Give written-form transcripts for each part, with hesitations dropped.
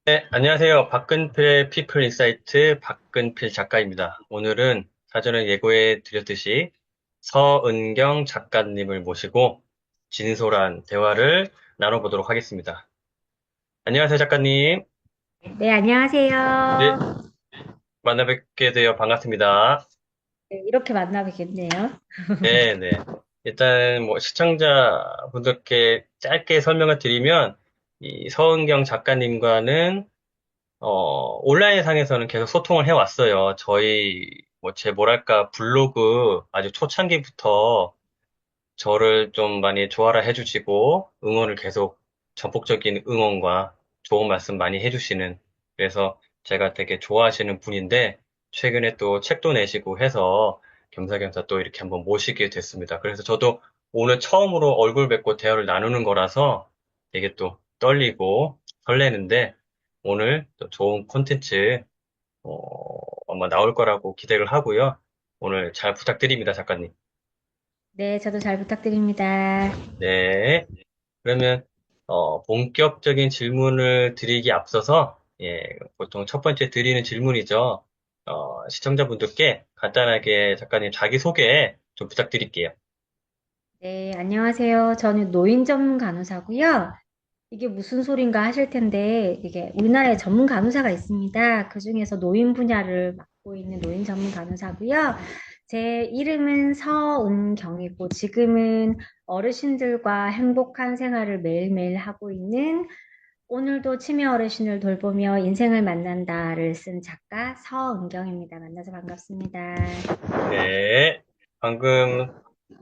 네, 안녕하세요. 박근필의 피플 인사이트 박근필 작가입니다. 오늘은 사전에 예고해 드렸듯이 서은경 작가님을 모시고 진솔한 대화를 나눠보도록 하겠습니다. 안녕하세요, 작가님. 네, 네, 안녕하세요. 만나 뵙게 되어 반갑습니다. 네, 이렇게 만나 뵙겠네요. 네, 네. 일단 뭐 시청자분들께 짧게 설명을 드리면 이 서은경 작가님과는 온라인상에서는 계속 소통을 해왔어요. 저희, 뭐랄까, 블로그 아주 초창기부터 저를 좀 많이 좋아라 해주시고, 응원을 계속, 전폭적인 응원과 좋은 말씀 많이 해주시는, 그래서 제가 되게 좋아하시는 분인데, 최근에 또 책도 내시고 해서 겸사겸사 또 이렇게 한번 모시게 됐습니다. 그래서 저도 오늘 처음으로 얼굴 뵙고 대화를 나누는 거라서 되게 또 떨리고 설레는데, 오늘 또 좋은 콘텐츠 아마 나올 거라고 기대를 하고요. 오늘 잘 부탁드립니다, 작가님. 네, 저도 잘 부탁드립니다. 네. 그러면 본격적인 질문을 드리기 앞서서 예, 보통 첫 번째 드리는 질문이죠. 시청자분들께 간단하게 작가님 자기소개 좀 부탁드릴게요. 네, 안녕하세요. 저는 노인 전문 간호사고요. 이게 무슨 소린가 하실 텐데, 이게 우리나라에 전문 간호사가 있습니다. 그중에서 노인 분야를 맡고 있는 노인 전문 간호사고요. 제 이름은 서은경이고, 지금은 어르신들과 행복한 생활을 매일매일 하고 있는 오늘도 치매 어르신을 돌보며 인생을 만난다를 쓴 작가 서은경입니다. 만나서 반갑습니다. 네. 방금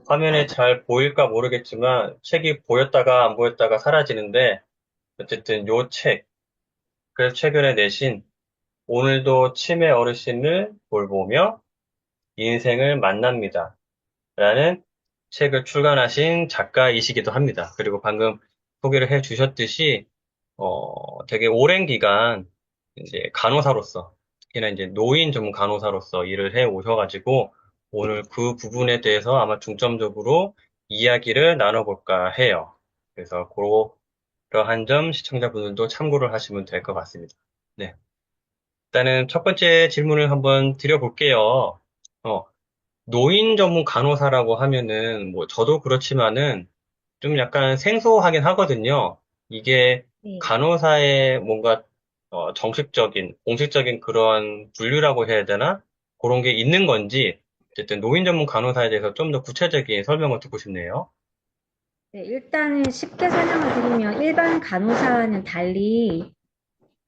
화면에 잘 보일까 모르겠지만 책이 보였다가 안 보였다가 사라지는데 어쨌든 요 책, 그래서 최근에 내신 오늘도 치매 어르신을 돌보며 인생을 만납니다. 라는 책을 출간하신 작가이시기도 합니다. 그리고 방금 소개를 해 주셨듯이, 되게 오랜 기간, 이제 간호사로서, 특히나 이제 노인 전문 간호사로서 일을 해 오셔가지고, 오늘 그 부분에 대해서 아마 중점적으로 이야기를 나눠볼까 해요. 그래서 그러한 점 시청자분들도 참고를 하시면 될 것 같습니다. 네. 일단은 첫 번째 질문을 한번 드려볼게요. 어, 노인 전문 간호사라고 하면은, 뭐, 저도 그렇지만은, 좀 약간 생소하긴 하거든요. 이게 네. 간호사의 뭔가, 정식적인, 공식적인 그런 분류라고 해야 되나? 그런 게 있는 건지, 어쨌든 노인 전문 간호사에 대해서 좀 더 구체적인 설명을 듣고 싶네요. 네, 일단은 쉽게 설명을 드리면 일반 간호사와는 달리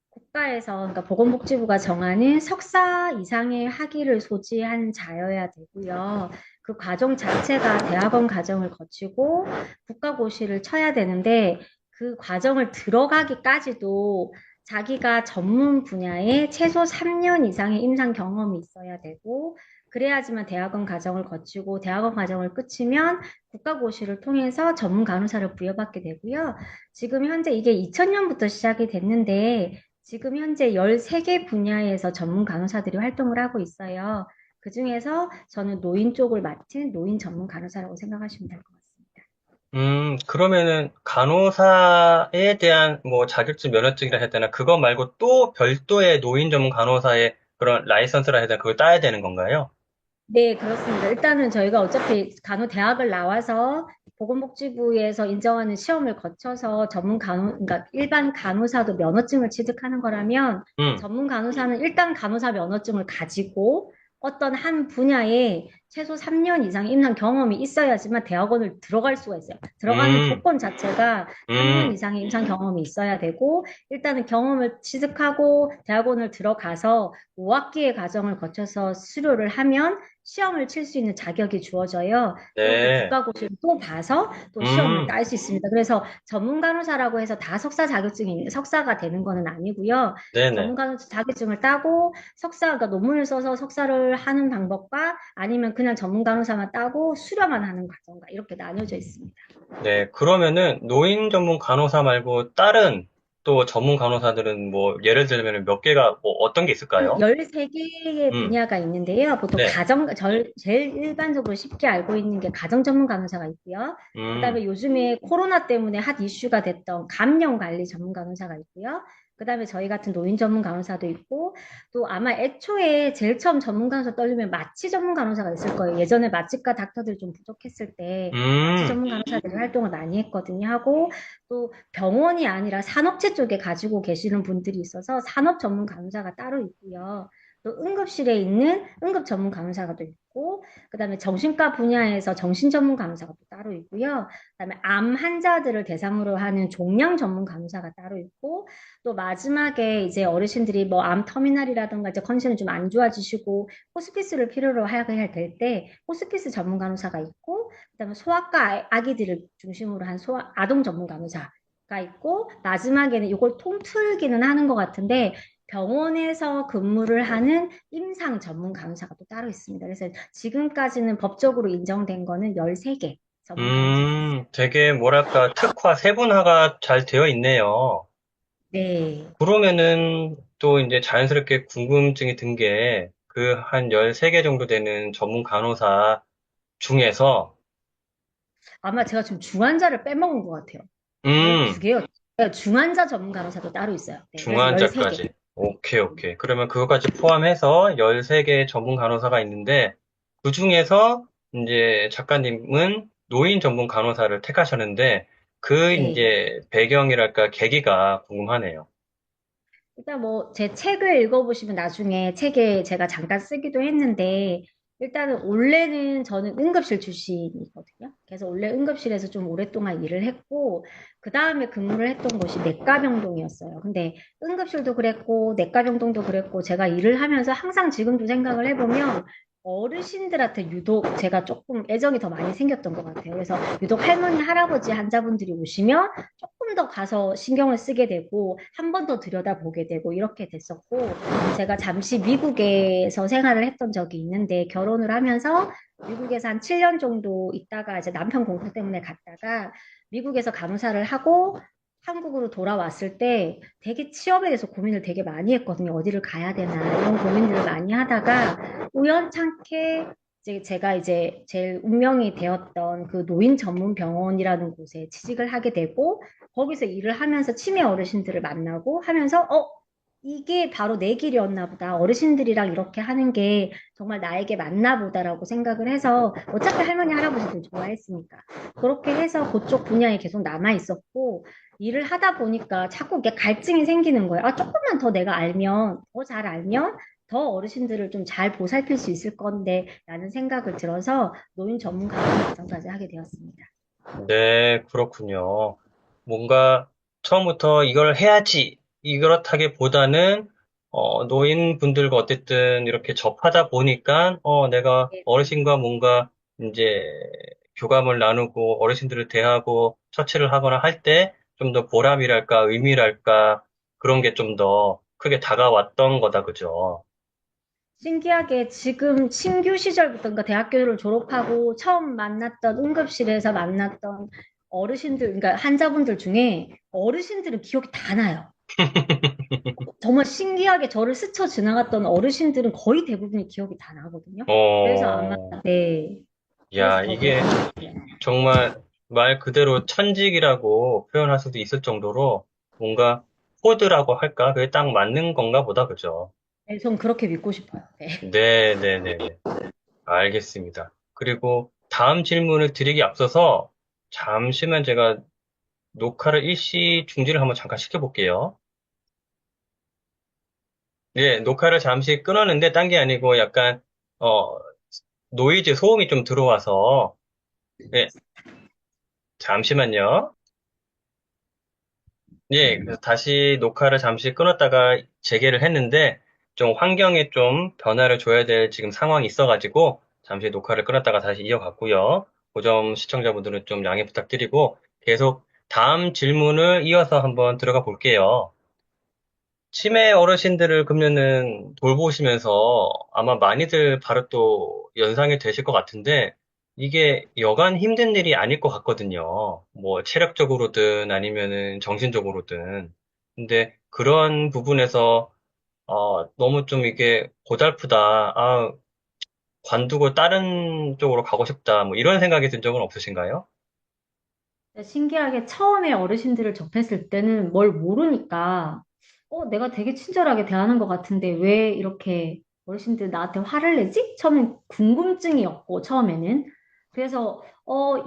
국가에서, 그러니까 보건복지부가 정하는 석사 이상의 학위를 소지한 자여야 되고요. 그 과정 자체가 대학원 과정을 거치고 국가고시를 쳐야 되는데 그 과정을 들어가기까지도 자기가 전문 분야에 최소 3년 이상의 임상 경험이 있어야 되고 그래야지만 대학원 과정을 거치고 대학원 과정을 끝이면 국가고시를 통해서 전문 간호사를 부여받게 되고요. 지금 현재 이게 2000년부터 시작이 됐는데 지금 현재 13개 분야에서 전문 간호사들이 활동을 하고 있어요. 그중에서 저는 노인 쪽을 맡은 노인 전문 간호사라고 생각하시면 될 것 같습니다. 그러면은 간호사에 대한 뭐 자격증 면허증이라 해야 되나? 그거 말고 또 별도의 노인 전문 간호사의 그런 라이선스라 해야 되나? 그걸 따야 되는 건가요? 네, 그렇습니다. 일단은 저희가 어차피 간호대학을 나와서 보건복지부에서 인정하는 시험을 거쳐서 전문 간호, 그러니까 일반 간호사도 면허증을 취득하는 거라면 음, 전문 간호사는 일단 간호사 면허증을 가지고 어떤 한 분야에 최소 3년 이상 임상 경험이 있어야지만 대학원을 들어갈 수가 있어요. 들어가는 음, 조건 자체가 3년 음. 이상의 임상 경험이 있어야 되고 일단은 경험을 취득하고 대학원을 들어가서 5학기의 과정을 거쳐서 수료를 하면 시험을 칠 수 있는 자격이 주어져요. 그러고 네. 국가고시를 또 봐서 또 시험을 음, 딸 수 있습니다. 그래서 전문 간호사라고 해서 다 석사 자격증이 석사가 되는 거는 아니고요. 네네. 전문 간호사 자격증을 따고 석사, 그러니까 논문을 써서 석사를 하는 방법과 아니면 그냥 전문 간호사만 따고 수료만 하는 과정과 이렇게 나뉘어져 있습니다. 네. 그러면은 노인 전문 간호사 말고 다른 또 전문 간호사들은 뭐 예를 들면 몇 개가 뭐 어떤 게 한 있을까요? 13개의 음, 분야가 있는데요. 보통 네. 제일 일반적으로 쉽게 알고 있는 게 가정 전문 간호사가 있고요. 음, 그다음에 요즘에 코로나 때문에 핫 이슈가 됐던 감염 관리 전문 간호사가 있고요. 그다음에 저희 같은 노인 전문 간호사도 있고, 또 아마 애초에 제일 처음 전문 간호사 떨리면 마취 전문 간호사가 있을 거예요. 예전에 마취과 닥터들이 좀 부족했을 때 마취 음, 전문 간호사들이 활동을 많이 했거든요. 하고 또 병원이 아니라 산업체 쪽에 가지고 계시는 분들이 있어서 산업 전문 간호사가 따로 있고요. 또 응급실에 있는 응급 전문 간호사가 또 있고, 그다음에 정신과 분야에서 정신 전문 간호사가 또 따로 있고요. 그다음에 암 환자들을 대상으로 하는 종양 전문 간호사가 따로 있고, 또 마지막에 이제 어르신들이 뭐 암 터미널이라든가 이제 컨디션이 좀 안 좋아지시고 호스피스를 필요로 하게 될 때 호스피스 전문 간호사가 있고, 그다음에 소아과 아기들을 중심으로 한 아동 전문 간호사가 있고, 마지막에는 이걸 통틀기는 하는 것 같은데 병원에서 근무를 하는 임상 전문 간호사가 또 따로 있습니다. 그래서 지금까지는 법적으로 인정된 거는 13개 전문 간호사가 있어요. 되게 뭐랄까, 특화, 세분화가 잘 되어 있네요. 네. 그러면은 또 이제 자연스럽게 궁금증이 든 게, 그 한 13개 정도 되는 전문 간호사 중에서, 아마 제가 지금 중환자를 빼먹은 것 같아요. 음, 12개요. 중환자 전문 간호사도 따로 있어요. 네, 그래서 13개. 중환자까지. 오케이, 오케이. 그러면 그것까지 포함해서 13개 전문 간호사가 있는데, 그 중에서 이제 작가님은 노인 전문 간호사를 택하셨는데, 그 네. 이제 배경이랄까 계기가 궁금하네요. 일단 뭐 제 책을 읽어보시면 나중에 책에 제가 잠깐 쓰기도 했는데, 일단은 원래는 저는 응급실 출신이거든요. 그래서 원래 응급실에서 좀 오랫동안 일을 했고, 그 다음에 근무를 했던 곳이 내과병동이었어요. 근데 응급실도 그랬고 내과병동도 그랬고, 제가 일을 하면서 항상 지금도 생각을 해보면 어르신들한테 유독 제가 조금 애정이 더 많이 생겼던 것 같아요. 그래서 유독 할머니, 할아버지 환자분들이 오시면 조금 더 가서 신경을 쓰게 되고 한 번 더 들여다보게 되고 이렇게 됐었고, 제가 잠시 미국에서 생활을 했던 적이 있는데 결혼을 하면서 미국에서 한 7년 정도 있다가 이제 남편 공부 때문에 갔다가 미국에서 간호사를 하고 한국으로 돌아왔을 때 되게 취업에 대해서 고민을 되게 많이 했거든요. 어디를 가야 되나 이런 고민들을 많이 하다가 우연찮게 이제 제가 이제 제일 운명이 되었던 그 노인 전문 병원이라는 곳에 취직을 하게 되고, 거기서 일을 하면서 치매 어르신들을 만나고 하면서 이게 바로 내 길이었나 보다. 어르신들이랑 이렇게 하는 게 정말 나에게 맞나 보다라고 생각을 해서, 어차피 할머니 할아버지들 좋아했으니까 그렇게 해서 그쪽 분야에 계속 남아 있었고, 일을 하다 보니까 자꾸 이게 갈증이 생기는 거예요. 조금만 더 내가 알면, 더 잘 알면 더 어르신들을 좀 잘 보살필 수 있을 건데 라는 생각을 들어서 노인 전문 가족 과정까지 하게 되었습니다. 네, 그렇군요. 뭔가 처음부터 이걸 해야지, 이렇다기보다는 노인분들과 어쨌든 이렇게 접하다 보니까 내가 네. 어르신과 뭔가 이제 교감을 나누고 어르신들을 대하고 처치를 하거나 할 때 좀 더 보람이랄까, 의미랄까, 그런 게 좀 더 크게 다가왔던 거다, 그죠? 신기하게 지금 신규 시절부터, 그러니까 대학교를 졸업하고 처음 만났던 응급실에서 만났던 어르신들, 그러니까 환자분들 중에 어르신들은 기억이 다 나요. 정말 신기하게 저를 스쳐 지나갔던 어르신들은 거의 대부분이 기억이 다 나거든요. 그래서 아마, 어, 네. 그래서 야, 더 이게 그랬던 것 같아요. 정말 말 그대로 천직이라고 표현할 수도 있을 정도로 뭔가 코드라고 할까? 그게 딱 맞는 건가 보다, 그죠? 네, 전 그렇게 믿고 싶어요. 네. 네네네네. 알겠습니다. 그리고 다음 질문을 드리기 앞서서 잠시만 제가 녹화를 일시 중지를 한번 잠깐 시켜볼게요. 네, 녹화를 잠시 끊었는데 딴 게 아니고 약간, 어, 노이즈 소음이 좀 들어와서, 네, 잠시만요. 예, 그래서 다시 녹화를 잠시 끊었다가 재개를 했는데, 좀 환경에 좀 변화를 줘야 될 지금 상황이 있어가지고, 잠시 녹화를 끊었다가 다시 이어갔고요. 그 점 시청자분들은 좀 양해 부탁드리고, 계속 다음 질문을 이어서 한번 들어가 볼게요. 치매 어르신들을 그러면은 돌보시면서 아마 많이들 바로 또 연상이 되실 것 같은데, 이게 여간 힘든 일이 아닐 것 같거든요. 뭐, 체력적으로든 아니면은 정신적으로든. 근데 그런 부분에서, 너무 좀 이게 고달프다. 관두고 다른 쪽으로 가고 싶다. 뭐, 이런 생각이 든 적은 없으신가요? 신기하게 처음에 어르신들을 접했을 때는 뭘 모르니까 내가 되게 친절하게 대하는 것 같은데 왜 이렇게 어르신들 나한테 화를 내지? 처음엔 궁금증이었고, 처음에는. 그래서,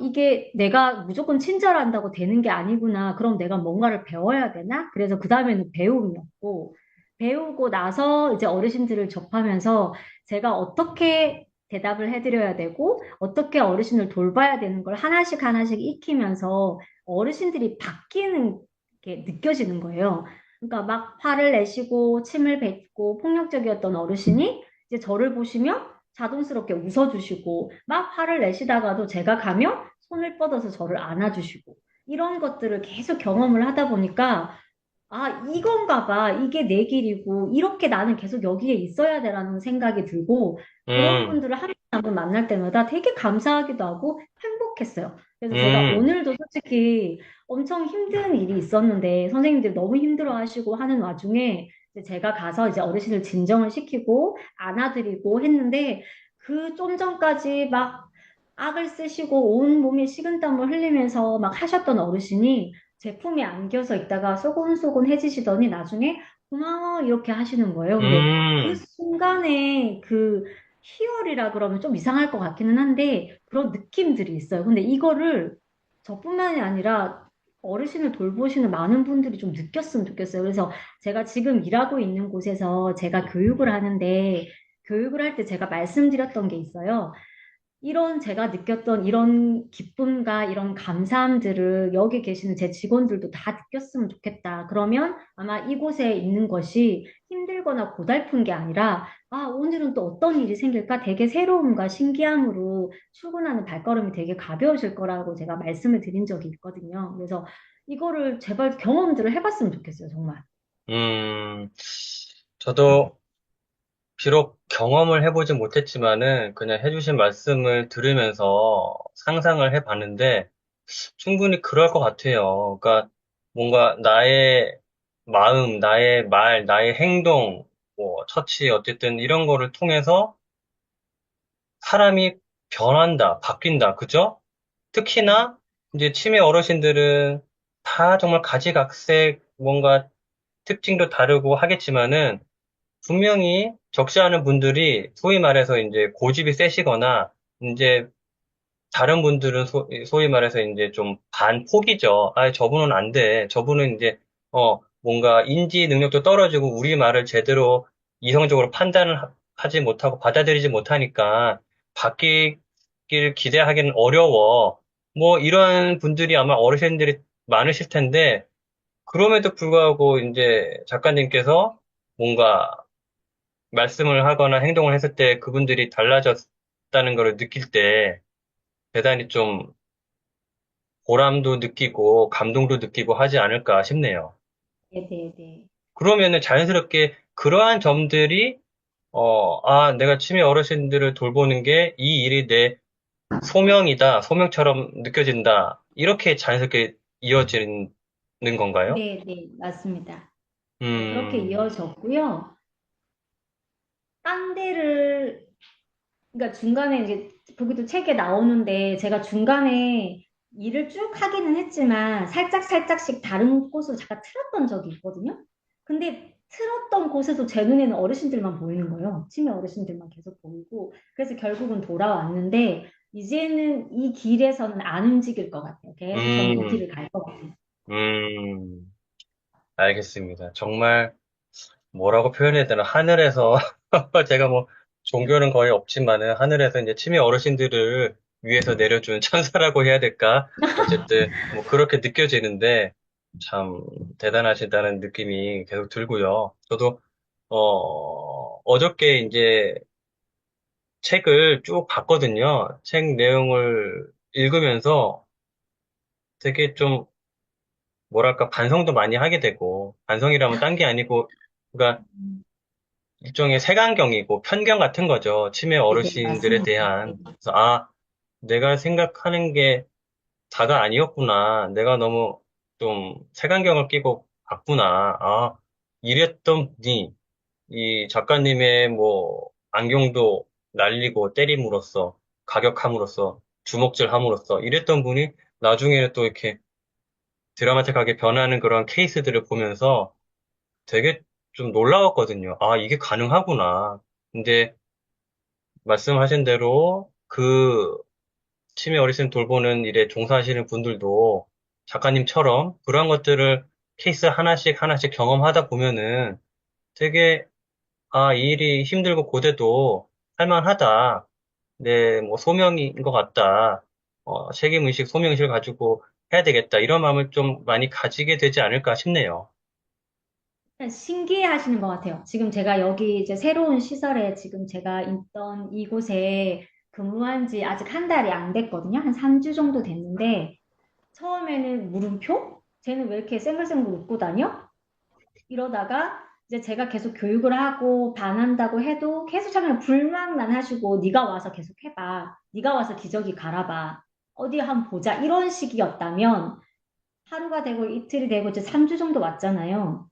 이게 내가 무조건 친절한다고 되는 게 아니구나. 그럼 내가 뭔가를 배워야 되나? 그래서 그 다음에는 배움이었고, 배우고 나서 이제 어르신들을 접하면서 제가 어떻게 대답을 해드려야 되고, 어떻게 어르신을 돌봐야 되는 걸 하나씩 하나씩 익히면서 어르신들이 바뀌는 게 느껴지는 거예요. 그러니까 막 화를 내시고 침을 뱉고 폭력적이었던 어르신이 이제 저를 보시면 자동스럽게 웃어주시고 막 화를 내시다가도 제가 가면 손을 뻗어서 저를 안아주시고 이런 것들을 계속 경험을 하다 보니까 아, 이건가 봐. 이게 내 길이고, 이렇게 나는 계속 여기에 있어야 되라는 생각이 들고, 그런 음, 분들을 한 번 만날 때마다 되게 감사하기도 하고 행복했어요. 그래서 제가 음, 오늘도 솔직히 엄청 힘든 일이 있었는데, 선생님들이 너무 힘들어 하시고 하는 와중에, 이제 제가 가서 이제 어르신을 진정을 시키고, 안아드리고 했는데, 그 좀 전까지 막 악을 쓰시고 온 몸에 식은땀을 흘리면서 막 하셨던 어르신이 제품에 안겨서 있다가 소곤소곤해지시더니 나중에 고마워 이렇게 하시는 거예요. 근데 그 음, 순간에 그 희열이라 그러면 좀 이상할 것 같기는 한데 그런 느낌들이 있어요. 근데 이거를 저뿐만이 아니라 어르신을 돌보시는 많은 분들이 좀 느꼈으면 좋겠어요. 그래서 제가 지금 일하고 있는 곳에서 제가 교육을 하는데 교육을 할 때 제가 말씀드렸던 게 있어요. 이런 제가 느꼈던 이런 기쁨과 이런 감사함들을 여기 계시는 제 직원들도 다 느꼈으면 좋겠다. 그러면 아마 이곳에 있는 것이 힘들거나 고달픈 게 아니라, 아, 오늘은 또 어떤 일이 생길까 되게 새로움과 신기함으로 출근하는 발걸음이 되게 가벼워질 거라고 제가 말씀을 드린 적이 있거든요. 그래서 이거를 제발 경험들을 해봤으면 좋겠어요, 정말. 음. 저도 비록 경험을 해보진 못했지만은 그냥 해주신 말씀을 들으면서 상상을 해봤는데 충분히 그럴 것 같아요. 그러니까 뭔가 나의 마음, 나의 말, 나의 행동, 뭐 처치 어쨌든 이런 거를 통해서 사람이 변한다, 바뀐다, 그죠? 네, 특히나 이제 치매 어르신들은 다 정말 가지각색 뭔가 특징도 다르고 하겠지만은 분명히 적지 않은 분들이 소위 말해서 이제 고집이 세시거나 이제 다른 분들은 소위 말해서 이제 좀 반폭이죠. 아, 저분은 안 돼. 저분은 이제 뭔가 인지 능력도 떨어지고 우리 말을 제대로 이성적으로 판단을 하지 못하고 받아들이지 못하니까 바뀌길 기대하기는 어려워. 뭐 이런 분들이 아마 어르신들이 많으실 텐데 그럼에도 불구하고 이제 작가님께서 뭔가 말씀을 하거나 행동을 했을 때 그분들이 달라졌다는 걸 느낄 때 대단히 좀 보람도 느끼고 감동도 느끼고 하지 않을까 싶네요. 네, 네, 네. 그러면은 자연스럽게 그러한 점들이 아, 내가 치매 어르신들을 돌보는 게 이 일이 내 소명이다, 소명처럼 느껴진다. 이렇게 자연스럽게 이어지는 건가요? 네, 네, 맞습니다. 네, 그렇게 음, 이어졌고요. 딴 데를 그러니까 중간에 이제 거기도 책에 나오는데 제가 중간에 일을 쭉 하기는 했지만 살짝 살짝씩 다른 곳으로 잠깐 틀었던 적이 있거든요. 근데 틀었던 곳에서 제 눈에는 어르신들만 보이는 거예요. 치매 어르신들만 계속 보이고 그래서 결국은 돌아왔는데 이제는 이 길에서는 안 움직일 것 같아요. 계속 저는 이 음, 길을 갈 것 같아요. 알겠습니다. 정말 뭐라고 표현해야 되나? 하늘에서 제가 뭐 종교는 거의 없지만은 하늘에서 이제 치매 어르신들을 위해서 내려준 천사라고 해야 될까? 어쨌든 뭐 그렇게 느껴지는데 참 대단하시다는 느낌이 계속 들고요. 저도 어저께 이제 책을 쭉 봤거든요. 책 내용을 읽으면서 되게 좀 뭐랄까 반성도 많이 하게 되고 반성이라면 딴 게 아니고 그러니까 일종의 색안경이고 편견 같은 거죠. 치매 네, 네, 어르신들에 맞습니다. 네, 대한. 그래서 아, 내가 생각하는 게 다가 아니었구나. 내가 너무 좀 색안경을 끼고 봤구나. 아, 이랬던 분이 이 작가님의 뭐 안경도 날리고 때림으로써 가격함으로써 주먹질함으로써 이랬던 분이 나중에는 또 이렇게 드라마틱하게 변하는 그런 케이스들을 보면서 되게 좀 놀라웠거든요. 아, 이게 가능하구나. 근데 말씀하신 대로 그 치매 어르신 돌보는 일에 종사하시는 분들도 작가님처럼 그런 것들을 케이스 하나씩 하나씩 경험하다 보면은 되게, 아, 이 일이 힘들고 고돼도 할만하다. 내 뭐 소명인 것 같다. 책임의식, 소명의식을 가지고 해야 되겠다. 이런 마음을 좀 많이 가지게 되지 않을까 싶네요. 신기해 하시는 것 같아요. 지금 제가 여기 이제 새로운 시설에 지금 제가 있던 이곳에 근무한 지 아직 한 달이 안 됐거든요. 한 3주 정도 됐는데, 처음에는 물음표? 쟤는 왜 이렇게 쌩글쌩글 웃고 다녀? 이러다가 이제 제가 계속 교육을 하고 반한다고 해도 계속 자기는 불만만 하시고 네가 와서 계속 해봐. 네가 와서 기저귀 갈아봐. 어디 한번 보자. 이런 식이었다면 하루가 되고 이틀이 되고 이제 3주 정도 왔잖아요.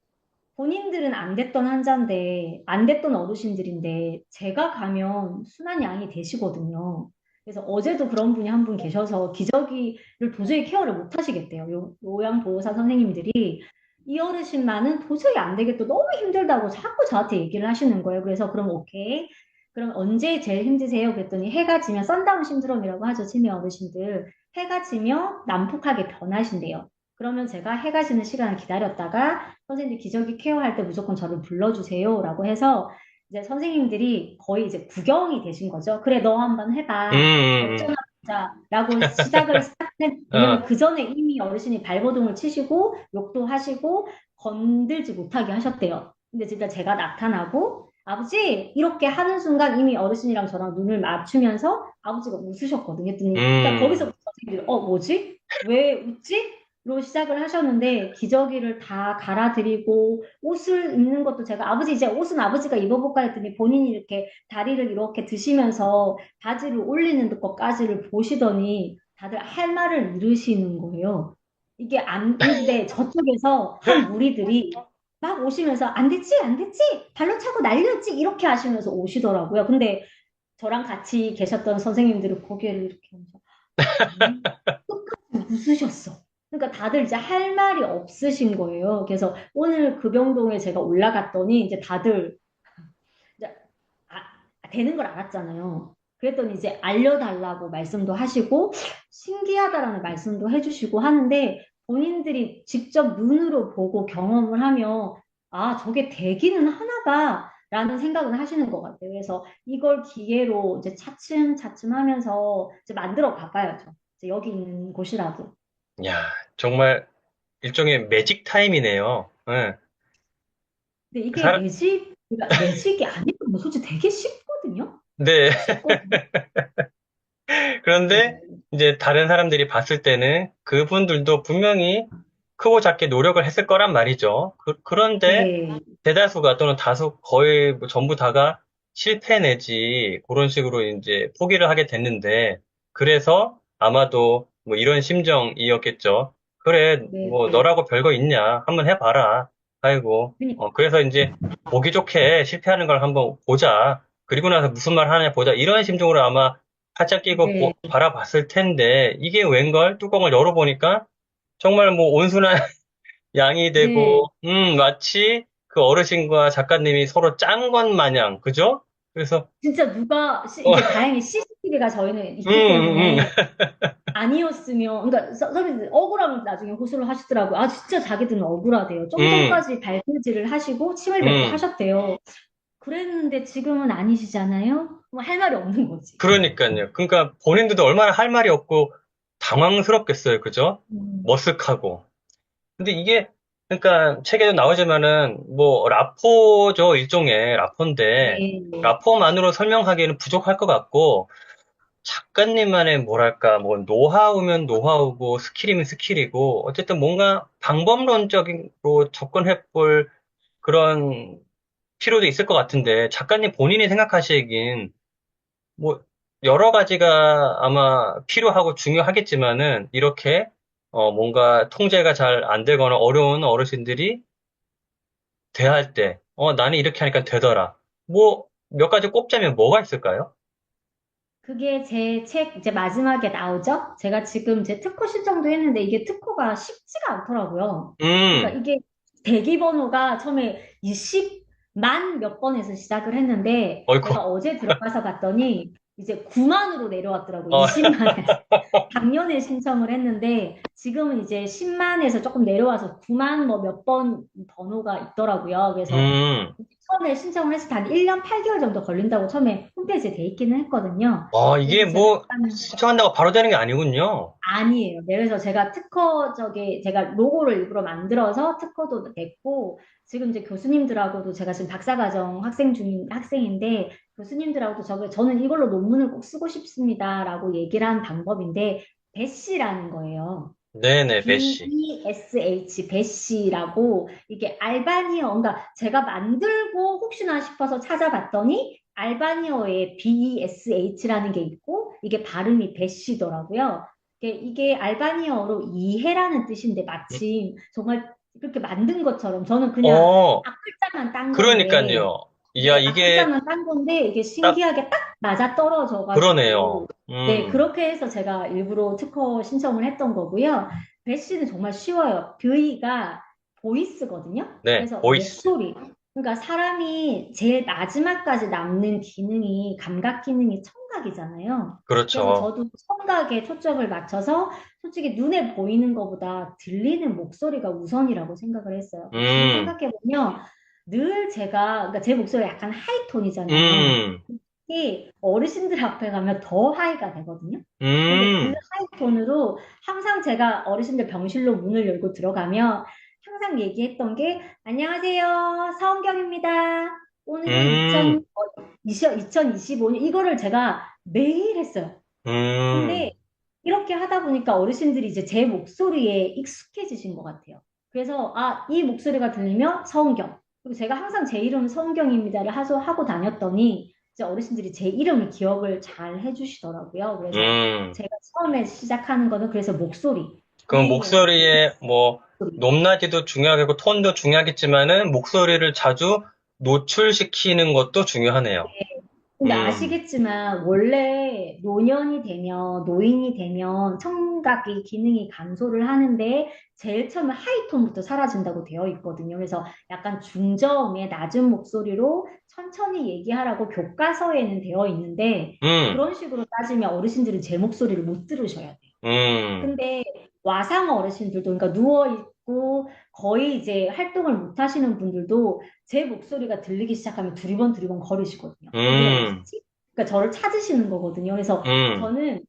본인들은 안 됐던 환자인데, 안 됐던 어르신들인데, 제가 가면 순한 양이 되시거든요. 그래서 어제도 그런 분이 한 분 계셔서 기저귀를 도저히 케어를 못 하시겠대요. 요양보호사 선생님들이 이 어르신만은 도저히 안 되겠다. 너무 힘들다고 자꾸 저한테 얘기를 하시는 거예요. 그래서 그럼 오케이. 그럼 언제 제일 힘드세요? 그랬더니 해가 지면 선다운 신드롬이라고 하죠. 치매 어르신들. 해가 지면 난폭하게 변하신대요. 그러면 제가 해가 지는 시간을 기다렸다가 선생님들 기저귀 케어할 때 무조건 저를 불러주세요라고 해서 이제 선생님들이 거의 이제 구경이 되신 거죠. 그래, 너 한번 음, 해봐. 음, 어쩌나 보자라고 시작을 시작했 음. 왜냐면 그 전에 이미 어르신이 발버둥을 치시고 욕도 하시고 건들지 못하게 하셨대요. 근데 진짜 제가 나타나고 아버지 이렇게 하는 순간 이미 어르신이랑 저랑 눈을 맞추면서 아버지가 웃으셨거든요. 했더니 그러니까 음. 거기서부터 선생님들이 뭐지? 왜 웃지? 로 시작을 하셨는데 기저귀를 다 갈아드리고 옷을 입는 것도 제가 아버지 이제 옷은 아버지가 입어볼까 했더니 본인이 이렇게 다리를 이렇게 드시면서 바지를 올리는 것까지를 보시더니 다들 할 말을 잃으시는 거예요. 이게 안, 근데 저쪽에서 한 무리들이 막 오시면서 안 됐지, 안 됐지, 발로 차고 날렸지, 이렇게 하시면서 오시더라고요. 근데 저랑 같이 계셨던 선생님들은 고개를 이렇게 하면서 끝까지 웃으셨어. 그러니까 다들 이제 할 말이 없으신 거예요. 그래서 오늘 급영동에 제가 올라갔더니 이제 다들 이제 되는 걸 알았잖아요. 그랬더니 이제 알려달라고 말씀도 하시고 신기하다라는 말씀도 해주시고 하는데 본인들이 직접 눈으로 보고 경험을 하면 아, 저게 되기는 하나다. 라는 생각은 하시는 것 같아요. 그래서 이걸 기회로 이제 차츰차츰 하면서 이제 만들어 가봐야죠. 이제 여기 있는 곳이라도. 야, 정말 일종의 매직 타임이네요. 예. 근데 그 이게 매직이 아니고 뭐 솔직히 되게 쉽거든요. 네. 쉽거든요. 그런데 네. 이제 다른 사람들이 봤을 때는 그분들도 분명히 크고 작게 노력을 했을 거란 말이죠. 그런데 네. 대다수가 또는 다수 거의 뭐 전부 다가 실패 내지 그런 식으로 이제 포기를 하게 됐는데 그래서 아마도 뭐 이런 심정이었겠죠. 그래, 네. 뭐 너라고 별거 있냐? 한번 해봐라. 아이고. 그러니까 그래서 이제 보기 좋게 실패하는 걸 한번 보자. 그리고 나서 무슨 말 하냐 보자. 이런 심정으로 아마 팔짱 끼고 네. 바라봤을 텐데 이게 웬걸? 뚜껑을 열어보니까 정말 뭐 온순한 양이 네. 되고, 마치 그 어르신과 작가님이 서로 짠 것 마냥, 그죠? 그래서, 진짜 어, 이제 다행히 CCTV가 저희는 음, 있기 음, 음. 때문에 아니었으면, 그러니까 선생님들 억울하면 나중에 호소를 하시더라고요. 아, 진짜 자기들은 억울하대요. 좀 음, 전까지 발길질을 하시고 침을 뱉고 음. 하셨대요. 그랬는데 지금은 아니시잖아요? 뭐 할 말이 없는 거지. 그러니까요. 그러니까 본인들도 얼마나 할 말이 없고 당황스럽겠어요. 그죠? 음. 머쓱하고. 근데 이게, 그러니까 책에도 나오지만은, 뭐, 라포죠. 일종의 라포인데, 네. 라포만으로 설명하기에는 부족할 것 같고, 작가님만의 뭐랄까, 뭐, 노하우면 노하우고, 스킬이면 스킬이고, 어쨌든 뭔가 방법론적으로 접근해 볼 그런 필요도 있을 것 같은데, 작가님 본인이 생각하시기엔, 뭐, 여러 가지가 아마 필요하고 중요하겠지만은, 이렇게, 뭔가 통제가 잘 안 되거나 어려운 어르신들이 대할 때, 나는 이렇게 하니까 되더라. 뭐, 몇 가지 꼽자면 뭐가 있을까요? 그게 제 책 이제 마지막에 나오죠? 제가 지금 제 특허 신청도 했는데 이게 특허가 쉽지가 않더라고요. 그러니까 음, 이게 대기 번호가 처음에 20만 몇 번에서 시작을 했는데 어이구, 제가 어제 들어가서 봤더니 이제 9만으로 내려왔더라고. 어, 20만에서. 작년에 신청을 했는데 지금은 이제 10만에서 조금 내려와서 9만 뭐 몇 번 번호가 있더라고요. 그래서 음, 처음에 신청을 했을 때 한 1년 8개월 정도 걸린다고 처음에 홈페이지에 돼 있기는 했거든요. 이게 그래서 제가 뭐, 일단은 신청한다고 바로 되는 게 아니군요. 아니에요. 네, 그래서 제가 특허 저기 제가 로고를 일부러 만들어서 특허도 냈고 지금 이제 교수님들하고도 제가 지금 박사과정 학생 중인 학생인데 교수님들하고도 저는 이걸로 논문을 꼭 쓰고 싶습니다라고 얘기를 한 방법인데 배시라는 거예요. 네네, 배씨. BESH 배시라고 이게 알바니어 그러니까 제가 만들고 혹시나 싶어서 찾아봤더니 알바니어에 BESH라는 게 있고 이게 발음이 배시더라고요. 이게 알바니어로 이해라는 뜻인데 마침 정말 그렇게 만든 것처럼 저는 그냥 어, 앞글자만 딴 건데 그러니까요. 이야, 네, 이게 앞글자만 딴 건데 이게 딱 신기하게 딱 맞아 떨어져가지고 그러네요. 네, 그렇게 해서 제가 일부러 특허 신청을 했던 거고요. 배씨는 정말 쉬워요. V가 보이스거든요. 네, 그래서 보이스. 목소리. 그러니까 사람이 제일 마지막까지 남는 기능이 감각 기능이 청각이잖아요. 그래서 그렇죠. 저도 청각에 초점을 맞춰서 솔직히 눈에 보이는 것보다 들리는 목소리가 우선이라고 생각을 했어요. 지금 음, 생각해보면 늘 그러니까 제 목소리가 약간 하이톤이잖아요. 음, 특히 어르신들 앞에 가면 더 하이가 되거든요. 근데 그 음, 하이톤으로 항상 제가 어르신들 병실로 문을 열고 들어가면 항상 얘기했던 게 안녕하세요. 서은경입니다. 오늘은 음, 2025년 이거를 제가 매일 했어요. 근데 음, 이렇게 하다 보니까 어르신들이 이제 제 목소리에 익숙해지신 것 같아요. 그래서 이 목소리가 들리면 서은경. 그리고 제가 항상 제 이름은 서은경입니다를 하고 다녔더니 이제 어르신들이 제 이름을 기억을 잘 해주시더라고요. 그래서 음. 제가 처음에 시작하는 거는 그래서 목소리. 그럼 우리 목소리에 뭐, 목소리. 높낮이도 중요하고 톤도 중요하겠지만은 목소리를 자주 노출시키는 것도 중요하네요. 근데 음, 아시겠지만 원래 노년이 되면 노인이 되면 청각이 기능이 감소를 하는데 제일 처음에 하이톤부터 사라진다고 되어 있거든요. 그래서 약간 중저음의 낮은 목소리로 천천히 얘기하라고 교과서에는 되어 있는데 음, 그런 식으로 따지면 어르신들은 제 목소리를 못 들으셔야 돼요. 음, 근데 와상 어르신들도 그러니까 누워 있고 거의 이제 활동을 못 하시는 분들도 제 목소리가 들리기 시작하면 두리번 거리시거든요. 어디 음, 어디지? 그러니까 저를 찾으시는 거거든요. 그래서 음. 저는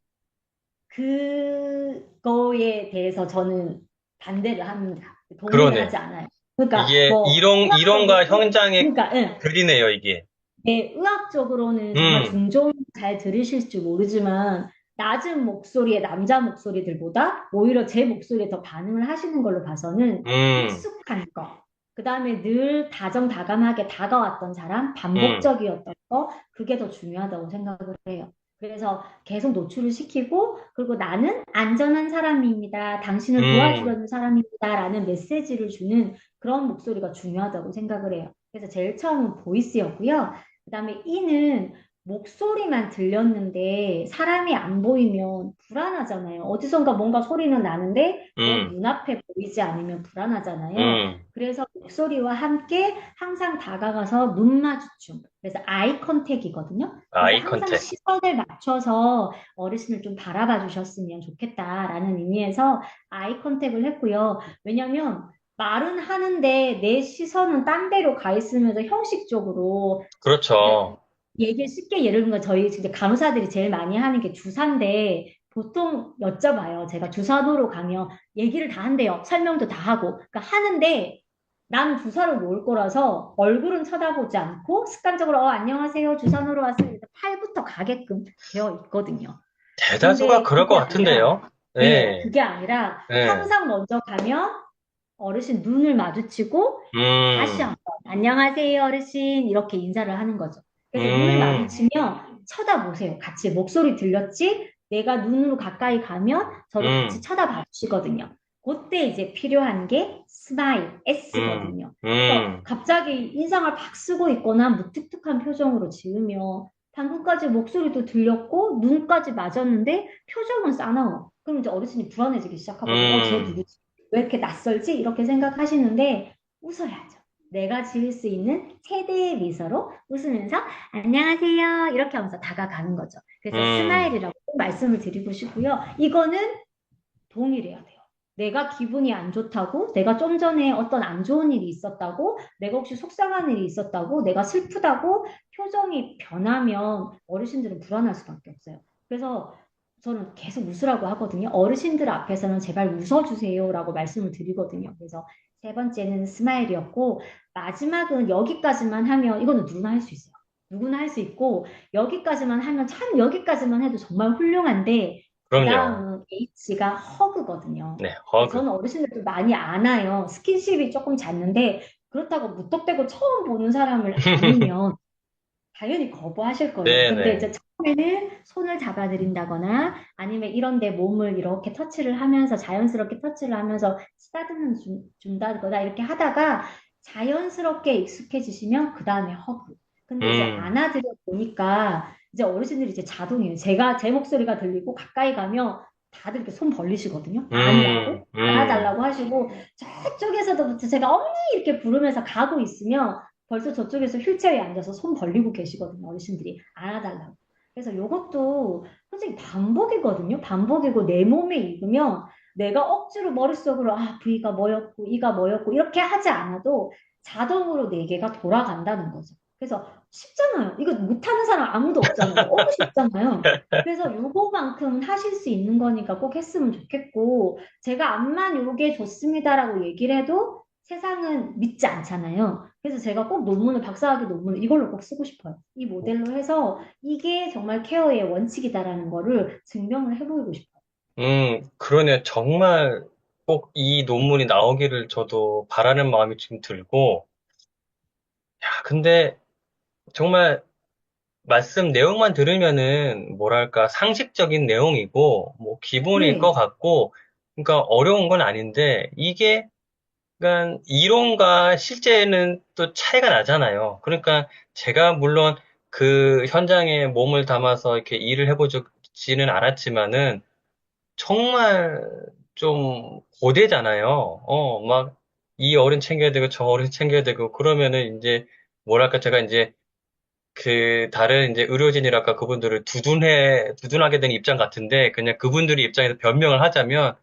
그거에 대해서 저는 반대를 합니다. 동의를 그러네. 하지 않아요. 그러니까 이게 뭐 이론과 의학적으로 현장의 그러니까 글이네요, 이게. 네, 의학적으로는 정말 음, 중저음 잘 들으실지 모르지만 낮은 목소리의 남자 목소리들보다 오히려 제 목소리에 더 반응을 하시는 걸로 봐서는 음, 익숙한 거, 그 다음에 늘 다정다감하게 다가왔던 사람, 음, 반복적이었던 거, 그게 더 중요하다고 생각을 해요. 그래서 계속 노출을 시키고, 그리고 나는 안전한 사람입니다. 당신을 음, 도와주려는 사람입니다. 라는 메시지를 주는 그런 목소리가 중요하다고 생각을 해요. 그래서 제일 처음은 보이스였고요. 그다음에 이는 목소리만 들렸는데 사람이 안 보이면 불안하잖아요. 어디선가 뭔가 소리는 나는데 내 음, 눈앞에 보이지 않으면 불안하잖아요. 음. 그래서 목소리와 함께 항상 다가가서 눈 마주춤. 그래서 아이 컨택이거든요. 그래서 아이 항상 컨택. 시선을 맞춰서 어르신을 좀 바라봐 주셨으면 좋겠다라는 의미에서 아이 컨택을 했고요. 왜냐면 말은 하는데 내 시선은 딴 데로 가 있으면서 형식적으로 그러니까 그렇죠. 얘기 쉽게 예를 들면 저희 이제 간호사들이 제일 많이 하는 게 주사인데 보통 여쭤봐요. 제가 주사도로 가면 얘기를 다 한대요. 설명도 다 하고. 그러니까 하는데 나는 주사를 놓을 거라서 얼굴은 쳐다보지 않고 습관적으로 안녕하세요. 주사 놓으러 왔습니다. 팔부터 가게끔 되어 있거든요. 대다수가 근데 그럴 것 같은데요. 네, 네, 그게 아니라 네. 항상 먼저 가면 어르신 눈을 마주치고 다시 음, 한번 안녕하세요 어르신 이렇게 인사를 하는 거죠. 그래서 눈을 음, 마주치면 쳐다보세요. 같이 목소리 들렸지? 내가 눈으로 가까이 가면 저를 같이 음, 쳐다봐 주시거든요. 그때 이제 필요한 게 스마일, 음, S거든요. 그래서 음, 갑자기 인상을 팍 쓰고 있거나 무뚝뚝한 표정으로 지으면 방금까지 목소리도 들렸고 눈까지 맞았는데 표정은 싸나워. 그럼 이제 어르신이 불안해지기 시작하거든요. 쟤 음, 누구지? 왜 이렇게 낯설지? 이렇게 생각하시는데 웃어야죠. 내가 지을 수 있는 최대의 미소로 웃으면서 안녕하세요. 이렇게 하면서 다가가는 거죠. 그래서 음, 스마일이라고 꼭 말씀을 드리고 싶고요. 이거는 동일해야 돼요. 내가 기분이 안 좋다고, 내가 좀 전에 어떤 안 좋은 일이 있었다고, 내가 혹시 속상한 일이 있었다고, 내가 슬프다고 표정이 변하면 어르신들은 불안할 수밖에 없어요. 그래서 저는 계속 웃으라고 하거든요. 어르신들 앞에서는 제발 웃어주세요라고 말씀을 드리거든요. 그래서 세 번째는 스마일이었고, 마지막은 여기까지만 하면, 이거는 누구나 할 수 있어요. 누구나 할 수 있고, 여기까지만 하면 참 여기까지만 해도 정말 훌륭한데, 그 그럼요. 다음은 H가 허그거든요. 네, 허그. 저는 어르신들도 많이 안아요. 스킨십이 조금 잦는데, 그렇다고 무턱대고 처음 보는 사람을 안으면 당연히 거부하실 거예요. 근데 네네. 이제 처음에는 손을 잡아드린다거나 아니면 이런 데 몸을 이렇게 터치를 하면서 자연스럽게 터치를 하면서 쓰다듬는 준다거나 이렇게 하다가 자연스럽게 익숙해지시면 그 다음에 허그. 근데 이제 음, 안아드려 보니까 이제 어르신들이 이제 자동이에요. 제가 제 목소리가 들리고 가까이 가면 다들 이렇게 손 벌리시거든요. 음, 아니라고 음, 안아달라고 하시고 저쪽에서도부터 제가 언니 이렇게 부르면서 가고 있으면 벌써 저쪽에서 휠체어에 앉아서 손 벌리고 계시거든요. 어르신들이 안아달라고. 그래서 이것도 솔직히 반복이거든요. 반복이고 내 몸에 익으면 내가 억지로 머릿속으로 아, V가 뭐였고 E가 뭐였고 이렇게 하지 않아도 자동으로 네 개가 돌아간다는 거죠. 그래서 쉽잖아요. 이거 못하는 사람 아무도 없잖아요. 너무 쉽잖아요. 그래서 요거만큼은 하실 수 있는 거니까 꼭 했으면 좋겠고 제가 암만 요게 좋습니다라고 얘기를 해도 세상은 믿지 않잖아요. 그래서 제가 꼭 논문을, 박사학위 논문을 이걸로 꼭 쓰고 싶어요. 이 모델로 해서 이게 정말 케어의 원칙이다라는 거를 증명을 해보이고 싶어요. 그러네. 정말 꼭 이 논문이 나오기를 저도 바라는 마음이 지금 들고, 야, 근데 정말 말씀 내용만 들으면은 뭐랄까 상식적인 내용이고 뭐 기본일 것 네, 같고 그러니까 어려운 건 아닌데 이게 그러니까 이론과 실제는 또 차이가 나잖아요. 그러니까 제가 물론 그 현장에 몸을 담아서 이렇게 일을 해보지는 않았지만은 정말 좀 고되잖아요. 막 이 어른 챙겨야 되고 저 어른 챙겨야 되고 그러면은 이제 뭐랄까 제가 이제 그 다른 이제 의료진이랄까 그분들을 두둔하게 되는 입장 같은데 그냥 그분들이 입장에서 변명을 하자면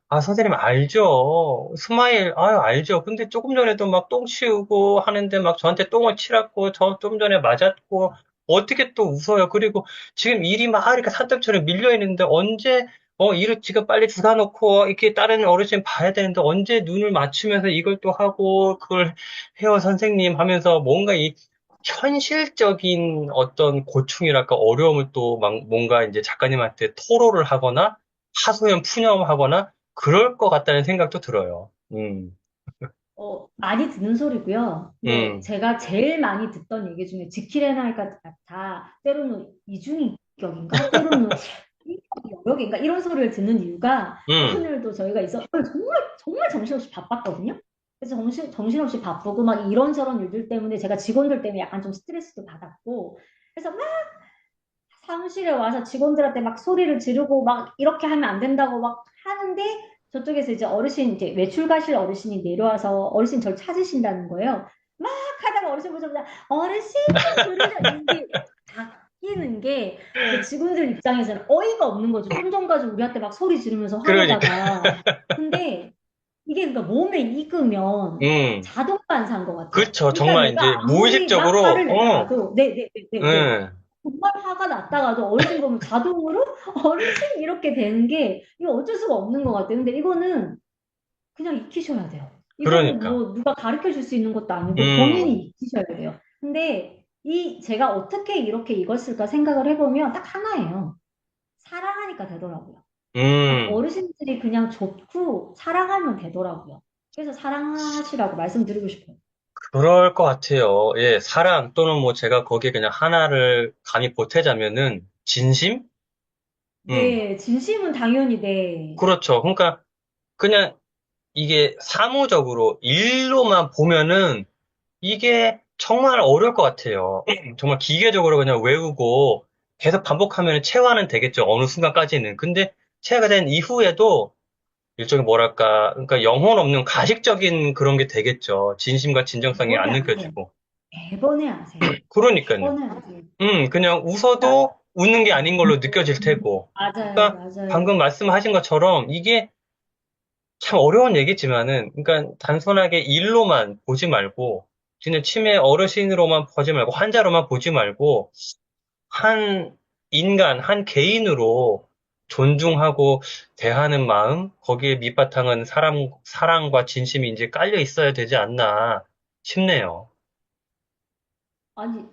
아 선생님 알죠 스마일 아유 알죠 근데 조금 전에도 막 똥 치우고 하는데 막 저한테 똥을 치랐고 저 좀 전에 맞았고 어떻게 또 웃어요 그리고 지금 일이 막 이렇게 산더미처럼 밀려 있는데 언제 일을 지금 빨리 주사 놓고 이렇게 다른 어르신 봐야 되는데 언제 눈을 맞추면서 이걸 또 하고 그걸 해요 선생님 하면서 뭔가 이 현실적인 어떤 고충이랄까 어려움을 또 뭔가 이제 작가님한테 토로를 하거나 하소연 푸념하거나 그럴 것 같다는 생각도 들어요. 많이 듣는 소리고요. 뭐, 음, 제가 제일 많이 듣던 얘기 중에 지킬애나이가 같아. 때로는 이중인격인가? 때로는 여러 개인가? 이런 소리를 듣는 이유가 음, 오늘도 저희가 있어 정말, 정말 정신없이 바빴거든요. 그래서 정신없이 바쁘고 막 이런저런 일들 때문에 제가 직원들 때문에 약간 좀 스트레스도 받았고 그래서 막 사무실에 와서 직원들한테 막 소리를 지르고 막 이렇게 하면 안 된다고 막 하는데 저쪽에서 이제 어르신 이제 외출 가실 어르신이 내려와서 어르신 저를 찾으신다는 거예요. 막 하다가 어르신 보자마자 어르신 그러죠. 이게 바뀌는 게 그 직원들 입장에서는 어이가 없는 거죠. 좀 전까지 우리한테 막 소리 지르면서 그러니까, 화내다가 근데 이게 그러니까 몸에 익으면 음, 자동 반사인 것 같아요. 그렇죠. 일단 정말 내가 이제 아무리 막 무의식적으로, 화를 내다가도 네네네네네 음, 정말 화가 났다가도 어르신 보면 자동으로 어르신 이렇게 되는 게 이거 어쩔 수가 없는 것 같아요. 근데 이거는 그냥 익히셔야 돼요. 이거는 그러니까, 뭐 누가 가르쳐 줄 수 있는 것도 아니고 본인이 음, 익히셔야 돼요. 근데 이 제가 어떻게 이렇게 익었을까 생각을 해보면 딱 하나예요. 사랑하니까 되더라고요. 음, 어르신들이 그냥 좋고 사랑하면 되더라고요. 그래서 사랑하시라고 말씀드리고 싶어요. 그럴 것 같아요. 예, 사랑 또는 뭐 제가 거기에 그냥 하나를 감히 보태자면은 진심? 음, 네, 진심은 당연히 네. 그렇죠. 그러니까 그냥 이게 사무적으로 일로만 보면은 이게 정말 어려울 것 같아요. 정말 기계적으로 그냥 외우고 계속 반복하면 체화는 되겠죠. 어느 순간까지는. 근데 체화가 된 이후에도 일종의 뭐랄까, 그러니까 영혼 없는 가식적인 그런 게 되겠죠. 진심과 진정성이 안 매번에 아세요. 느껴지고. 매번에 아세요. 그러니까요. 매번에 아세요. 그냥 그러니까, 웃어도 웃는 게 아닌 걸로 느껴질 테고. 맞아요, 그러니까 맞아요. 방금 말씀하신 것처럼 이게 참 어려운 얘기지만은, 그러니까 단순하게 일로만 보지 말고, 진짜 치매 어르신으로만 보지 말고, 환자로만 보지 말고, 한 인간, 한 개인으로 존중하고 대하는 마음, 거기에 밑바탕은 사랑과 진심이 이제 깔려 있어야 되지 않나 싶네요. 아니,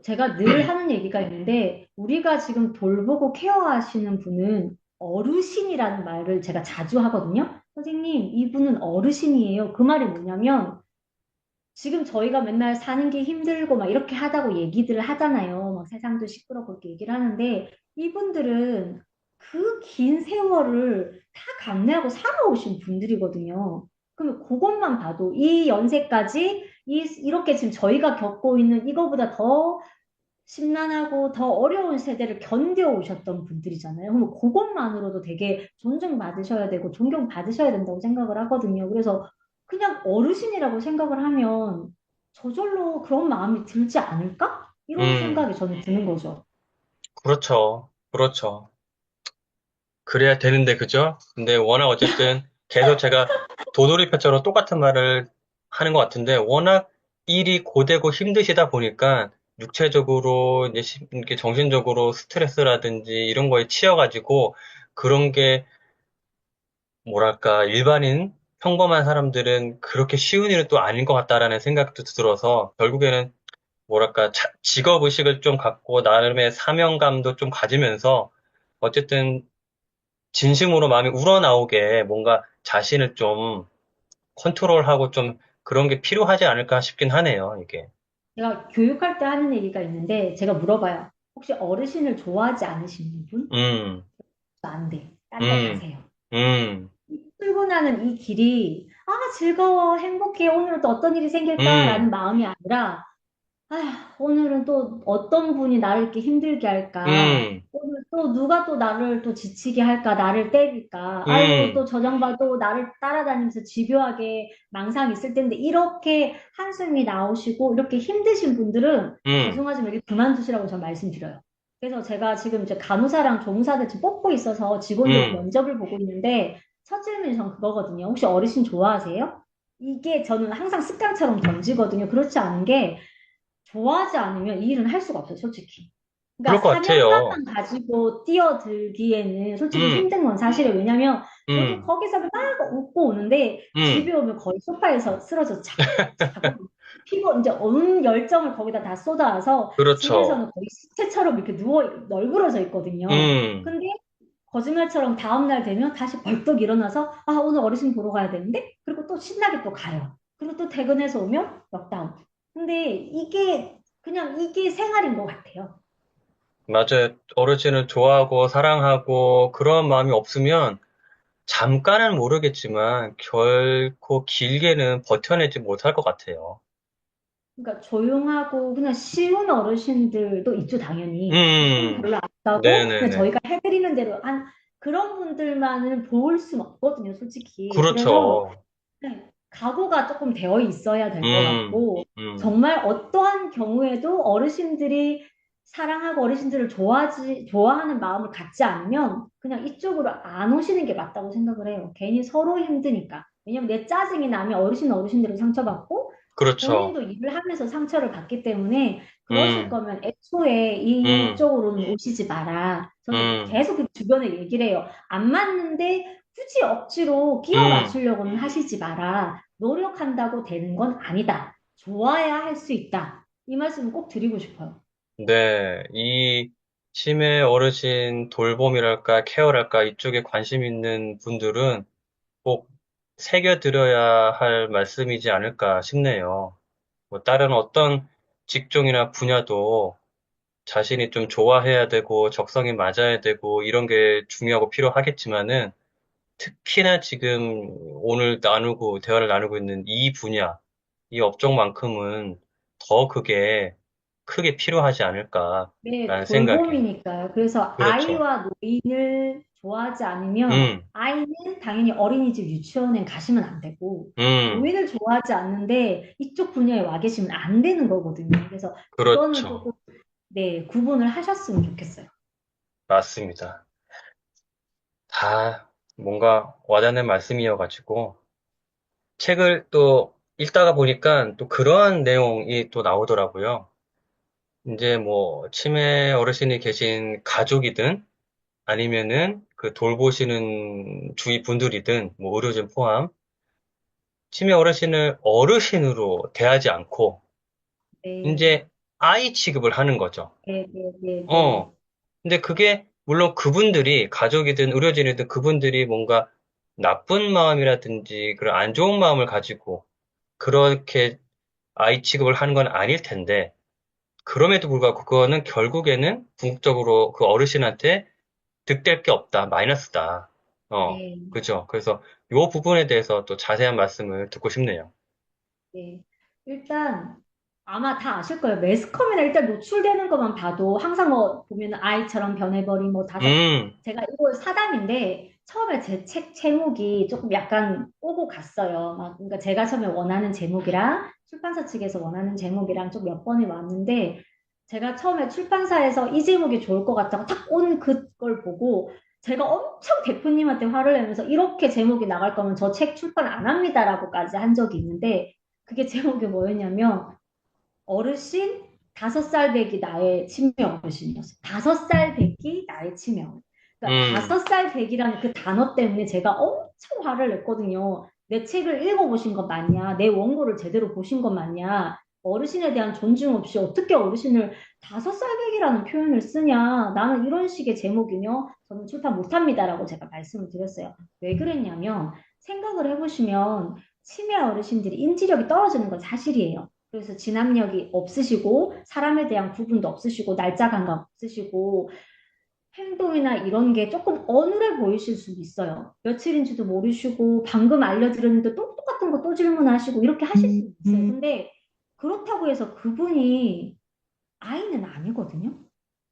제가 늘 하는 얘기가 있는데, 우리가 지금 돌보고 케어하시는 분은 어르신이라는 말을 제가 자주 하거든요. 선생님, 이분은 어르신이에요. 그 말이 뭐냐면, 지금 저희가 맨날 사는 게 힘들고 막 이렇게 하다고 얘기들을 하잖아요. 막 세상도 시끄럽고 그렇게 얘기를 하는데, 이분들은 그 긴 세월을 다 감내하고 살아오신 분들이거든요. 그러면 그것만 봐도 이 연세까지 이렇게 지금 저희가 겪고 있는 이거보다 더 심란하고 더 어려운 세대를 견뎌오셨던 분들이잖아요. 그럼 그것만으로도 되게 존중받으셔야 되고 존경받으셔야 된다고 생각을 하거든요. 그래서 그냥 어르신이라고 생각을 하면 저절로 그런 마음이 들지 않을까? 이런 음, 생각이 저는 드는 거죠. 그렇죠. 그렇죠. 그래야 되는데, 그죠? 근데 워낙 어쨌든 계속 제가 도돌이표처럼 똑같은 말을 하는 것 같은데, 워낙 일이 고되고 힘드시다 보니까 육체적으로, 이제 이렇게 정신적으로 스트레스라든지 이런 거에 치여가지고 그런 게 뭐랄까, 일반인, 평범한 사람들은 그렇게 쉬운 일은 또 아닌 것 같다라는 생각도 들어서 결국에는 뭐랄까, 직업의식을 좀 갖고 나름의 사명감도 좀 가지면서 어쨌든 진심으로 마음이 우러나오게 뭔가 자신을 좀 컨트롤하고 좀 그런 게 필요하지 않을까 싶긴 하네요, 이게. 제가 교육할 때 하는 얘기가 있는데 제가 물어봐요. 혹시 어르신을 좋아하지 않으시는 분? 음, 안 돼. 딴 데 음, 가세요. 음, 출근하는 이 길이 즐거워, 행복해, 오늘은 또 어떤 일이 생길까라는 음, 마음이 아니라 아휴, 오늘은 또 어떤 분이 나를 이렇게 힘들게 할까? 음, 오늘 또 누가 또 나를 또 지치게 할까? 나를 때릴까? 아유, 또 음, 저 양반 또 나를 따라다니면서 집요하게 망상 있을 텐데 이렇게 한숨이 나오시고 이렇게 힘드신 분들은 음, 죄송하지만 이렇게 그만두시라고 전 말씀드려요. 그래서 제가 지금 이제 간호사랑 조무사들 지금 뽑고 있어서 직원들 음, 면접을 보고 있는데 첫 질문이 전 그거거든요. 혹시 어르신 좋아하세요? 이게 저는 항상 습관처럼 던지거든요. 그렇지 않은 게 좋아하지 않으면 이 일은 할 수가 없어요, 솔직히. 그럴 그러니까 것 같아요. 사명감만 가지고 뛰어들기에는 솔직히 음, 힘든 건 사실이에요. 왜냐면 저도 음, 거기서 막 웃고 오는데 음, 집에 오면 거의 소파에서 쓰러져 자고 피고 이제 온 열정을 거기다 다 쏟아서 그렇죠. 집에서는 거의 시체처럼 이렇게 누워 널브러져 있거든요. 음, 근데 거짓말처럼 다음날 되면 다시 벌떡 일어나서 오늘 어르신 보러 가야 되는데 그리고 또 신나게 또 가요. 그리고 또 퇴근해서 오면 넉다운. 근데 그냥 이게 생활인 것 같아요. 맞아요. 어르신을 좋아하고 사랑하고 그런 마음이 없으면 잠깐은 모르겠지만 결코 길게는 버텨내지 못할 것 같아요. 그러니까 조용하고 그냥 쉬운 어르신들도 있죠, 당연히. 손 음, 별로 안 가고 그냥 네네네. 저희가 해드리는 대로 한 그런 분들만은 볼 수는 없거든요, 솔직히. 그래서 그렇죠. 네, 각오가 조금 되어 있어야 될 것 음, 같고, 음, 정말 어떠한 경우에도 어르신들이 사랑하고 어르신들을 좋아하는 마음을 갖지 않으면 그냥 이쪽으로 안 오시는 게 맞다고 생각을 해요. 괜히 서로 힘드니까. 왜냐면 내 짜증이 나면 어르신들은 상처받고, 그렇죠. 본인도 일을 하면서 상처를 받기 때문에 그러실 음, 거면 애초에 음, 이쪽으로는 오시지 마라. 저는 음, 계속 그 주변에 얘기를 해요. 안 맞는데 굳이 억지로 끼워 음. 맞추려고는 하시지 마라. 노력한다고 되는 건 아니다. 좋아야 할 수 있다. 이 말씀을 꼭 드리고 싶어요. 네. 이 치매 어르신 돌봄이랄까, 케어랄까, 이쪽에 관심 있는 분들은 꼭 새겨들어야 할 말씀이지 않을까 싶네요. 뭐 다른 어떤 직종이나 분야도 자신이 좀 좋아해야 되고 적성이 맞아야 되고 이런 게 중요하고 필요하겠지만은 특히나 지금 오늘 대화를 나누고 있는 이 분야, 이 업종만큼은 더 그게 크게 필요하지 네, 않을까라는 생각이. 돌봄이니까요. 그래서 그렇죠. 아이와 노인을 좋아하지 않으면 음, 아이는 당연히 어린이집 유치원에 가시면 안 되고 음, 노인을 좋아하지 않는데 이쪽 분야에 와 계시면 안 되는 거거든요. 그래서 그거는 그렇죠. 조금 네, 구분을 하셨으면 좋겠어요. 맞습니다. 다 뭔가 와닿는 말씀이어가지고, 책을 또 읽다가 보니까 또 그러한 내용이 또 나오더라고요. 이제 뭐, 치매 어르신이 계신 가족이든, 아니면은 그 돌보시는 주위 분들이든, 뭐, 의료진 포함, 치매 어르신을 어르신으로 대하지 않고, 네, 이제 아이 취급을 하는 거죠. 네, 네, 네, 네, 어. 근데 그게, 물론 그분들이, 가족이든 의료진이든 그분들이 뭔가 나쁜 마음이라든지 그런 안 좋은 마음을 가지고 그렇게 아이 취급을 하는 건 아닐 텐데, 그럼에도 불구하고 그거는 결국에는 궁극적으로 그 어르신한테 득될 게 없다, 마이너스다. 네. 그죠. 그래서 요 부분에 대해서 또 자세한 말씀을 듣고 싶네요. 네. 일단 아마 다 아실 거예요. 매스컴이나 일단 노출되는 것만 봐도 항상 뭐 보면은 아이처럼 변해버린 뭐 다섯 음, 제가 이걸 사담인데 처음에 제 책 제목이 조금 약간 오고 갔어요. 막 그러니까 제가 처음에 원하는 제목이랑 출판사 측에서 원하는 제목이랑 좀 몇 번이 왔는데 제가 처음에 출판사에서 이 제목이 좋을 것 같다고 딱 온 그걸 보고 제가 엄청 대표님한테 화를 내면서 이렇게 제목이 나갈 거면 저 책 출판 안 합니다라고까지 한 적이 있는데 그게 제목이 뭐였냐면 어르신 5살 배기 나의 치매 어르신이었어요. 5살 배기 나의 치매 어르신. 그러니까 음, 5살 배기라는 그 단어 때문에 제가 엄청 화를 냈거든요. 내 책을 읽어보신 것 맞냐? 내 원고를 제대로 보신 것 맞냐? 어르신에 대한 존중 없이 어떻게 어르신을 5살 배기라는 표현을 쓰냐? 나는 이런 식의 제목이며 저는 출판 못합니다라고 제가 말씀을 드렸어요. 왜 그랬냐면 생각을 해보시면 치매 어르신들이 인지력이 떨어지는 건 사실이에요. 그래서 진압력이 없으시고 사람에 대한 구분도 없으시고 날짜 감각 없으시고 행동이나 이런 게 조금 어눌해 보이실 수도 있어요. 며칠인지도 모르시고 방금 알려드렸는데 또 똑같은 거 또 질문하시고 이렇게 하실 수 있어요. 근데 그렇다고 해서 그분이 아이는 아니거든요.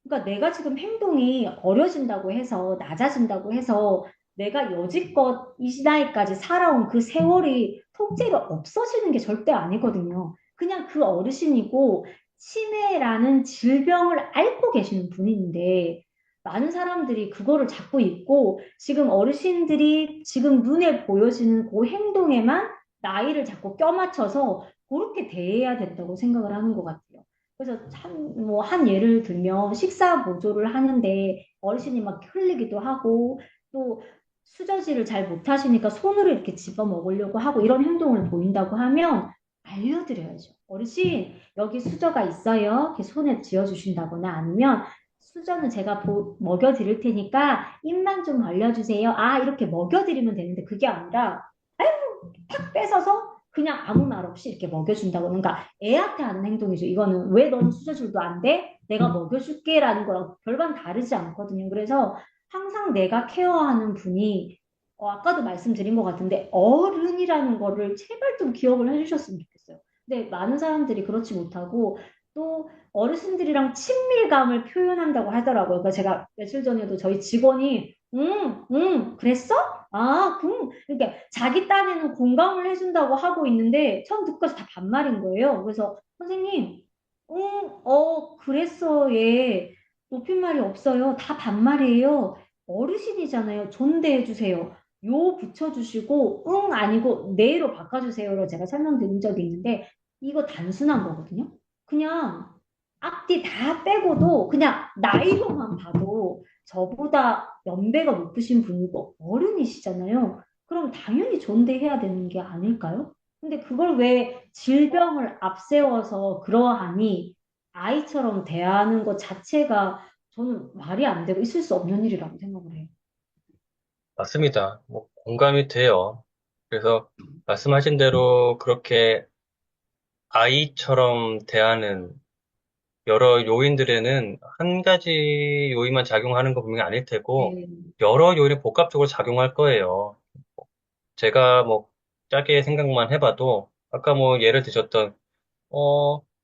그러니까 내가 지금 행동이 어려진다고 해서 낮아진다고 해서 내가 여지껏 이 나이까지 살아온 그 세월이 통째로 없어지는 게 절대 아니거든요. 그냥 그 어르신이고 치매라는 질병을 앓고 계시는 분인데 많은 사람들이 그거를 자꾸 잊고 지금 어르신들이 지금 눈에 보여지는 그 행동에만 나이를 자꾸 껴맞춰서 그렇게 대해야 된다고 생각을 하는 것 같아요. 그래서 참, 뭐, 한 예를 들면 식사 보조를 하는데 어르신이 막 흘리기도 하고 또 수저질을 잘 못하시니까 손으로 이렇게 집어 먹으려고 하고 이런 행동을 보인다고 하면 알려드려야죠. 어르신, 여기 수저가 있어요. 이렇게 손에 쥐어주신다거나 아니면 수저는 제가 먹여드릴 테니까 입만 좀 벌려주세요. 아, 이렇게 먹여드리면 되는데 그게 아니라 탁 뺏어서 그냥 아무 말 없이 이렇게 먹여준다고. 그러니까 애한테 하는 행동이죠. 이거는 왜 너는 수저줄도 안 돼? 내가 먹여줄게라는 거랑 별반 다르지 않거든요. 그래서 항상 내가 케어하는 분이 아까도 말씀드린 것 같은데 어른이라는 거를 제발 좀 기억을 해주셨으면 좋겠어요. 근데 많은 사람들이 그렇지 못하고 또 어르신들이랑 친밀감을 표현한다고 하더라고요. 그러니까 제가 며칠 전에도 저희 직원이 그랬어? 아, 그러니까 자기 딴에는 공감을 해준다고 하고 있는데 처음 듣고까지 다 반말인 거예요. 그래서 선생님, 그랬어, 얘. 높임말이 없어요. 다 반말이에요. 어르신이잖아요. 존대해 주세요. 요 붙여주시고, 아니고, 네로 바꿔주세요로 제가 설명드린 적이 있는데, 이거 단순한 거거든요. 그냥 앞뒤 다 빼고도 그냥 나이로만 봐도 저보다 연배가 높으신 분이고 어른이시잖아요. 그럼 당연히 존대해야 되는 게 아닐까요? 근데 그걸 왜 질병을 앞세워서 그러하니 아이처럼 대하는 것 자체가 저는 말이 안 되고 있을 수 없는 일이라고 생각을 해요. 맞습니다. 뭐 공감이 돼요. 그래서 말씀하신 대로 그렇게 아이처럼 대하는 여러 요인들에는 한 가지 요인만 작용하는 거 분명히 아닐 테고 네, 여러 요인이 복합적으로 작용할 거예요. 제가 뭐 짧게 생각만 해봐도 아까 뭐 예를 드셨던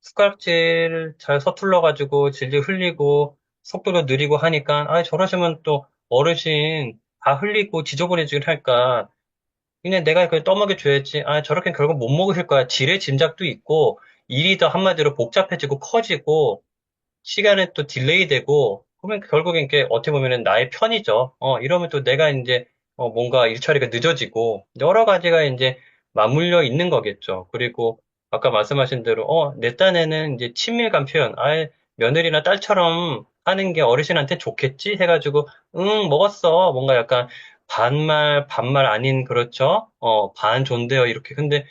숟가락질 잘 서툴러가지고 질질 흘리고 속도도 느리고 하니까 아 저러시면 또 어르신 다 흘리고 지저분해지긴 할까. 그냥 내가 그걸 떠먹여줘야지. 아, 저렇게 결국 못 먹으실 거야. 지레 짐작도 있고, 일이 더 한마디로 복잡해지고 커지고, 시간에 또 딜레이 되고, 그러면 결국엔 이게 어떻게 보면은 나의 편이죠. 이러면 또 내가 이제, 뭔가 일처리가 늦어지고, 여러 가지가 이제 맞물려 있는 거겠죠. 그리고 아까 말씀하신 대로, 내 딴에는 이제 친밀감 표현, 며느리나 딸처럼 하는 게 어르신한테 좋겠지? 해가지고, 응, 먹었어. 뭔가 약간 반말, 반말 아닌, 그렇죠? 반 존대어, 이렇게. 근데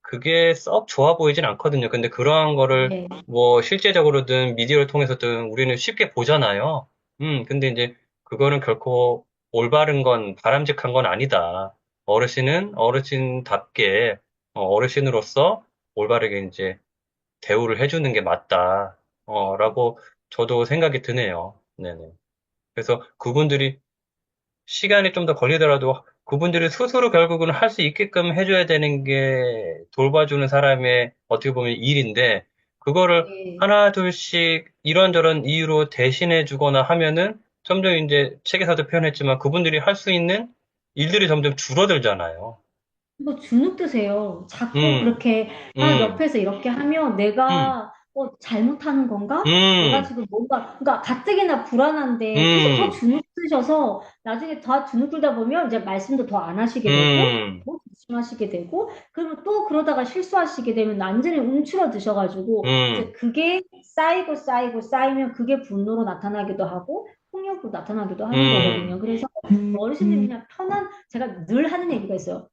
그게 썩 좋아 보이진 않거든요. 근데 그러한 거를 네. 뭐 실제적으로든 미디어를 통해서든 우리는 쉽게 보잖아요. 근데 이제 그거는 결코 올바른 건 바람직한 건 아니다. 어르신은 어르신답게 어르신으로서 올바르게 이제 대우를 해주는 게 맞다. 라고 저도 생각이 드네요. 네네. 그래서 그분들이 시간이 좀 더 걸리더라도 그분들이 스스로 결국은 할 수 있게끔 해줘야 되는 게 돌봐주는 사람의 어떻게 보면 일인데, 그거를 네. 하나, 둘씩 이런저런 이유로 대신해 주거나 하면은 점점 이제 책에서도 표현했지만 그분들이 할 수 있는 일들이 점점 줄어들잖아요. 뭐 주눅 드세요. 자꾸 음, 그렇게 음, 옆에서 이렇게 하면 음, 내가 잘못하는 건가? 내가 음, 지금 뭔가 그러니까 가뜩이나 불안한데 계속 더 음, 주눅 드셔서 나중에 더 주눅 들다 보면 이제 말씀도 더 안 하시게 되고 음, 더 조심하시게 되고 그러면 또 그러다가 실수하시게 되면 완전히 움츠러드셔가지고 이제 음, 그게 쌓이고 쌓이고 쌓이면 그게 분노로 나타나기도 하고 폭력으로 나타나기도 하는 거거든요. 음, 그래서 어르신들 그냥 편한 제가 늘 하는 얘기가 있어요.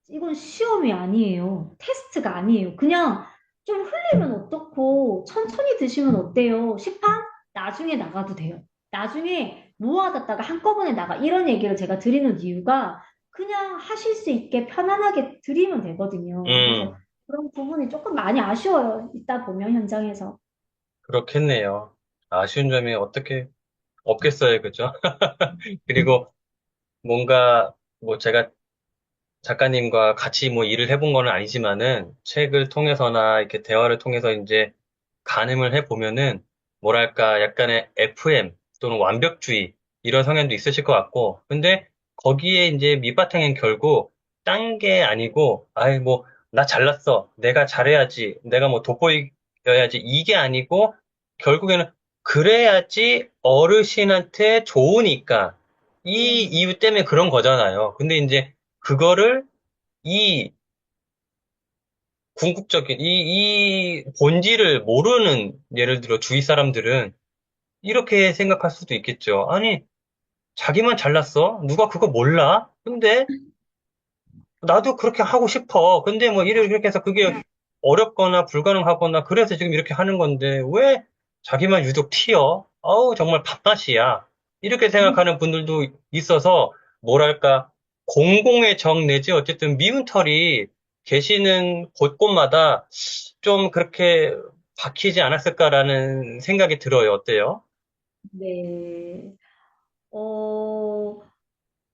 이건 시험이 아니에요. 테스트가 아니에요. 그냥 좀 흘리면 어떻고 천천히 드시면 어때요? 시판 나중에 나가도 돼요. 나중에 모아뒀다가 한꺼번에 나가. 이런 얘기를 제가 드리는 이유가 그냥 하실 수 있게 편안하게 드리면 되거든요. 그래서 음, 그런 부분이 조금 많이 아쉬워요. 있다 보면 현장에서. 그렇겠네요. 아쉬운 점이 어떻게 없겠어요, 그죠? 그리고 뭔가 뭐 제가 작가님과 같이 뭐 일을 해본 거는 아니지만은 책을 통해서나 이렇게 대화를 통해서 이제 가늠을 해보면은 뭐랄까 약간의 FM 또는 완벽주의 이런 성향도 있으실 것 같고 근데 거기에 이제 밑바탕엔 결국 딴 게 아니고 아이 뭐 나 잘났어 내가 잘해야지 내가 뭐 돋보여야지 이게 아니고 결국에는 그래야지 어르신한테 좋으니까 이 네, 이유 때문에 그런 거잖아요. 근데 이제 그거를 이 궁극적인 이 본질을 모르는 예를 들어 주위 사람들은 이렇게 생각할 수도 있겠죠. 아니, 자기만 잘났어? 누가 그거 몰라? 근데 나도 그렇게 하고 싶어. 근데 뭐 이렇게 해서 그게 어렵거나 불가능하거나 그래서 지금 이렇게 하는 건데 왜 자기만 유독 튀어? 어우, 정말 밥맛이야. 이렇게 생각하는 분들도 있어서 뭐랄까 공공의 정 내지 어쨌든 미운 털이 계시는 곳곳마다 좀 그렇게 박히지 않았을까라는 생각이 들어요. 어때요? 네. 어,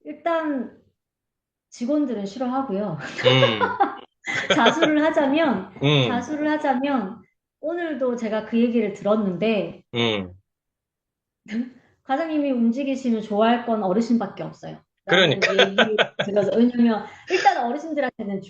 일단 직원들은 싫어하고요. 음, 자수를 하자면, 음, 자수를 하자면, 오늘도 제가 그 얘기를 들었는데, 음. 과장님이 움직이시면 좋아할 건 어르신밖에 없어요. 라고 그러니까, 얘기를 들어서, 왜냐면, 일단 어르신들한테는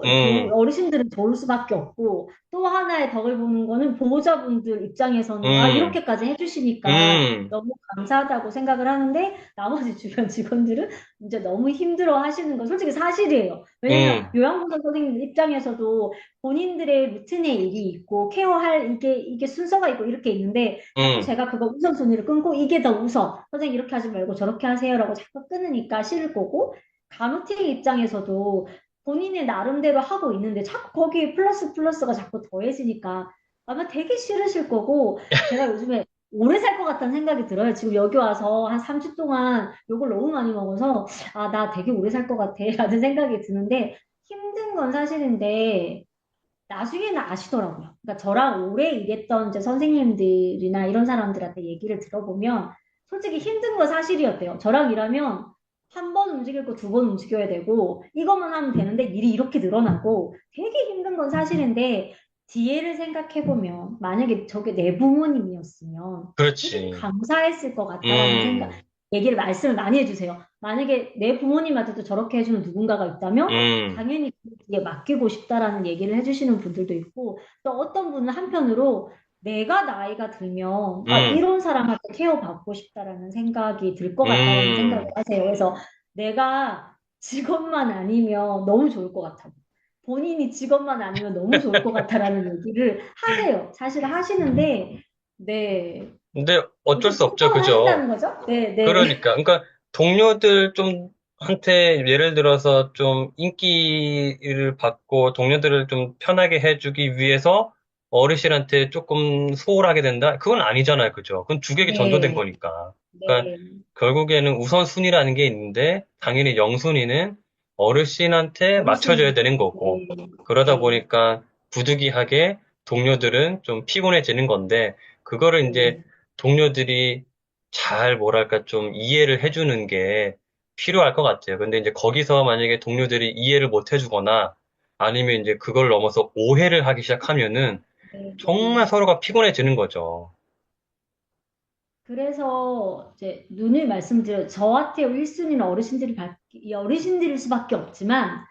음, 어르신들은 좋을 수밖에 없고, 또 하나의 덕을 보는 거는 보호자분들 입장에서는, 음, 이렇게까지 해주시니까 음, 너무 감사하다고 생각을 하는데, 나머지 주변 직원들은 이제 너무 힘들어 하시는 건 솔직히 사실이에요. 왜냐면, 음, 요양보호 선생님 입장에서도 본인들의 루틴의 일이 있고, 케어할 이게 순서가 있고, 이렇게 있는데, 자꾸 음, 제가 그거 우선순위를 끊고 이게 더 우선. 선생님 이렇게 하지 말고 저렇게 하세요라고 자꾸 끊으니까 싫을 거고 간호팀 입장에서도 본인의 나름대로 하고 있는데 자꾸 거기에 플러스가 자꾸 더해지니까 아마 되게 싫으실 거고 제가 요즘에 오래 살 것 같다는 생각이 들어요. 지금 여기 와서 한 3주 동안 욕을 너무 많이 먹어서 나 되게 오래 살 것 같아 라는 생각이 드는데 힘든 건 사실인데 나중에는 아시더라고요. 그러니까 저랑 오래 일했던 이제 선생님들이나 이런 사람들한테 얘기를 들어보면 솔직히 힘든 건 사실이었대요. 저랑 일하면 한 번 움직일 거 두 번 움직여야 되고 이것만 하면 되는데 일이 이렇게 늘어나고 되게 힘든 건 사실인데 뒤에를 생각해보면 만약에 저게 내 부모님이었으면 되게 그렇지. 감사했을 것 같다라는 생각 음, 말씀을 많이 해주세요. 만약에 내 부모님한테도 저렇게 해주는 누군가가 있다면 음, 당연히 그게 맡기고 싶다라는 얘기를 해주시는 분들도 있고 또 어떤 분은 한편으로 내가 나이가 들면 음, 이런 사람한테 케어받고 싶다라는 생각이 들 것 같다라는 생각을 음. 하세요. 그래서 내가 직업만 아니면 너무 좋을 것 같아. 본인이 직업만 아니면 너무 좋을 것 같다라는 얘기를 하세요. 사실 하시는데 네. 근데 어쩔 그게 수 없죠. 필요로 그죠? 하신다는 거죠? 네, 네. 그러니까 동료들 좀 한테 예를 들어서 좀 인기를 받고 동료들을 좀 편하게 해주기 위해서 어르신한테 조금 소홀하게 된다? 그건 아니잖아요. 그죠? 그건 주객이 전도된 네, 거니까. 그러니까 네, 결국에는 우선순위라는 게 있는데 당연히 영순위는 어르신한테 맞춰줘야 어르신, 되는 거고 네, 그러다 네, 보니까 부득이하게 동료들은 좀 피곤해지는 건데 그거를 이제 네. 동료들이 잘 뭐랄까 좀 이해를 해주는 게 필요할 것 같아요. 근데 이제 거기서 만약에 동료들이 이해를 못 해주거나 아니면 이제 그걸 넘어서 오해를 하기 시작하면은 네, 정말 네. 서로가 피곤해지는 거죠. 그래서 이제 눈을 말씀드려 저한테 1순위는 어르신들일 수밖에 없지만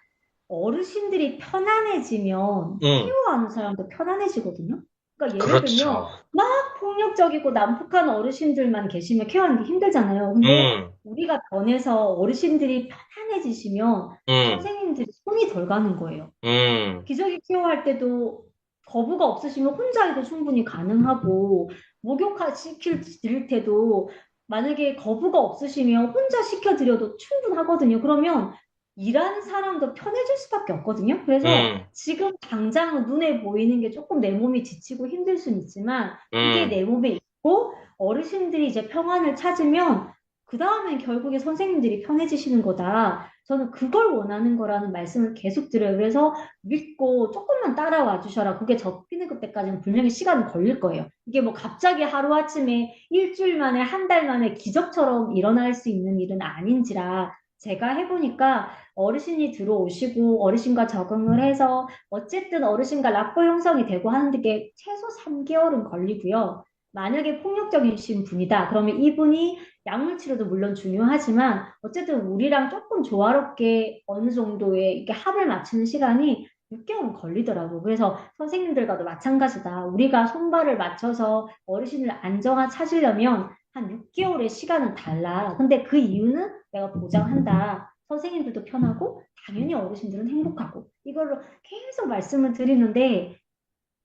어르신들이 편안해지면 음, 케어하는 사람도 편안해지거든요. 그러니까 예를 들면 그렇죠. 막 폭력적이고 난폭한 어르신들만 계시면 케어하는 게 힘들잖아요. 근데 음, 우리가 변해서 어르신들이 편안해지시면 음, 선생님들이 손이 덜 가는 거예요. 음, 기저귀 케어할 때도 거부가 없으시면 혼자 해도 충분히 가능하고 목욕시킬 드릴 때도 만약에 거부가 없으시면 혼자 시켜드려도 충분하거든요. 그러면 일하는 사람도 편해질 수밖에 없거든요. 그래서 음, 지금 당장 눈에 보이는 게 조금 내 몸이 지치고 힘들 수는 있지만 그게 음. 내 몸에 있고 어르신들이 이제 평안을 찾으면 그 다음엔 결국에 선생님들이 편해지시는 거다. 저는 그걸 원하는 거라는 말씀을 계속 드려요. 그래서 믿고 조금만 따라와 주셔라. 그게 접히는 그때까지는 분명히 시간은 걸릴 거예요. 이게 뭐 갑자기 하루아침에 일주일 만에 한 달 만에 기적처럼 일어날 수 있는 일은 아닌지라 제가 해보니까 어르신이 들어오시고 어르신과 적응을 해서 어쨌든 어르신과 라포 형성이 되고 하는 게 최소 3개월은 걸리고요. 만약에 폭력적이신 분이다. 그러면 이분이 약물 치료도 물론 중요하지만 어쨌든 우리랑 조금 조화롭게 어느 정도의 이렇게 합을 맞추는 시간이 6개월은 걸리더라고. 그래서 선생님들과도 마찬가지다. 우리가 손발을 맞춰서 어르신을 안정화 찾으려면 한 6개월의 시간은 달라. 근데 그 이유는 내가 보장한다. 선생님들도 편하고 당연히 어르신들은 행복하고 이걸로 계속 말씀을 드리는데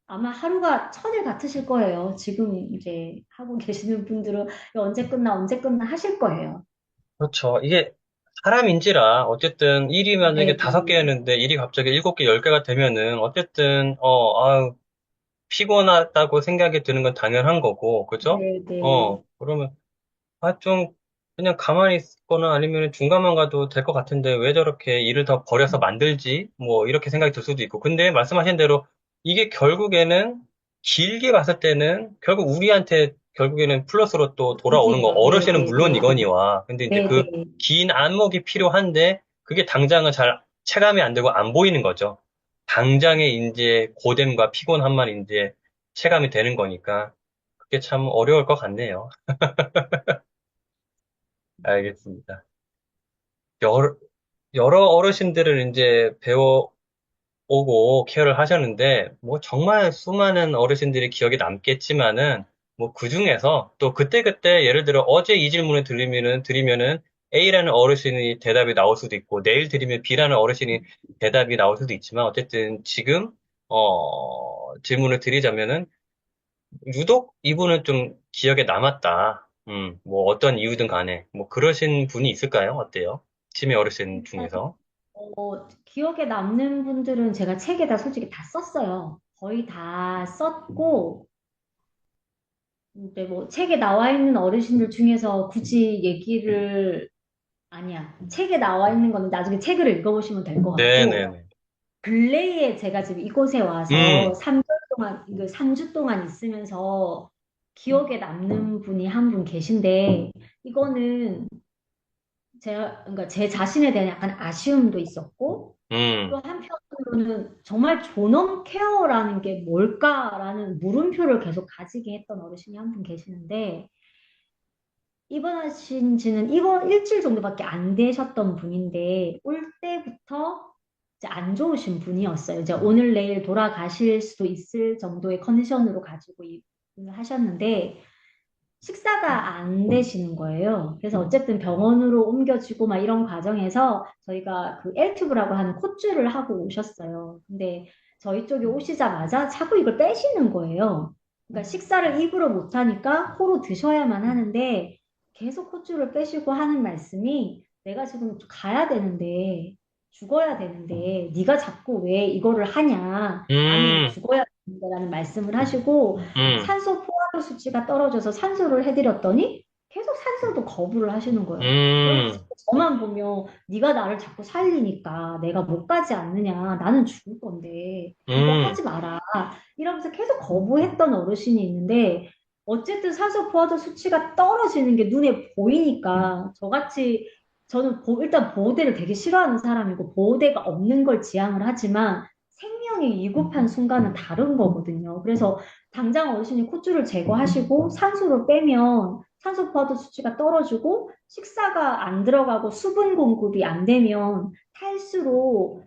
아마 하루가 천일 같으실 거예요. 지금 이제 하고 계시는 분들은 언제 끝나 하실 거예요. 그렇죠. 이게 사람인지라 어쨌든 일이 만약에 네, 다섯 개였는데 일이 갑자기 일곱 개, 열 개가 되면은 어쨌든 아유, 피곤하다고 생각이 드는 건 당연한 거고, 그죠? 네, 네. 그러면 좀 그냥 가만히 있거나 아니면 중간만 가도 될 것 같은데 왜 저렇게 일을 더 버려서 만들지? 뭐 이렇게 생각이 들 수도 있고. 근데 말씀하신 대로 이게 결국에는 길게 봤을 때는 결국 우리한테 결국에는 플러스로 또 돌아오는 거. 그지요. 네, 어르신은 네, 네. 물론 이거니와. 근데 이제 네, 그 네. 긴 안목이 필요한데 그게 당장은 잘 체감이 안 되고 안 보이는 거죠. 당장의 이제 고됨과 피곤함만 이제 체감이 되는 거니까 그게 참 어려울 것 같네요. 알겠습니다. 여러, 여러 어르신들을 이제 배워오고 케어를 하셨는데, 뭐 정말 수많은 어르신들이 기억에 남겠지만은, 뭐 그중에서 또 그때그때 예를 들어 어제 이 질문을 드리면은 A라는 어르신이 대답이 나올 수도 있고, 내일 드리면 B라는 어르신이 대답이 나올 수도 있지만, 어쨌든 지금, 질문을 드리자면은, 유독 이분은 좀 기억에 남았다. 뭐 어떤 이유든 간에, 뭐 그러신 분이 있을까요? 어때요? 치매 어르신 일단 중에서. 기억에 남는 분들은 제가 책에다 솔직히 다 썼어요. 거의 다 썼고, 근데 뭐 책에 나와 있는 어르신들 중에서 굳이 얘기를 아니야. 책에 나와 있는 거는 나중에 책을 읽어보시면 될 것 같고, 네네네. 근래에 제가 지금 이곳에 와서 음, 3개월 동안, 이거 3주 동안 있으면서 기억에 남는 분이 한 분 계신데, 이거는 그러니까 제 자신에 대한 약간 아쉬움도 있었고, 또 음, 한편으로는 정말 존엄 케어라는 게 뭘까라는 물음표를 계속 가지게 했던 어르신이 한 분 계시는데, 입원하신 지는 입원 일주일 정도밖에 안 되셨던 분인데, 올 때부터 이제 안 좋으신 분이었어요. 이제 오늘 내일 돌아가실 수도 있을 정도의 컨디션으로 가지고 입원을 하셨는데, 식사가 안 되시는 거예요. 그래서 어쨌든 병원으로 옮겨지고 막 이런 과정에서 저희가 그 L튜브라고 하는 콧줄을 하고 오셨어요. 근데 저희 쪽에 오시자마자 자꾸 이걸 빼시는 거예요. 그러니까 식사를 입으로 못 하니까 코로 드셔야만 하는데 계속 콧줄을 빼시고 하는 말씀이 내가 지금 가야 되는데 죽어야 되는데 네가 자꾸 왜 이거를 하냐? 나는 음, 죽어야 되는데라는 말씀을 하시고 음, 산소 포화도 수치가 떨어져서 산소를 해드렸더니 계속 산소도 거부를 하시는 거예요. 그러면서 음, 저만 보면 네가 나를 자꾸 살리니까 내가 못 가지 않느냐. 나는 죽을 건데 이거 음, 하지 마라. 이러면서 계속 거부했던 어르신이 있는데 어쨌든 산소 포화도 수치가 떨어지는 게 눈에 보이니까 저같이 저는 일단 보호대를 되게 싫어하는 사람이고 보호대가 없는 걸 지향을 하지만 생명이 위급한 순간은 다른 거거든요. 그래서 당장 어르신이 콧줄을 제거하시고 산소를 빼면 산소 포화도 수치가 떨어지고 식사가 안 들어가고 수분 공급이 안 되면 탈수로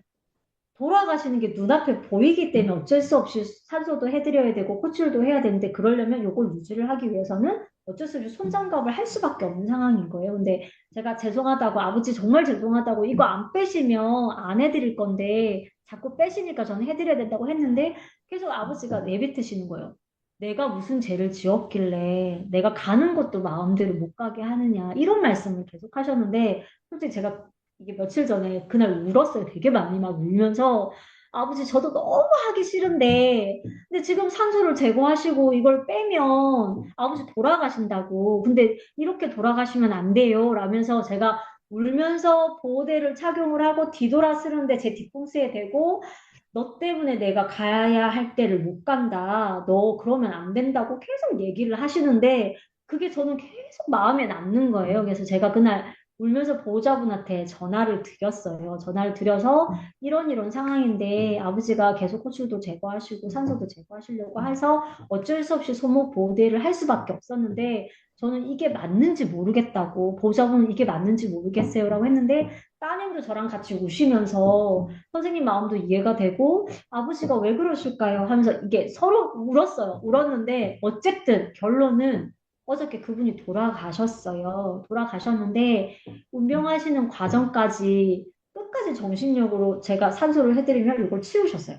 돌아가시는 게 눈앞에 보이기 때문에 어쩔 수 없이 산소도 해드려야 되고 코출도 해야 되는데 그러려면 요걸 유지를 하기 위해서는 어쩔 수 없이 손장갑을 할 수밖에 없는 상황인 거예요. 근데 제가 죄송하다고 아버지 정말 죄송하다고 이거 안 빼시면 안 해드릴 건데 자꾸 빼시니까 저는 해드려야 된다고 했는데 계속 아버지가 내뱉으시는 거예요. 내가 무슨 죄를 지었길래 내가 가는 것도 마음대로 못 가게 하느냐 이런 말씀을 계속 하셨는데 솔직히 제가 이게 며칠 전에 그날 울었어요. 되게 많이 막 울면서 아버지 저도 너무 하기 싫은데 근데 지금 산소를 제거하시고 이걸 빼면 아버지 돌아가신다고. 근데 이렇게 돌아가시면 안 돼요. 라면서 제가 울면서 보호대를 착용을 하고 뒤돌아서는데 제 뒤통수에 대고 너 때문에 내가 가야 할 때를 못 간다. 너 그러면 안 된다고 계속 얘기를 하시는데 그게 저는 계속 마음에 남는 거예요. 그래서 제가 그날 울면서 보호자분한테 전화를 드렸어요. 전화를 드려서 이런 상황인데 아버지가 계속 호출도 제거하시고 산소도 제거하시려고 해서 어쩔 수 없이 소목 보호대를 할 수밖에 없었는데 저는 이게 맞는지 모르겠다고 보호자분은 이게 맞는지 모르겠어요라고 했는데 따님도 저랑 같이 우시면서 선생님 마음도 이해가 되고 아버지가 왜 그러실까요? 하면서 이게 서로 울었어요. 울었는데 어쨌든 결론은 어저께 그분이 돌아가셨어요. 돌아가셨는데 운명하시는 과정까지 끝까지 정신력으로 제가 산소를 해드리면 이걸 치우셨어요.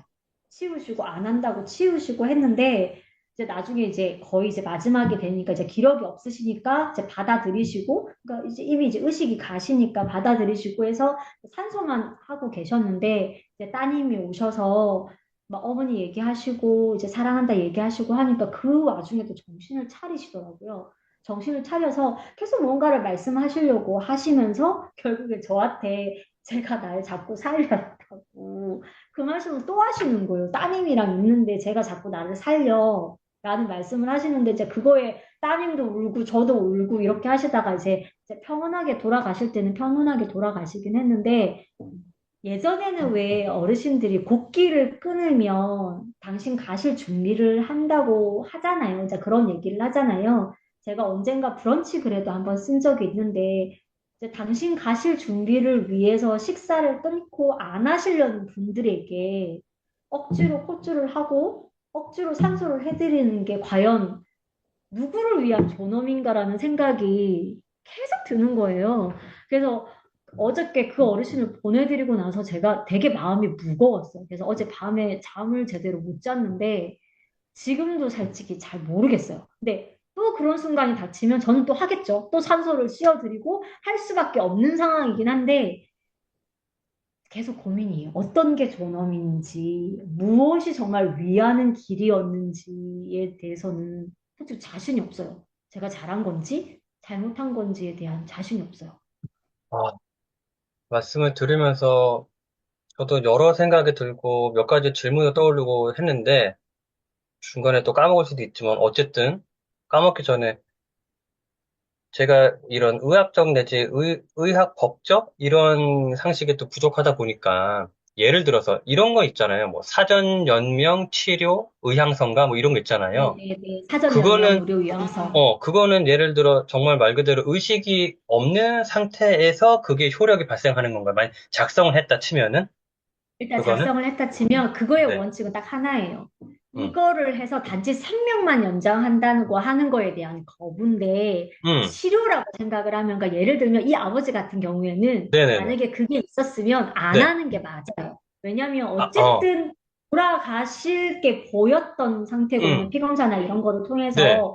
치우시고 안 한다고 치우시고 했는데 이제 나중에 이제 거의 이제 마지막이 되니까 이제 기력이 없으시니까 이제 받아들이시고 그러니까 이제 이미 이제 의식이 가시니까 받아들이시고 해서 산소만 하고 계셨는데 이제 따님이 오셔서 막 어머니 얘기하시고 이제 사랑한다 얘기하시고 하니까 그 와중에도 정신을 차리시더라고요. 정신을 차려서 계속 뭔가를 말씀하시려고 하시면서 결국에 저한테 제가 날 자꾸 살렸다고 그 말씀을 또 하시는 거예요. 따님이랑 있는데 제가 자꾸 나를 살려 라는 말씀을 하시는데 이제 그거에 따님도 울고 저도 울고 이렇게 하시다가 이제 평온하게 돌아가실 때는 평온하게 돌아가시긴 했는데 예전에는 왜 어르신들이 곡기를 끊으면 당신 가실 준비를 한다고 하잖아요. 이제 그런 얘기를 하잖아요. 제가 언젠가 브런치 그래도 한번 쓴 적이 있는데 이제 당신 가실 준비를 위해서 식사를 끊고 안 하시려는 분들에게 억지로 코줄을 하고 억지로 산소를 해드리는 게 과연 누구를 위한 존엄인가라는 생각이 계속 드는 거예요. 그래서 어저께 그 어르신을 보내드리고 나서 제가 되게 마음이 무거웠어요. 그래서 어제 밤에 잠을 제대로 못 잤는데 지금도 솔직히 잘 모르겠어요. 근데 또 그런 순간이 닥치면 저는 또 하겠죠. 또 산소를 씌워드리고 할 수밖에 없는 상황이긴 한데 계속 고민이에요. 어떤 게 존엄인지, 무엇이 정말 위하는 길이었는지에 대해서는 솔직히 자신이 없어요. 제가 잘한 건지, 잘못한 건지에 대한 자신이 없어요. 아, 말씀을 들으면서 저도 여러 생각이 들고 몇 가지 질문이 떠오르고 했는데 중간에 또 까먹을 수도 있지만 어쨌든 까먹기 전에 제가 이런 의학적 내지 의학 법적 이런 상식이 또 부족하다 보니까 예를 들어서 이런 거 있잖아요. 뭐 사전 연명 치료 의향성가 뭐 이런 거 있잖아요. 네네네. 사전 연명 그거는 의료 요양서. 그거는 예를 들어 정말 말 그대로 의식이 없는 상태에서 그게 효력이 발생하는 건가요? 만약 작성을 했다 치면은 일단 그거는 작성을 했다 치면 그거의 네. 원칙은 딱 하나예요. 음. 이거를 해서 단지 생명만 연장한다는 거 하는 거에 대한 거부인데 음. 치료라고 생각을 하면 그러니까 예를 들면 이 아버지 같은 경우에는 네네네. 만약에 그게 있었으면 안 네. 하는 게 맞아요. 왜냐하면 아, 어쨌든 돌아가실 게 보였던 상태거든요. 음. 피검사나 이런 거를 네. 통해서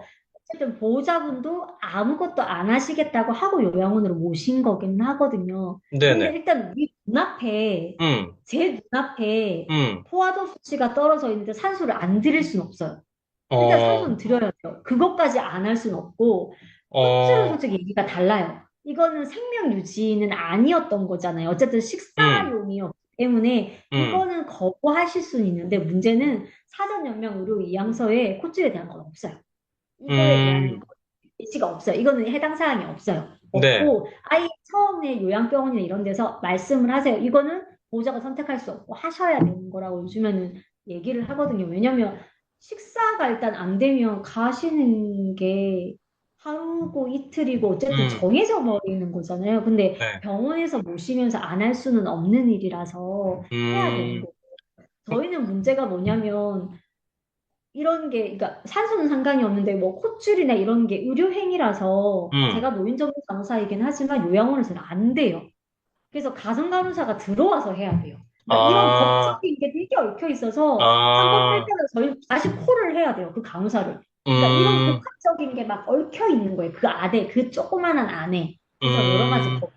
어쨌든 보호자분도 아무것도 안 하시겠다고 하고 요양원으로 모신 거긴 하거든요. 근데 네네. 일단 우리 눈앞에 음. 제 눈앞에 음. 포화도 수치가 떨어져 있는데 산소를 안 드릴 수는 없어요. 일단 어, 산소는 드려야 돼요. 그것까지 안 할 수는 없고, 코츠는 어, 솔직히 얘기가 달라요. 이거는 생명 유지는 아니었던 거잖아요. 어쨌든 음. 식사용이었기 때문에 음. 이거는 거부하실 수는 있는데 문제는 사전 연명 의료 이양서에 코츠에 대한 건 없어요. 이거에 대한 음. 예시가 없어요. 이거는 해당 사항이 없어요. 네. 없고 아예 처음에 요양병원이나 이런 데서 말씀을 하세요. 이거는 보호자가 선택할 수 없고 하셔야 되는 거라고 요즘에는 얘기를 하거든요. 왜냐면 식사가 일단 안 되면 가시는 게 하루고 이틀이고 어쨌든 음. 정해져 버리는 거잖아요. 근데 네. 병원에서 모시면서 안 할 수는 없는 일이라서 해야 되는 음. 거고. 저희는 문제가 뭐냐면 이런 게, 그러니까 산소는 상관이 없는데 뭐 콧줄이나 이런 게 의료행위라서 음. 제가 노인정보 간호사이긴 하지만 요양원에서는 안 돼요. 그래서 가정간호사가 들어와서 해야 돼요. 그러니까 이런 아, 법적인 게 되게 얽혀 있어서 한 번 할 아, 때는 저희 다시 콜을 해야 돼요. 그 간호사를. 그러니까 이런 음, 복합적인 게 막 얽혀 있는 거예요. 그 안에, 그 조그만한 안에. 그래서 여러 가지 음, 법.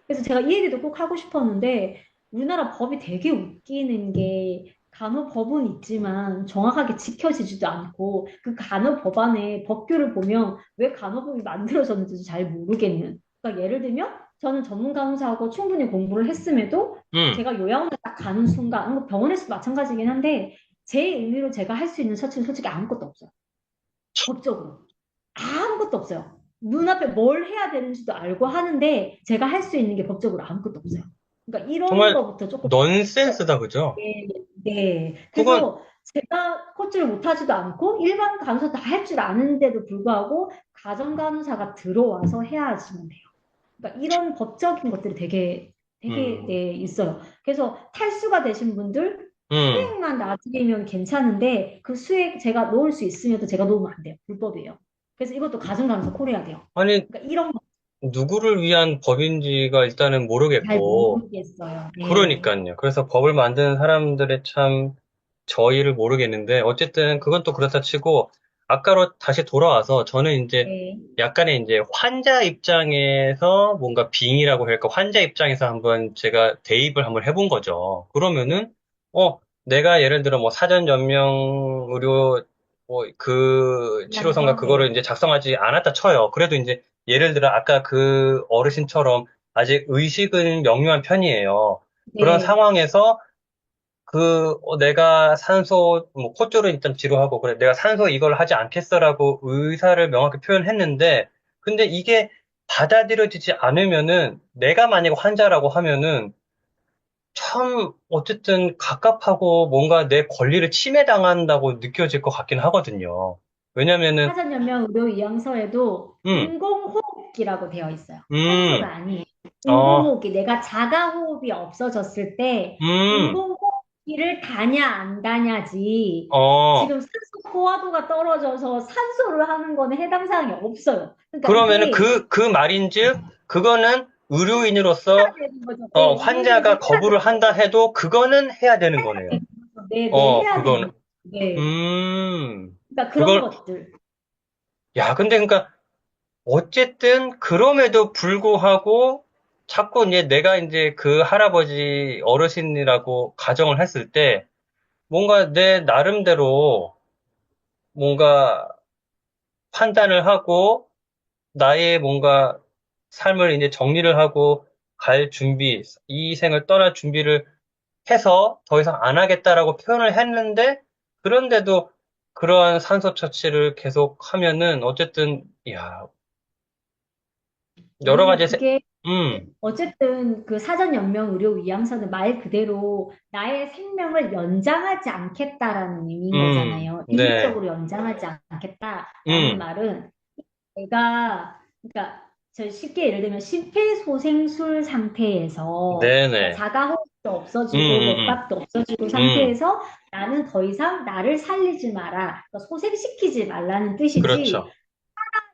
그래서 제가 이 얘기도 꼭 하고 싶었는데 우리나라 법이 되게 웃기는 게 간호법은 있지만 정확하게 지켜지지도 않고 그 간호법안에 법규를 보면 왜 간호법이 만들어졌는지 잘 모르겠는. 그러니까 예를 들면 저는 전문 간호사하고 충분히 공부를 했음에도 음. 제가 요양원에 딱 가는 순간 뭐 병원에서도 마찬가지긴 한데 제 의미로 제가 할 수 있는 처치는 솔직히 아무것도 없어요. 법적으로. 아무것도 없어요. 눈앞에 뭘 해야 되는지도 알고 하는데 제가 할 수 있는 게 법적으로 아무것도 없어요. 그러니까 이런 정말 거부터 조금 넌센스다, 그죠? 네, 네. 그건, 그래서 제가 코치를 못하지도 않고 일반 간호사 다 할 줄 아는데도 불구하고 가정 간호사가 들어와서 해야지만 돼요. 그러니까 이런 법적인 것들이 되게 음, 네, 있어요. 그래서 탈수가 되신 분들 음. 수액만 놔드리면 괜찮은데 그 수액 제가 놓을 수 있으면도 제가 놓으면 안 돼요. 불법이에요. 그래서 이것도 가정 간호사 콜해야 돼요. 아니, 그러니까 이런 거 누구를 위한 법인지가 일단은 잘 모르겠고, 모르겠어요. 네. 그러니까요. 그래서 법을 만드는 사람들의 참 저희를 모르겠는데, 어쨌든 그건 또 그렇다 치고, 아까로 다시 돌아와서 저는 이제 네. 약간의 이제 환자 입장에서 뭔가 빙의라고 할까, 환자 입장에서 한번 제가 대입을 한번 해본 거죠. 그러면은, 내가 예를 들어 뭐 사전 연명 의료, 뭐 그 치료선가 이양서 네. 그거를 이제 작성하지 않았다 쳐요. 그래도 이제 예를 들어 아까 그 어르신처럼 아직 의식은 명료한 편이에요. 그런 네. 상황에서 내가 산소, 뭐, 콧줄은 일단 지루하고, 그래, 내가 산소 이걸 하지 않겠어라고 의사를 명확히 표현했는데, 근데 이게 받아들여지지 않으면은, 내가 만약 환자라고 하면은, 참, 어쨌든 갑갑하고 뭔가 내 권리를 침해당한다고 느껴질 것 같긴 하거든요. 왜냐면은, 사전연명 의료 이양서에도 음, 인공호흡기라고 되어 있어요. 산소가 음, 아니에요. 어, 인공호흡기. 내가 자가호흡이 없어졌을 때 음, 인공호흡기를 다냐 안 다냐지. 어, 지금 산소 포화도가 떨어져서 산소를 하는 거는 해당 사항이 없어요. 그러니까 그러면은 이게 그 말인즉, 그거는 해야 의료인으로서 되는 거죠. 네, 이 얘기는 환자가 해야 거부를 되는 한다 거죠. 해도 그거는 해야 되는 거네요. 네, 네, 해야 되는 그거는. 거죠. 네. 음, 그러니까 그런 그걸, 것들. 야, 근데 그러니까 어쨌든 그럼에도 불구하고 자꾸 이제 내가 이제 그 할아버지 어르신이라고 가정을 했을 때 뭔가 내 나름대로 뭔가 판단을 하고 나의 뭔가 삶을 이제 정리를 하고 갈 준비, 이 생을 떠날 준비를 해서 더 이상 안 하겠다라고 표현을 했는데, 그런데도 그러한 산소 처치를 계속 하면은, 어쨌든, 야, 여러 왜냐면 가지, 그게 어쨌든 그 사전연명의료위양서는 말 그대로 나의 생명을 연장하지 않겠다라는 의미인 거잖아요. 네, 인위적으로 연장하지 않겠다라는 음, 말은 내가, 그러니까 저 쉽게 예를 들면 심폐소생술 상태에서 그러니까 네네, 자가호흡도 음, 없어지고 음, 맥박도 없어지고 음, 상태에서 나는 더 이상 나를 살리지 마라, 그러니까 소생시키지 말라는 뜻이지 그렇죠.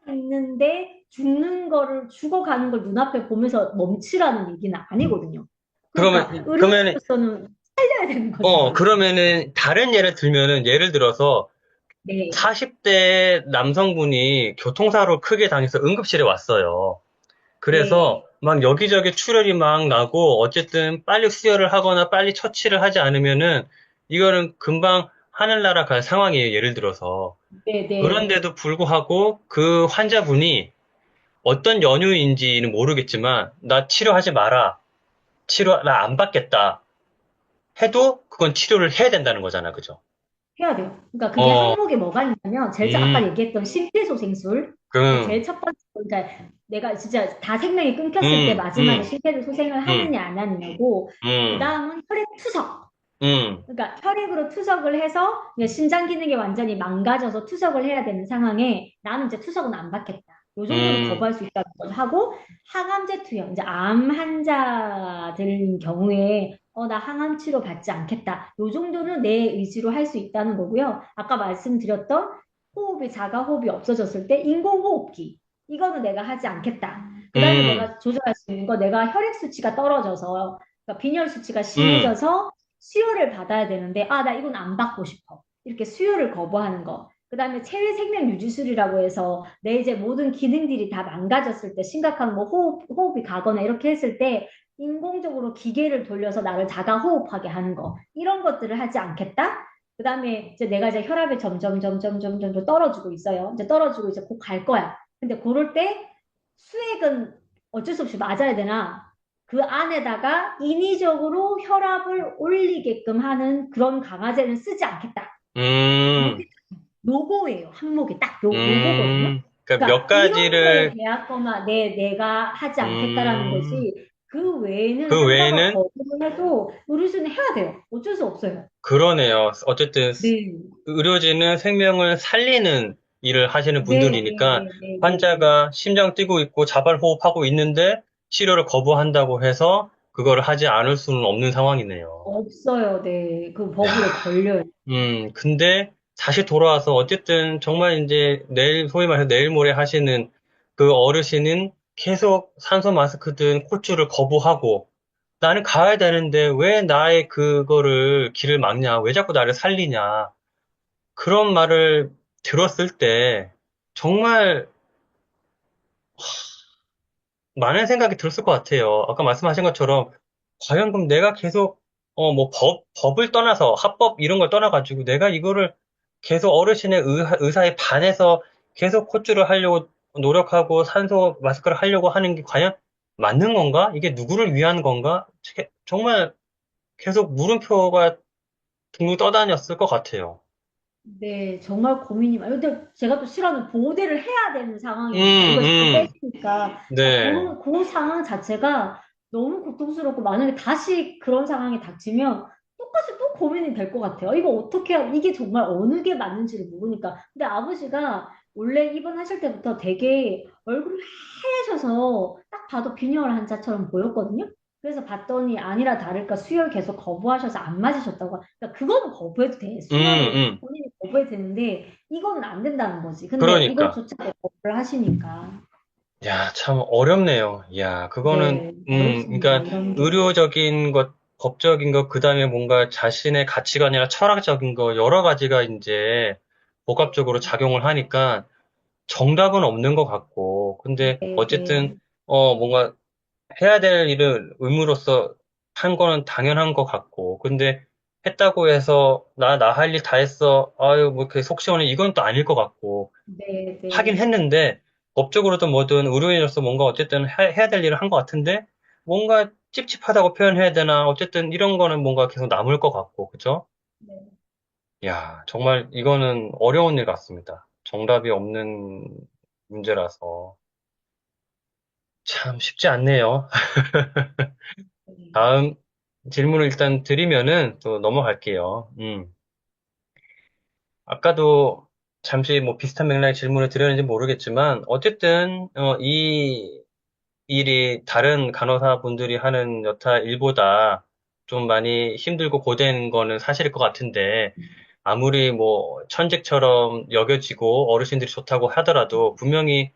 있는데 죽는 거를 죽어가는 걸 눈앞에 보면서 멈추라는 얘기는 아니거든요. 그러니까 그러면, 의료진으로서는 살려야 되는 거잖아요. 그러면은, 다른 예를 들면은, 예를 들어서, 네, 40대 남성분이 교통사고를 크게 당해서 응급실에 왔어요. 그래서 네, 막 여기저기 출혈이 막 나고 어쨌든 빨리 수혈을 하거나 빨리 처치를 하지 않으면은 이거는 금방 하늘나라 갈 상황이에요. 예를 들어서. 네, 네. 그런데도 불구하고 그 환자분이 어떤 연유인지는 모르겠지만 나 치료하지 마라. 나 안 받겠다. 해도 그건 치료를 해야 된다는 거잖아. 그죠? 해야 돼요. 그러니까 그게 어, 항목에 뭐가 있냐면, 제일 아까 음, 얘기했던 심폐소생술, 그 제일 음, 첫 번째, 그러니까 내가 진짜 다 생명이 끊겼을 때 음, 마지막에 음, 심폐소생을 음, 하느냐 안 하느냐고, 그 음, 다음은 혈액 투석. 음, 그러니까 혈액으로 투석을 해서 이제 신장 기능이 완전히 망가져서 투석을 해야 되는 상황에 나는 이제 투석은 안 받겠다. 요 정도는 음, 거부할 수 있다는 걸 하고 항암제 투여, 이제 암 환자들 경우에 나 항암 치료 받지 않겠다. 요 정도는 내 의지로 할 수 있다는 거고요. 아까 말씀드렸던 호흡이 자가 호흡이 없어졌을 때 인공호흡기 이거는 내가 하지 않겠다. 그 다음에 음, 내가 조절할 수 있는 거 내가 혈액 수치가 떨어져서 그러니까 빈혈 수치가 음, 심해져서 수혈을 받아야 되는데, 나 이건 안 받고 싶어. 이렇게 수혈을 거부하는 거. 그 다음에 체외 생명 유지술이라고 해서 내 이제 모든 기능들이 다 망가졌을 때, 심각한 뭐 호흡이 가거나 이렇게 했을 때, 인공적으로 기계를 돌려서 나를 자가 호흡하게 하는 거. 이런 것들을 하지 않겠다? 그 다음에 이제 내가 이제 혈압이 점점 떨어지고 있어요. 이제 떨어지고 이제 곧 갈 거야. 근데 그럴 때 수액은 어쩔 수 없이 맞아야 되나? 그 안에다가 인위적으로 혈압을 올리게끔 하는 그런 강화제는 쓰지 않겠다. 음. 요게 요거예요. 항목이 딱 요거거든요. 그러니까 몇 그러니까 이런 거에 가지를, 대하거나 내가 하지 않겠다라는 음, 거지. 그 외에는 그 환자가 외에는 거부를 해도 의료진은 해야 돼요. 어쩔 수 없어요. 그러네요. 어쨌든 네. 의료진은 생명을 살리는 일을 하시는 네, 네, 분들이니까 네, 네, 네. 환자가 심장 뛰고 있고 자발호흡하고 있는데 치료를 거부한다고 해서 그거를 하지 않을 수는 없는 상황이네요. 없어요. 네. 그 야, 법으로 걸려요. 근데 다시 돌아와서 어쨌든 정말 이제 내일, 소위 말해서 내일 모레 하시는 그 어르신은 계속 산소 마스크든 콧줄을 거부하고 나는 가야 되는데 왜 나의 그거를 길을 막냐? 왜 자꾸 나를 살리냐? 그런 말을 들었을 때 정말 많은 생각이 들었을 것 같아요. 아까 말씀하신 것처럼 과연 그럼 내가 계속 뭐 법을 떠나서 합법 이런 걸 떠나가지고 내가 이거를 계속 어르신의 의사에 반해서 계속 콧줄을 하려고 노력하고 산소 마스크를 하려고 하는 게 과연 맞는 건가? 이게 누구를 위한 건가? 정말 계속 물음표가 둥둥 떠다녔을 것 같아요. 네, 정말 고민이 많아요. 근데 제가 또 싫어하는 보호대를 해야 되는 음, 상황이니까, 이걸 자꾸 음, 뺏으니까, 네. 그 상황 자체가 너무 고통스럽고, 만약에 다시 그런 상황이 닥치면 똑같이 또 고민이 될 것 같아요. 이거 어떻게, 이게 정말 어느 게 맞는지를 모르니까. 근데 아버지가 원래 입원하실 때부터 되게 얼굴이 하얘셔서 딱 봐도 빈혈 환자처럼 보였거든요. 그래서 봤더니 아니라 다를까 수혈 계속 거부하셔서 안 맞으셨다고. 그러니까 그거는 거부해도 돼. 음, 수혈을 음. 본인이 거부해도 되는데 이거는 안 된다는 거지. 근데 그러니까. 이것조차도 거부를 하시니까. 야, 참 어렵네요. 야, 그거는, 네, 어렵습니다. 그러니까 이런 게. 의료적인 것, 법적인 것, 그 다음에 뭔가 자신의 가치관이나 철학적인 거, 여러 가지가 이제 복합적으로 작용을 하니까 정답은 없는 것 같고, 근데 네, 네. 어쨌든, 뭔가 해야 될 일을 의무로서 한 거는 당연한 것 같고, 근데 했다고 해서 나 할 일 다 했어. 아유, 뭐 이렇게 속 시원해. 이건 또 아닐 것 같고. 네, 하긴 네. 했는데 법적으로든 뭐든 의료인으로서 뭔가 어쨌든 해야 될 일을 한 것 같은데 뭔가 찝찝하다고 표현해야 되나 어쨌든 이런 거는 뭔가 계속 남을 것 같고 그죠? 네. 야 정말 이거는 어려운 일 같습니다. 정답이 없는 문제라서 참 쉽지 않네요. 네. 다음 질문을 일단 드리면은 또 넘어갈게요. 아까도 잠시 뭐 비슷한 맥락의 질문을 드렸는지 모르겠지만, 어쨌든, 이 일이 다른 간호사분들이 하는 여타 일보다 좀 많이 힘들고 고된 거는 사실일 것 같은데, 아무리 뭐 천직처럼 여겨지고 어르신들이 좋다고 하더라도 분명히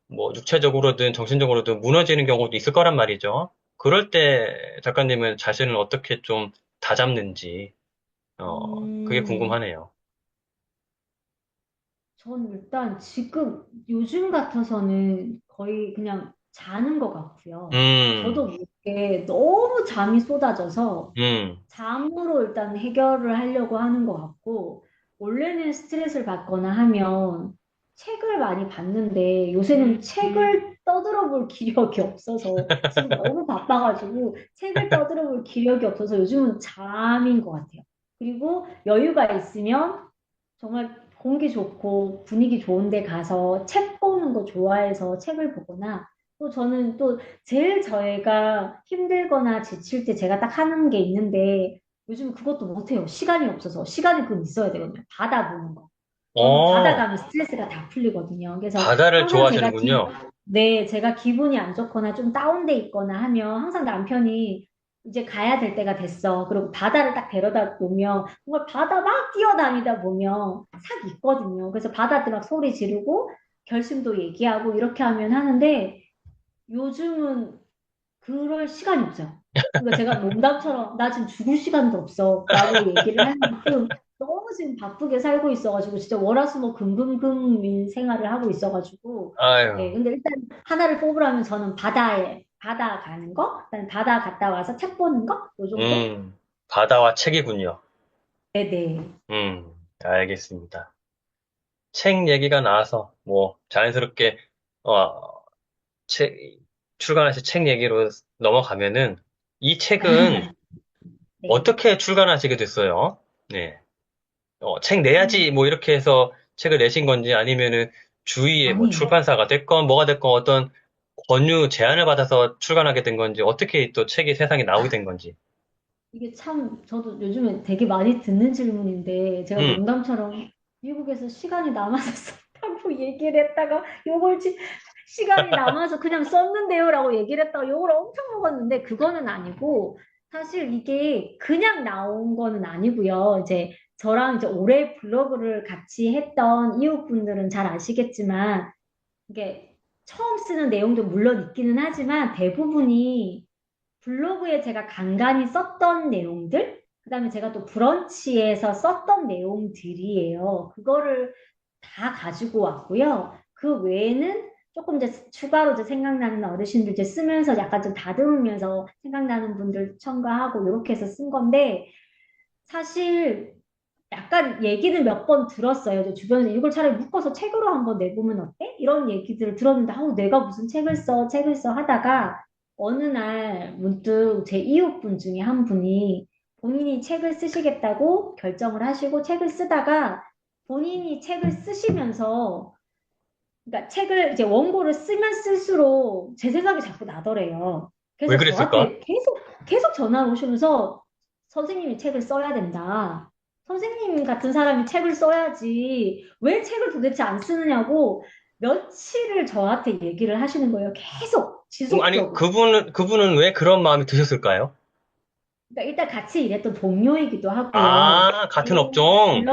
뭐 육체적으로든 정신적으로든 무너지는 경우도 있을 거란 말이죠. 그럴 때 작가님은 자신을 어떻게 좀 다잡는지, 그게 음, 궁금하네요. 전 일단 지금 요즘 같아서는 거의 그냥 자는 것 같고요. 음, 저도 모르게 너무 잠이 쏟아져서 음, 잠으로 일단 해결을 하려고 하는 것 같고, 원래는 스트레스를 받거나 하면 책을 많이 봤는데 요새는 책을 떠들어 볼 기력이 없어서 지금 너무 바빠가지고 책을 떠들어 볼 기력이 없어서 요즘은 잠인 것 같아요. 그리고 여유가 있으면 정말 공기 좋고 분위기 좋은 데 가서 책 보는 거 좋아해서 책을 보거나 또 저는 또 제일 저희가 힘들거나 지칠 때 제가 딱 하는 게 있는데 요즘 그것도 못해요. 시간이 없어서. 시간이 그건 있어야 되거든요. 바다 보는 거. 저는 바다 어, 가면 스트레스가 다 풀리거든요. 그래서 바다를 항상 좋아하시는군요. 네, 제가 기분이 안 좋거나 좀 다운돼 있거나 하면 항상 남편이 이제 가야 될 때가 됐어. 그리고 바다를 딱 데려다 놓으면 정말 바다 막 뛰어다니다 보면 싹 있거든요. 그래서 바다들 막 소리 지르고 결심도 얘기하고 이렇게 하면 하는데 요즘은 그럴 시간이 없어요. 그러니까 제가 농담처럼 나 지금 죽을 시간도 없어 라고 얘기를 할 만큼 너무 지금 바쁘게 살고 있어가지고 진짜 월화수목 금금금인 생활을 하고 있어가지고 네 아유, 근데 일단 하나를 뽑으라면 저는 바다 가는 거 그다음에 바다 갔다 와서 책 보는 거 요 정도? 바다와 책이군요. 네네 알겠습니다. 책 얘기가 나와서 뭐 자연스럽게 어, 책 출간하신 책 얘기로 넘어가면은 이 책은 네. 어떻게 출간하시게 됐어요? 네. 책 내야지 음, 뭐 이렇게 해서 책을 내신 건지 아니면은 주위에 뭐 아니에요. 출판사가 됐건 뭐가 됐건 어떤 권유 제안을 받아서 출간하게 된 건지 어떻게 또 책이 세상에 나오게 된 건지. 이게 참 저도 요즘에 되게 많이 듣는 질문인데 제가 음. 농담처럼 미국에서 시간이 남아서 썼다고 얘기를 했다가 요걸 시간이 남아서 그냥 썼는데요라고 얘기를 했다가 욕을 엄청 먹었는데 그거는 아니고 사실 이게 그냥 나온 거는 아니고요. 이제 저랑 이제 오래 블로그를 같이 했던 이웃분들은 잘 아시겠지만 이게 처음 쓰는 내용도 물론 있기는 하지만 대부분이 블로그에 제가 간간히 썼던 내용들, 그다음에 제가 또 브런치에서 썼던 내용들이에요. 그거를 다 가지고 왔고요. 그 외에는 조금 이제 추가로 이제 생각나는 어르신들 이제 쓰면서 약간 좀 다듬으면서 생각나는 분들 첨가하고 이렇게 해서 쓴 건데 사실 약간 얘기는 몇 번 들었어요. 저 주변에서 이걸 차라리 묶어서 책으로 한번 내보면 어때? 이런 얘기들을 들었는데, 아우, 내가 무슨 책을 써 하다가 어느 날 문득 제 이웃분 중에 한 분이 본인이 책을 쓰시겠다고 결정을 하시고 책을 쓰다가 본인이 책을 쓰시면서 그러니까 책을 이제 원고를 쓰면 쓸수록 제 생각이 자꾸 나더래요. 왜 그래서 그랬을까? 저한테 계속 전화를 오시면서 선생님이 책을 써야 된다. 선생님 같은 사람이 책을 써야지. 왜 책을 도대체 안 쓰느냐고 며칠을 저한테 얘기를 하시는 거예요. 계속 아니, 지속적으로. 그분은 왜 그런 마음이 드셨을까요? 그러니까 일단 같이 일했던 동료이기도 하고요. 아, 같은 업종?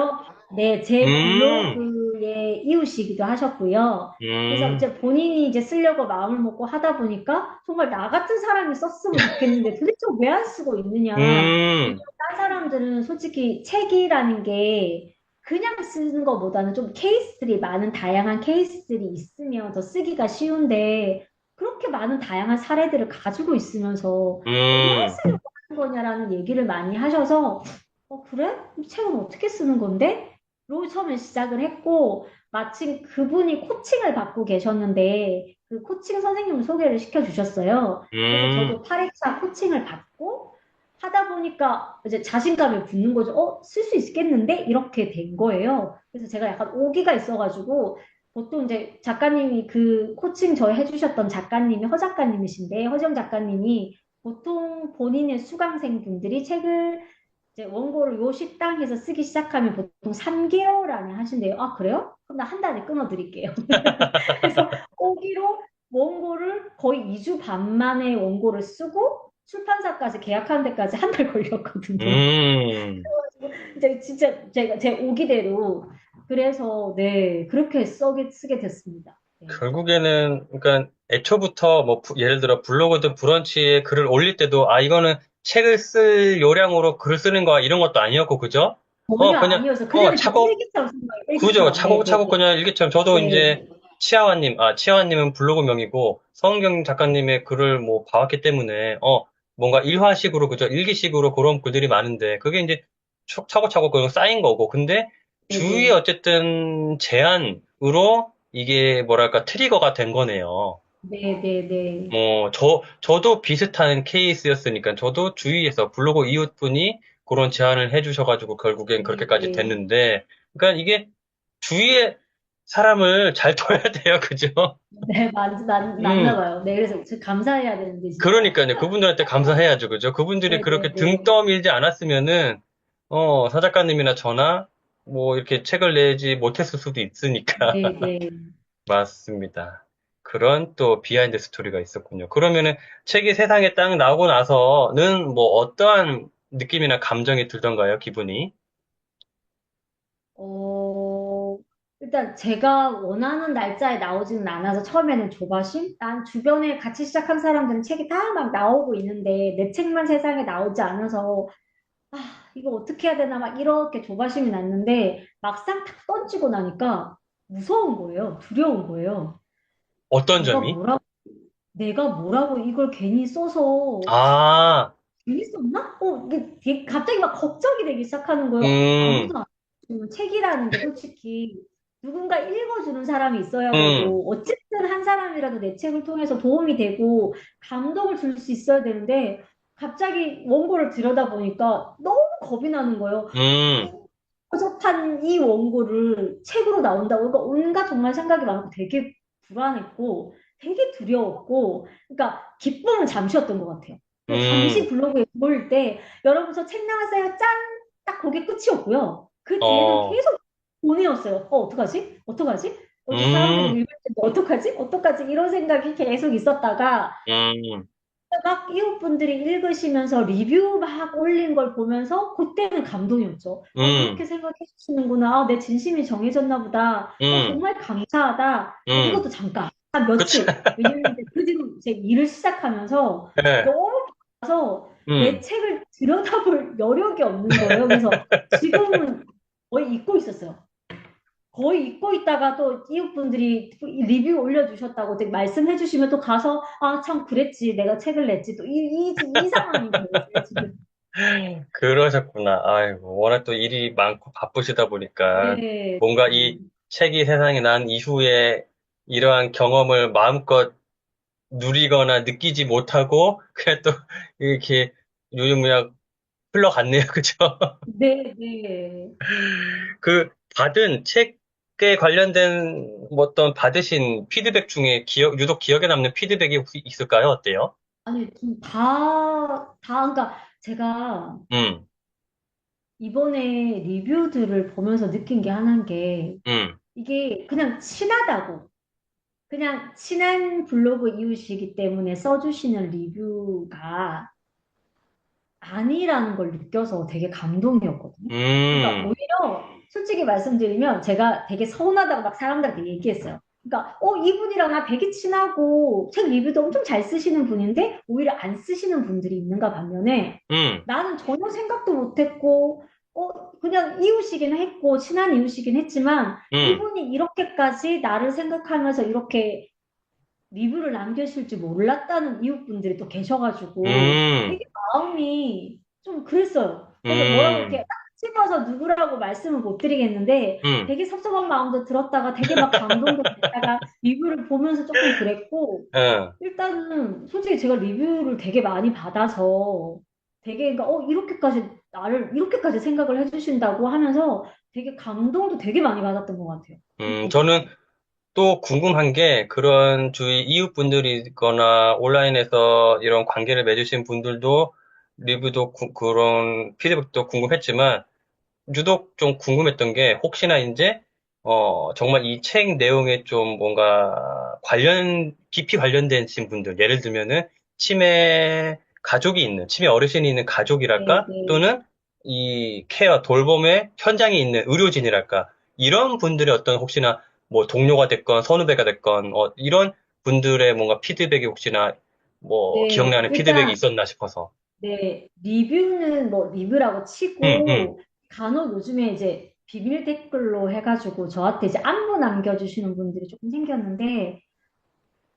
제 음, 블로그의 이웃이기도 하셨고요. 그래서 음, 이제 본인이 이제 쓰려고 마음을 먹고 하다 보니까 정말 나 같은 사람이 썼으면 좋겠는데 도대체 왜 안 쓰고 있느냐. 음, 딴 사람들은 솔직히 책이라는 게 그냥 쓰는 것보다는 좀 케이스들이 많은 다양한 케이스들이 있으면 더 쓰기가 쉬운데 그렇게 많은 다양한 사례들을 가지고 있으면서 왜 음, 쓰려고 하는 거냐라는 얘기를 많이 하셔서 그래? 이 책은 어떻게 쓰는 건데? 로 처음에 시작을 했고 마침 그분이 코칭을 받고 계셨는데 그 코칭 선생님을 소개를 시켜주셨어요. 그래서 음, 저도 8회차 코칭을 받고 하다 보니까 이제 자신감이 붙는 거죠. 쓸 수 있겠는데? 이렇게 된 거예요. 그래서 제가 약간 오기가 있어가지고 보통 이제 작가님이 그 코칭 저희 해주셨던 작가님이 허 작가님이신데 허정 작가님이 보통 본인의 수강생 분들이 책을 이제 원고를 요 식당에서 쓰기 시작하면 보통 3개월 안에 하신대요. 아, 그래요? 그럼 나 한 달에 끊어드릴게요. 그래서 오기로 원고를 거의 2주 반 만에 원고를 쓰고 출판사까지 계약하는 데까지 한 달 걸렸거든요. 음. 이제 진짜 제 오기대로 그래서 네 그렇게 쓰게 됐습니다. 네. 결국에는, 그러니까, 애초부터, 뭐, 예를 들어, 블로그든 브런치에 글을 올릴 때도, 아, 이거는 책을 쓸 요량으로 글을 쓰는 거야, 이런 것도 아니었고, 그죠? 전혀 그냥, 아니어서 그냥 차곡, 일기처럼 쓴 거예요. 그죠? 일기처럼. 네, 네, 차곡차곡 그냥 일기처럼, 저도 이제, 네, 치아와님은 블로그명이고, 성경 작가님의 글을 뭐, 봐왔기 때문에, 뭔가 일화식으로, 그죠? 일기식으로 그런 글들이 많은데, 그게 이제, 차곡차곡 그거 쌓인 거고, 근데, 네, 주위에 네, 어쨌든, 제안으로, 이게, 뭐랄까, 트리거가 된 거네요. 네, 네, 네, 저도 비슷한 케이스였으니까, 저도 주위에서 블로그 이웃분이 그런 제안을 해주셔가지고, 결국엔 네, 그렇게까지 네, 됐는데, 그러니까 이게, 주위에 사람을 잘 둬야 돼요, 그죠? 네, 맞나 음, 봐요. 네, 그래서 저 감사해야 되는데 진짜. 그러니까요. 그분들한테 감사해야죠, 그죠? 그분들이 네, 네, 그렇게 등 네, 떠밀지 않았으면은, 사작가님이나 저나, 뭐, 이렇게 책을 내지 못했을 수도 있으니까. 네, 네. 맞습니다. 그런 또 비하인드 스토리가 있었군요. 그러면은 책이 세상에 딱 나오고 나서는 뭐 어떠한 느낌이나 감정이 들던가요, 기분이? 어, 일단 제가 원하는 날짜에 나오지는 않아서 처음에는 조바심? 난 주변에 같이 시작한 사람들은 책이 다 막 나오고 있는데 내 책만 세상에 나오지 않아서 아, 이거 어떻게 해야 되나 막 이렇게 조바심이 났는데 막상 탁 던지고 나니까 무서운 거예요. 두려운 거예요. 어떤 내가 점이? 뭐라고, 내가 뭐라고 이걸 괜히 써서 아, 재밌었나? 갑자기 막 걱정이 되기 시작하는 거예요. 음, 아무도 안 읽어주는 책이라는 게 솔직히 누군가 읽어주는 사람이 있어야 음, 되고, 어쨌든 한 사람이라도 내 책을 통해서 도움이 되고, 감동을 줄 수 있어야 되는데, 갑자기 원고를 들여다보니까 너무 겁이 나는 거예요. 음, 허접한 이 원고를 책으로 나온다고. 그러니까 온갖 정말 생각이 많고 되게 불안했고, 되게 두려웠고, 그러니까 기쁨은 잠시였던 것 같아요. 그래서 잠시 음, 블로그에 보일 때, 여러분 저 책 나왔어요. 짠! 딱 그게 끝이었고요. 그 뒤에는 어, 계속 고민이었어요. 어떡하지? 어떡하지? 이제 사람들이 음, 읽을 때 어떡하지? 어떡하지? 이런 생각이 계속 있었다가, 음, 막 이웃분들이 읽으시면서 리뷰 막 올린 걸 보면서 그때는 감동이었죠. 음, 이렇게 생각해 주시는구나. 내 진심이 정해졌나 보다. 음, 정말 감사하다. 이것도 잠깐, 한 그쵸. 며칠. 왜냐면 이제 그 뒤로 제 일을 시작하면서 네, 너무 바빠서 내 음, 책을 들여다볼 여력이 없는 거예요. 그래서 지금은 거의 잊고 있었어요. 거의 잊고 있다가 또 이웃분들이 리뷰 올려주셨다고 이제 말씀해 주시면 또 가서 아, 참 그랬지. 내가 책을 냈지. 또 이 상황인 거예요. 지금. 그러셨구나. 아이고, 워낙 또 일이 많고 바쁘시다 보니까 네. 뭔가 이 책이 세상에 난 이후에 이러한 경험을 마음껏 누리거나 느끼지 못하고 그냥 또 이렇게 유유무약 흘러갔네요. 그죠? 네, 네. 그 받은 책에 관련된 뭐 어떤 받으신 피드백 중에 유독 기억에 남는 피드백이 혹시 있을까요? 어때요? 아니, 좀 그러니까 제가 음, 이번에 리뷰들을 보면서 느낀 게 하나인 게 음, 이게 그냥 친하다고. 그냥 친한 블로그 이웃이기 때문에 써주시는 리뷰가 아니라는 걸 느껴서 되게 감동이었거든요. 그러니까 음, 오히려 솔직히 말씀드리면 제가 되게 서운하다고 막 사람들한테 얘기했어요. 그러니까 이분이랑 나 되게 친하고 책 리뷰도 엄청 잘 쓰시는 분인데 오히려 안 쓰시는 분들이 있는가 반면에 음, 나는 전혀 생각도 못했고 그냥 이웃이긴 했고 친한 이웃이긴 했지만 음, 이분이 이렇게까지 나를 생각하면서 이렇게 리뷰를 남겨주실 줄 몰랐다는 이웃분들이 또 계셔가지고 음, 되게 마음이 좀 그랬어요. 그래서 뭐라고 이렇게 음, 딱 집어서 누구라고 말씀을 못 드리겠는데 음, 되게 섭섭한 마음도 들었다가 되게 막 감동도 됐다가 리뷰를 보면서 조금 그랬고 어, 일단은 솔직히 제가 리뷰를 되게 많이 받아서 되게 그러니까 이렇게까지 나를 이렇게까지 생각을 해주신다고 하면서 되게 감동도 되게 많이 받았던 것 같아요. 저는 이웃분들한테. 또 궁금한 게 그런 주위 이웃분들이거나 온라인에서 이런 관계를 맺으신 분들도 리뷰도 그런 피드백도 궁금했지만 유독 좀 궁금했던 게 혹시나 이제 정말 이 책 내용에 좀 뭔가 깊이 관련된 분들, 예를 들면은 치매 어르신이 있는 네, 가족이랄까? 네, 또는 이 돌봄의 현장에 있는 의료진이랄까? 이런 분들의 어떤 혹시나 뭐 동료가 됐건 선후배가 됐건 이런 분들의 뭔가 피드백이 혹시나 뭐 네. 기억나는 피드백이 일단 있었나 싶어서. 네, 리뷰는 뭐 리뷰라고 응, 응, 치고 간혹 요즘에 이제 비밀 댓글로 해가지고 저한테 이제 안부 남겨주시는 분들이 조금 생겼는데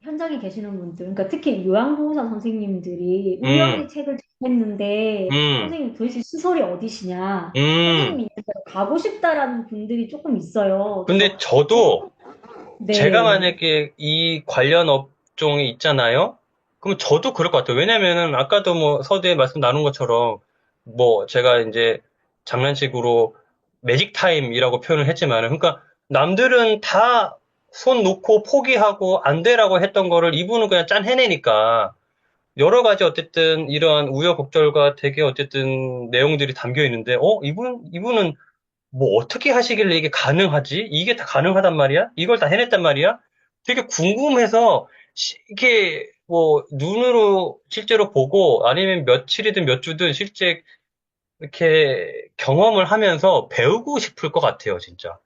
현장에 계시는 분들, 그러니까 특히 요양보호사 선생님들이 응, 우연히 책을 접했는데 응, 선생님 도대체 시설이 어디시냐? 응. 선생님이 있는 데로 가고 싶다라는 분들이 조금 있어요. 그래서 근데 저도 제가 네, 만약에 이 관련 업종에 있잖아요? 그럼 저도 그럴 것 같아요. 왜냐면은 아까도 뭐 서두에 말씀 나눈 것처럼 뭐 제가 이제 장난식으로 매직 타임이라고 표현을 했지만은 그러니까 남들은 다 손 놓고 포기하고 안 되라고 했던 거를 이분은 그냥 짠 해내니까 여러 가지 어쨌든 이런 우여곡절과 되게 어쨌든 내용들이 담겨 있는데 이분은 뭐 어떻게 하시길래 이게 가능하지? 이게 다 가능하단 말이야? 이걸 다 해냈단 말이야? 되게 궁금해서 이게 뭐 눈으로 실제로 보고 아니면 며칠이든 몇 주든 실제 이렇게 경험을 하면서 배우고 싶을 것 같아요, 진짜.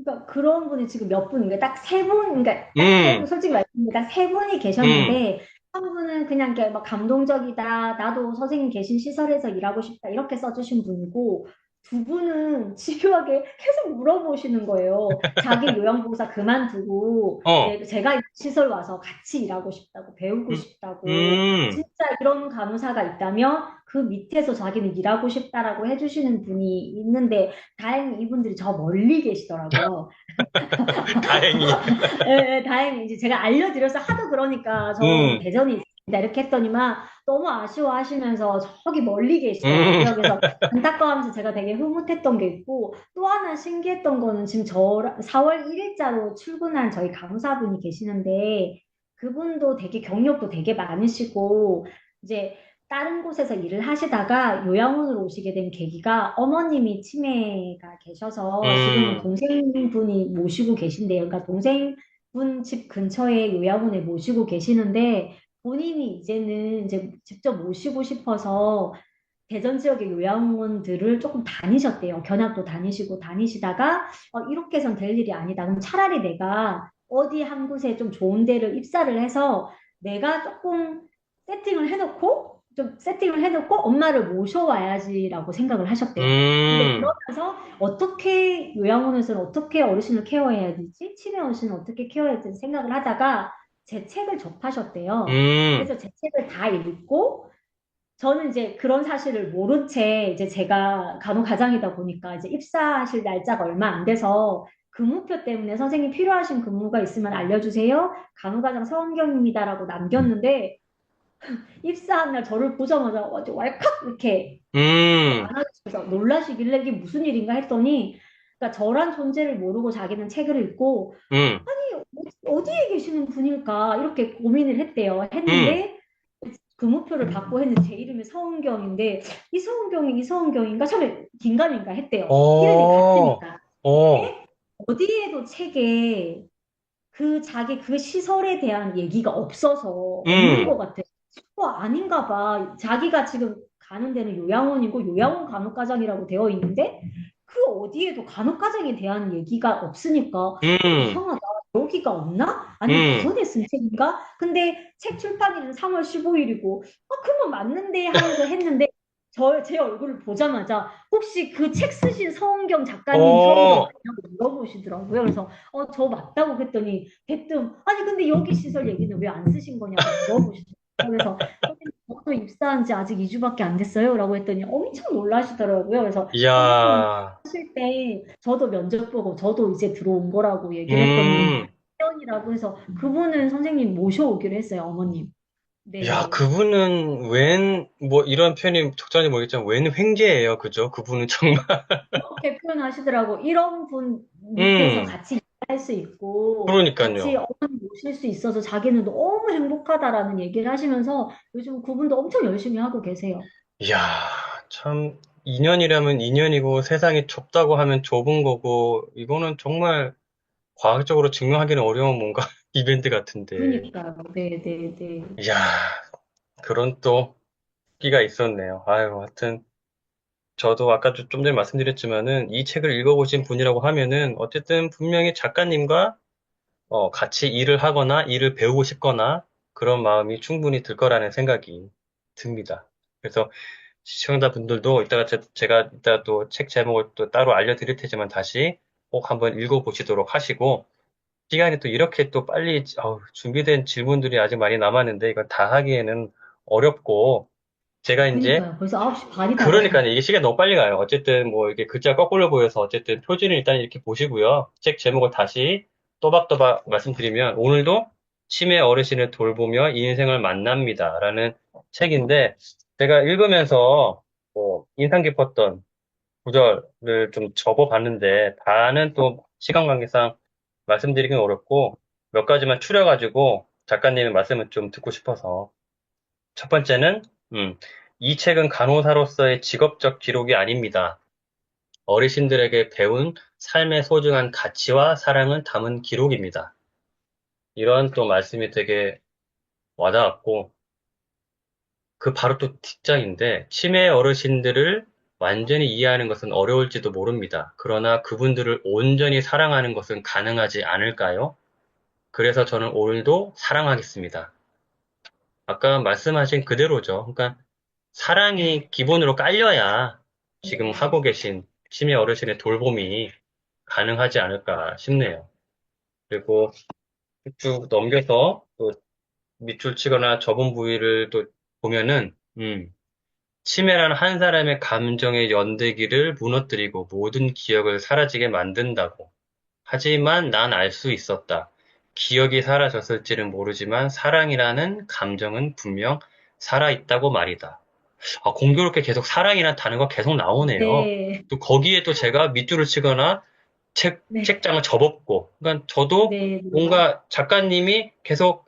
그러니까 그런 분이 지금 몇 분인가 딱 세 분, 그러니까 딱 세 분, 음, 솔직히 말씀드리면 딱 세 분이 음, 계셨는데 한 분은 그냥 이렇게 막 감동적이다, 나도 선생님 계신 시설에서 일하고 싶다 이렇게 써주신 분이고 두 분은 집요하게 계속 물어보시는 거예요. 자기 요양보호사 그만두고 어, 네, 제가 이 시설 와서 같이 일하고 싶다고 배우고 음, 싶다고 음. 진짜 이런 간호사가 있다면 그 밑에서 자기는 일하고 싶다라고 해주시는 분이 있는데 다행히 이분들이 저 멀리 계시더라고요. 다행히. 예, 예, 다행히 이제 제가 알려드려서 하도 그러니까 저 음, 대전에 있습니다 이렇게 했더니만 너무 아쉬워하시면서 저기 멀리 음, 계시더라고요. 그래서 안타까워하면서 제가 되게 흐뭇했던 게 있고 또 하나 신기했던 거는 지금 4월 1일자로 출근한 저희 간호사분이 계시는데 그분도 되게 경력도 되게 많으시고 이제 다른 곳에서 일을 하시다가 요양원으로 오시게 된 계기가 어머님이 치매가 계셔서 지금은 음, 동생분이 모시고 계신데요. 그러니까 동생분 집 근처에 요양원에 모시고 계시는데 본인이 이제는 이제 직접 모시고 싶어서 대전 지역의 요양원들을 조금 다니셨대요. 견학도 다니시고 다니시다가 이렇게 해선 될 일이 아니다. 그럼 차라리 내가 어디 한 곳에 좀 좋은 데를 입사를 해서 내가 조금 세팅을 해놓고 엄마를 모셔와야지라고 생각을 하셨대요. 근데 음, 그러면서 어떻게 요양원에서는 어떻게 어르신을 케어해야 되지? 치매 어르신을 어떻게 케어해야 되지? 생각을 하다가 제 책을 접하셨대요. 음, 그래서 제 책을 다 읽고 저는 이제 그런 사실을 모른 채 이제 제가 간호가장이다 보니까 이제 입사하실 날짜가 얼마 안 돼서 근무표 때문에 선생님 필요하신 근무가 있으면 알려주세요. 간호가장 서은경입니다라고 남겼는데 입사한 날 저를 보자마자 아주 왈칵 이렇게 음, 안아주셔서 놀라시길래 이게 무슨 일인가 했더니 그러니까 저란 존재를 모르고 자기는 책을 읽고 음, 아니 어디에 계시는 분일까 이렇게 고민을 했대요. 음, 했는데 근무표를 받고 했는데 제 이름이 서은경인데 이서은경이 이서은경인가 처음에 긴가민가 했대요. 이름이 어, 같으니까. 어, 어디에도 책에 자기 그 시설에 대한 얘기가 없어서 없는 음, 것 같아요. 아닌가 봐. 자기가 지금 가는 데는 요양원이고 요양원 간호과장이라고 되어 있는데 그 어디에도 간호과장에 대한 얘기가 없으니까 음, 이상하다. 여기가 없나? 아니면 음. 대전에 쓴 책인가? 근데 책 출판일은 3월 15일이고 그러면 맞는데 하면서 했는데 제 얼굴을 보자마자 혹시 그 책 쓰신 서은경 작가님 서은경 어, 맞냐고 물어보시더라고요. 그래서 저 맞다고 했더니 대뜸 아니 근데 여기 시설 얘기는 왜 안 쓰신 거냐고 물어보시더라고요. 그래서 선생님 저도 입사한 지 아직 2주밖에 안 됐어요 라고 했더니 엄청 놀라시더라고요. 그래서 선생님 이야, 하실 때 저도 면접 보고 저도 이제 들어온 거라고 얘기를 했더니 음, 회원이라고 해서 그분은 선생님 모셔오기로 했어요. 어머님. 야, 네. 그분은 뭐 이런 표현이 적절한지 모르겠지만 웬 횡재예요, 그죠? 그분은 정말, 그렇게 표현하시더라고. 이런 분 밑에서 음, 같이 일할 수 있고 같이 그러니까요. 어머니 모실 수 있어서 자기는 너무 행복하다라는 얘기를 하시면서 요즘 그분도 엄청 열심히 하고 계세요. 이야, 참, 2년이라면 2년이고 세상이 좁다고 하면 좁은 거고, 이거는 정말 과학적으로 증명하기는 어려운 뭔가 이벤트 같은데. 그러니까요. 네, 네, 네. 이야, 그런 또 끼가 있었네요. 아유, 하여튼, 저도 아까 좀 전에 말씀드렸지만은 이 책을 읽어보신 분이라고 하면은 어쨌든 분명히 작가님과 같이 일을 하거나 일을 배우고 싶거나 그런 마음이 충분히 들 거라는 생각이 듭니다. 그래서 시청자분들도 이따가 제가 이따 또 책 제목을 또 따로 알려드릴 테지만 다시 꼭 한번 읽어보시도록 하시고 시간이 또 이렇게 또 빨리 준비된 질문들이 아직 많이 남았는데 이건 다 하기에는 어렵고 제가 이제 그러니까요. 벌써 9시 반이 다 그러니까 돼서. 이게 시간이 너무 빨리 가요. 어쨌든 뭐 이게 글자 거꾸로 보여서 어쨌든 표지는 일단 이렇게 보시고요. 책 제목을 다시 또박또박 말씀드리면 오늘도 치매 어르신을 돌보며 인생을 만납니다라는 책인데 제가 읽으면서 뭐 인상 깊었던 구절을 좀 적어봤는데 다는 또 시간 관계상 말씀드리긴 어렵고 몇 가지만 추려가지고 작가님의 말씀을 좀 듣고 싶어서 첫 번째는, 이 책은 간호사로서의 직업적 기록이 아닙니다. 어르신들에게 배운 삶의 소중한 가치와 사랑을 담은 기록입니다. 이런 또 말씀이 되게 와닿았고, 그 바로 또 뒷장인데, 치매 어르신들을 완전히 이해하는 것은 어려울지도 모릅니다. 그러나 그분들을 온전히 사랑하는 것은 가능하지 않을까요? 그래서 저는 오늘도 사랑하겠습니다. 아까 말씀하신 그대로죠. 그러니까 사랑이 기본으로 깔려야 지금 네, 하고 계신 치매 어르신의 돌봄이 가능하지 않을까 싶네요. 그리고 쭉 넘겨서 또 밑줄 치거나 접은 부위를 또 보면은, 치매란 한 사람의 감정의 연대기를 무너뜨리고 모든 기억을 사라지게 만든다고. 하지만 난 알 수 있었다. 기억이 사라졌을지는 모르지만 사랑이라는 감정은 분명 살아있다고 말이다. 공교롭게 계속 사랑이라는 단어가 계속 나오네요. 네, 또 거기에 또 제가 밑줄을 치거나 네, 책장을 접었고, 그러니까 저도 네, 뭔가 작가님이 계속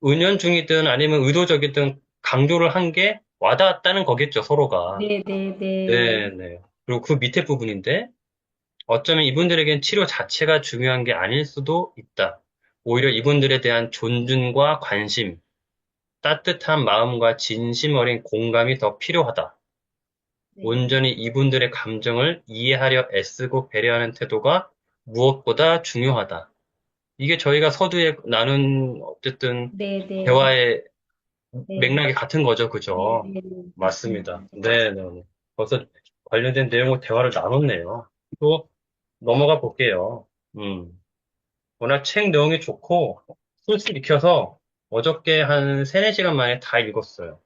은연중이든 아니면 의도적이든 강조를 한 게 와닿았다는 거겠죠, 서로가. 네, 네, 네, 네네. 그리고 그 밑에 부분인데, 어쩌면 이분들에겐 치료 자체가 중요한 게 아닐 수도 있다. 오히려 이분들에 대한 존중과 관심, 따뜻한 마음과 진심 어린 공감이 더 필요하다. 네, 온전히 이분들의 감정을 이해하려 애쓰고 배려하는 태도가 무엇보다 중요하다. 이게 저희가 서두에 나눈 어쨌든 네, 네, 대화의 네, 맥락이 같은 거죠. 네, 그죠? 네, 맞습니다. 맞습니다. 네, 네. 네. 벌써 관련된 내용을 대화를 나눴네요. 또 넘어가 볼게요. 워낙 책 내용이 좋고 술술 익혀서 어저께 한 3, 4시간 만에 다 읽었어요.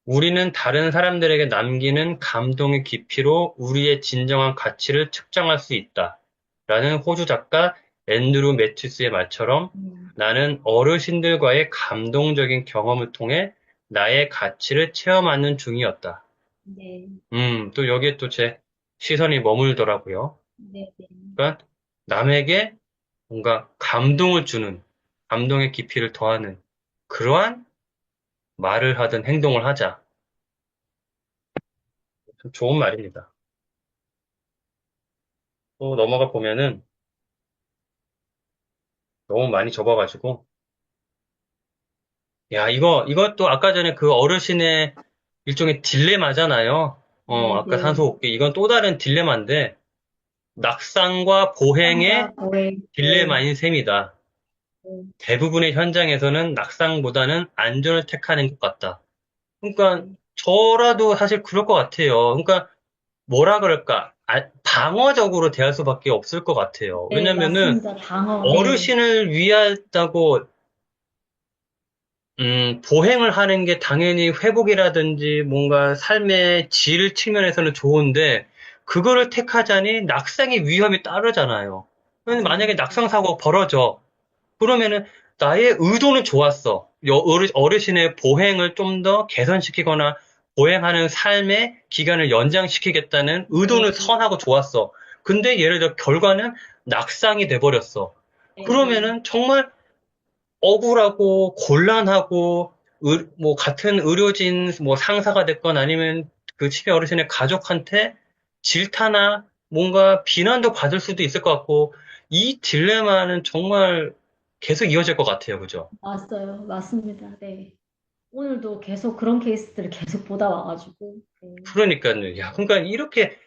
우리는 다른 사람들에게 남기는 감동의 깊이로 우리의 진정한 가치를 측정할 수 있다. 라는 호주 작가 앤드루 매튜스의 말처럼 음, 나는 어르신들과의 감동적인 경험을 통해 나의 가치를 체험하는 중이었다. 네, 또 여기에 또 제 시선이 머물더라고요. 네, 네, 그러니까 남에게 뭔가 감동을 주는, 감동의 깊이를 더하는 그러한 말을 하든 행동을 하자. 참 좋은 말입니다. 또 넘어가 보면은 너무 많이 접어가지고, 야, 이것도 아까 전에 그 어르신의 일종의 딜레마잖아요. 네, 아까 네. 산소호흡기. 이건 또 다른 딜레마인데, 낙상과 보행의 땅과 고의, 네, 딜레마인 셈이다. 네, 대부분의 현장에서는 낙상보다는 안전을 택하는 것 같다. 그러니까 네, 저라도 사실 그럴 것 같아요. 그러니까 뭐라 그럴까? 방어적으로 대할 수밖에 없을 것 같아요. 네, 왜냐면은 맞습니다. 방어, 네, 어르신을 위하다고 보행을 하는 게 당연히 회복이라든지 뭔가 삶의 질 측면에서는 좋은데, 그거를 택하자니 낙상의 위험이 따르잖아요. 만약에 맞아요. 낙상 사고가 벌어져. 그러면은 나의 의도는 좋았어. 어르신의 보행을 좀 더 개선시키거나 보행하는 삶의 기간을 연장시키겠다는 네, 의도는 선하고 좋았어. 근데 예를 들어 결과는 낙상이 돼버렸어. 네, 네. 그러면은 정말 억울하고 곤란하고 뭐 같은 의료진 뭐 상사가 됐건 아니면 그 치매 어르신의 가족한테 질타나 뭔가 비난도 받을 수도 있을 것 같고 이 딜레마는 정말 계속 이어질 것 같아요. 그죠? 맞아요. 맞습니다. 네. 오늘도 계속 그런 케이스들을 계속 보다 와가지고. 네. 그러니까요. 야, 그러니까 이렇게